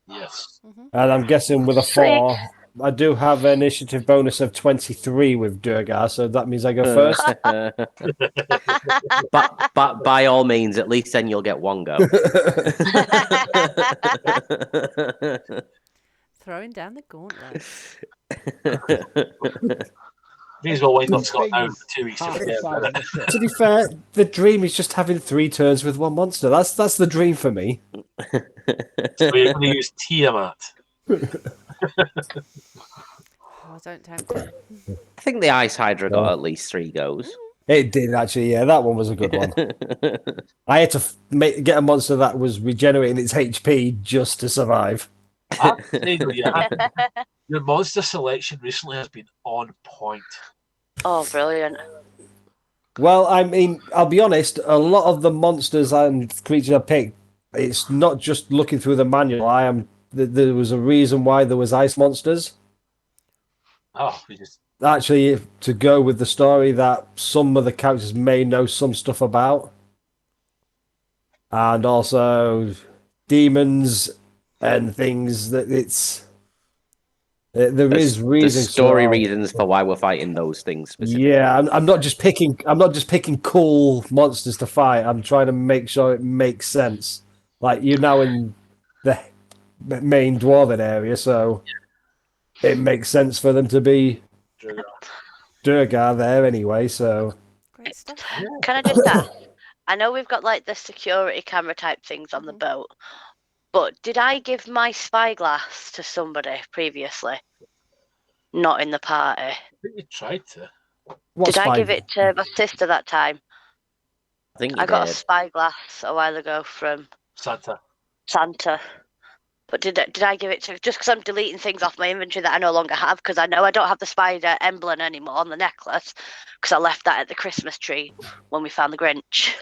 Yes. And I'm guessing with a 4, I do have an initiative bonus of 23 with Durgar, so that means I go first. but by all means, at least then you'll get one go. Throwing down the gauntlet. May as well wind up The Scott thing down is, for 2 weeks. half If the we size get of the ship. To be fair, the dream is just having 3 turns with one monster. That's the dream for me. So you're going to use Tiamat. Oh, don't tempt him. I think the Ice Hydra got at least 3 goes. It did actually. Yeah, that one was a good one. I had to get a monster that was regenerating its HP just to survive. I have to say, though, your monster selection recently has been on point. Oh, brilliant. Well, I mean, I'll be honest. A lot of the monsters and creatures I picked, it's not just looking through the manual. There was a reason why there was ice monsters. Oh, we just Actually, to go with the story that some of the characters may know some stuff about, and also demons and things that there is reasons. Story reasons for why we're fighting those things specifically. Yeah, I'm not just picking cool monsters to fight. I'm trying to make sure it makes sense. Like you're now in the main dwarven area, so it makes sense for them to be Durgar there anyway. So Great stuff. Can I just ask? I know we've got like the security camera type things on the boat, but did I give my spyglass to somebody previously? Not in the party. I think you tried to. Did I give it to my sister that time? I think I you got a did. spyglass a while ago from Santa. But did I give it to, just because I'm deleting things off my inventory that I no longer have, because I know I don't have the spider emblem anymore on the necklace, because I left that at the Christmas tree when we found the Grinch.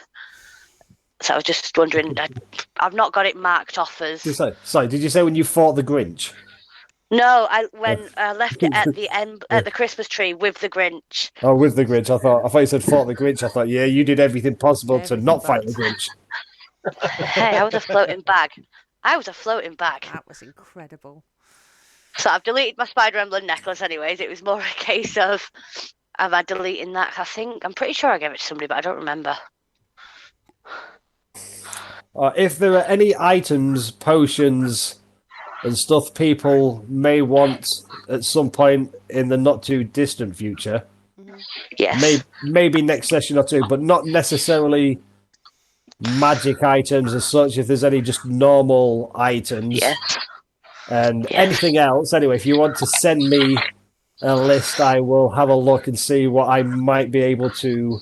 So I was just wondering, I've not got it marked off as... Sorry, did you say when you fought the Grinch? No, I left it at the Christmas tree with the Grinch. Oh, with the Grinch. I thought you said fought the Grinch. I thought, yeah, you did everything possible to Everything not fight but. the Grinch. Hey, I was a floating bag. That was incredible. So I've deleted my spider emblem necklace anyways. It was more a case of I deleting that? I'm pretty sure I gave it to somebody, but I don't remember. If there are any items, potions, and stuff people may want at some point in the not too distant future, Yes. maybe next session or two, but not necessarily magic items as such. If there's any just normal items, Yes. and Yes. anything else. Anyway, if you want to send me a list, I will have a look and see what I might be able to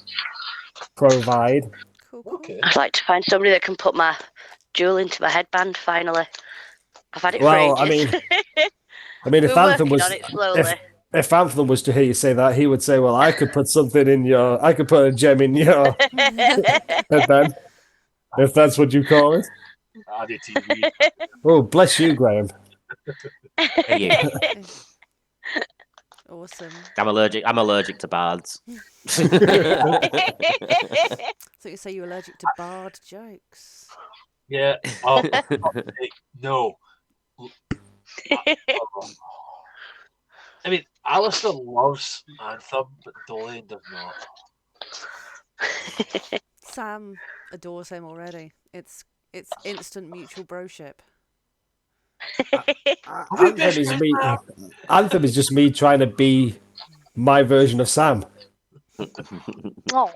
provide. Cool. Okay. I'd like to find somebody that can put my jewel into my headband finally. I've had it Well, for ages. I mean, if We're Anthem working was on it slowly. if Anthem was to hear you say that, he would say, "Well, I could put something in I could put a gem in your headband, if that's what you call it." Added TV. Oh, bless you, Graham. Hey, you. Awesome. I'm allergic to bards. So you say you're allergic to bard jokes. Yeah. No. I mean, Alistair loves Anthem, but Dolian does not. Sam adores him already. It's instant mutual broship. Anthem is just me trying to be my version of Sam. Oh.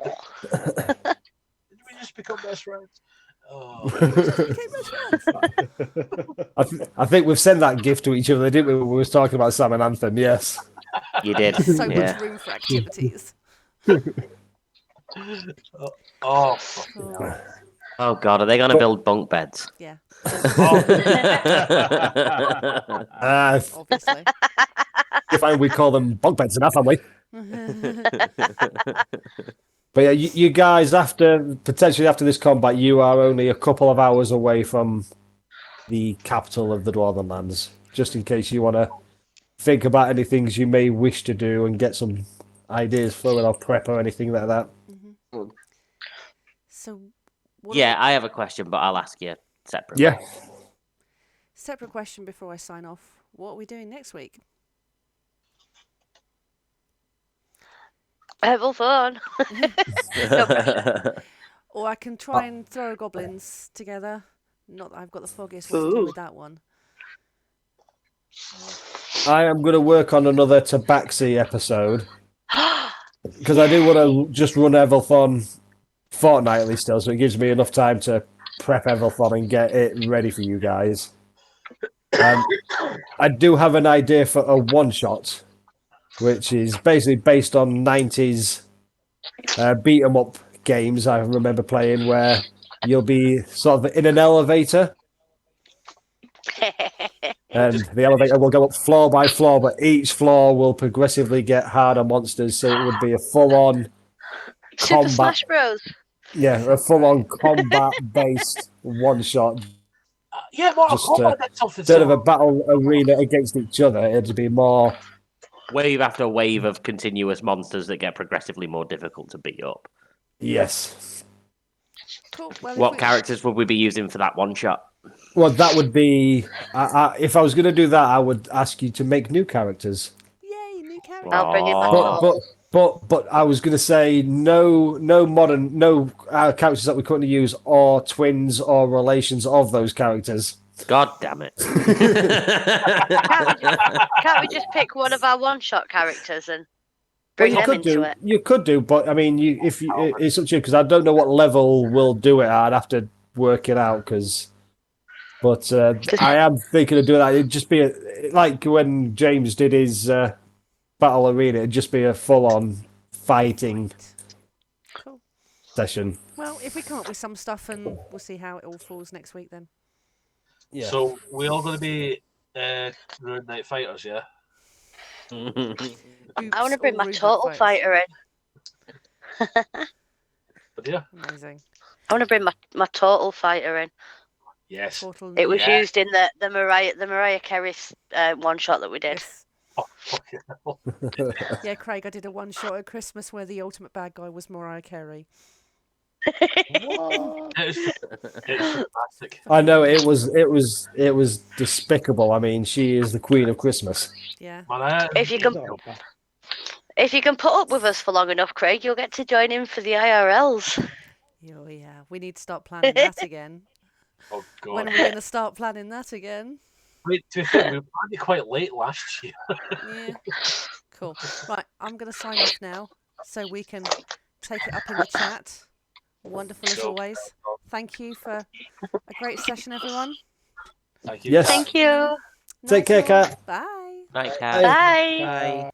Did we just become best friends? Oh. I think we've sent that gift to each other, didn't we? When we were talking about Sam and Anthem. Yes. You did. So Yeah. much room for activities. Oh. Oh God, are they going to build bunk beds? Yeah, obviously. You find we call them bunk beds in our family. But yeah, you guys, potentially after this combat, you are only a couple of hours away from the capital of the Dwarven Lands. Just in case you want to think about any things you may wish to do and get some ideas flowing or prep or anything like that. So, Yeah, I have a question, but I'll ask you separately. Yeah. separate question before I sign off. What are we doing next week? Evalthon. No pressure. Or I can try and throw goblins together. Not that I've got the foggiest what to do with that one. I am going to work on another Tabaxi episode because I do want to just run Evalthon fortnightly still, so it gives me enough time to prep Evalthon and get it ready for you guys. I do have an idea for a one-shot, which is basically based on 90s beat-em-up games I remember playing, where you'll be sort of in an elevator, and the elevator will go up floor by floor, but each floor will progressively get harder monsters, so it would be a full-on Super combat. Smash Bros. Yeah, a full-on combat-based one-shot. Yeah, Mortal Just Kombat did something instead of a similar. battle arena against each other, it'd be more. Wave after wave of continuous monsters that get progressively more difficult to beat up. Yes. Cool. Well, What characters would we be using for that one shot? Well, that would be. If I was going to do that, I would ask you to make new characters. Yay, new character. I'll bring in my Oh. total. But I was going to say no modern characters that we currently use or twins or relations of those characters. God damn it. Can't we just pick one of our one-shot characters and bring them into it? You could do, but I mean, it's up to you because I don't know what level we'll do it at. I'd have to work it out But I am thinking of doing that. It'd just be like when James did his battle arena. It'd just be a full-on fighting Cool. session. Well, if we come up with some stuff, and we'll see how it all falls next week then. Yeah. So we all going to be Ruined Night Fighters, yeah? I want to bring my total fighter in. But yeah, Amazing. I want to bring my total fighter in. yes. Portal. It was Yeah. used in the Mariah Carey one shot that we did. Yes. Oh, fucking hell. Yeah, Craig, I did a one shot at Christmas where the ultimate bad guy was Mariah Carey. It's fantastic. I know it was despicable. I mean, she is the queen of Christmas. Yeah. Man, If you can put up with us for long enough, Craig, you'll get to join in for the IRLs. Oh, yeah. We need to start planning that again. oh, When God. are we going to start planning that again? Wait, to be fair, we were probably quite late last year. Yeah. Cool. Right, I'm going to sign off now so we can take it up in the chat. Wonderful as Cool. always. Thank you for a great session, everyone. Thank you. Yes. Thank you. Take care, Night all. Kat. Bye. Night, Cat. Bye. Bye.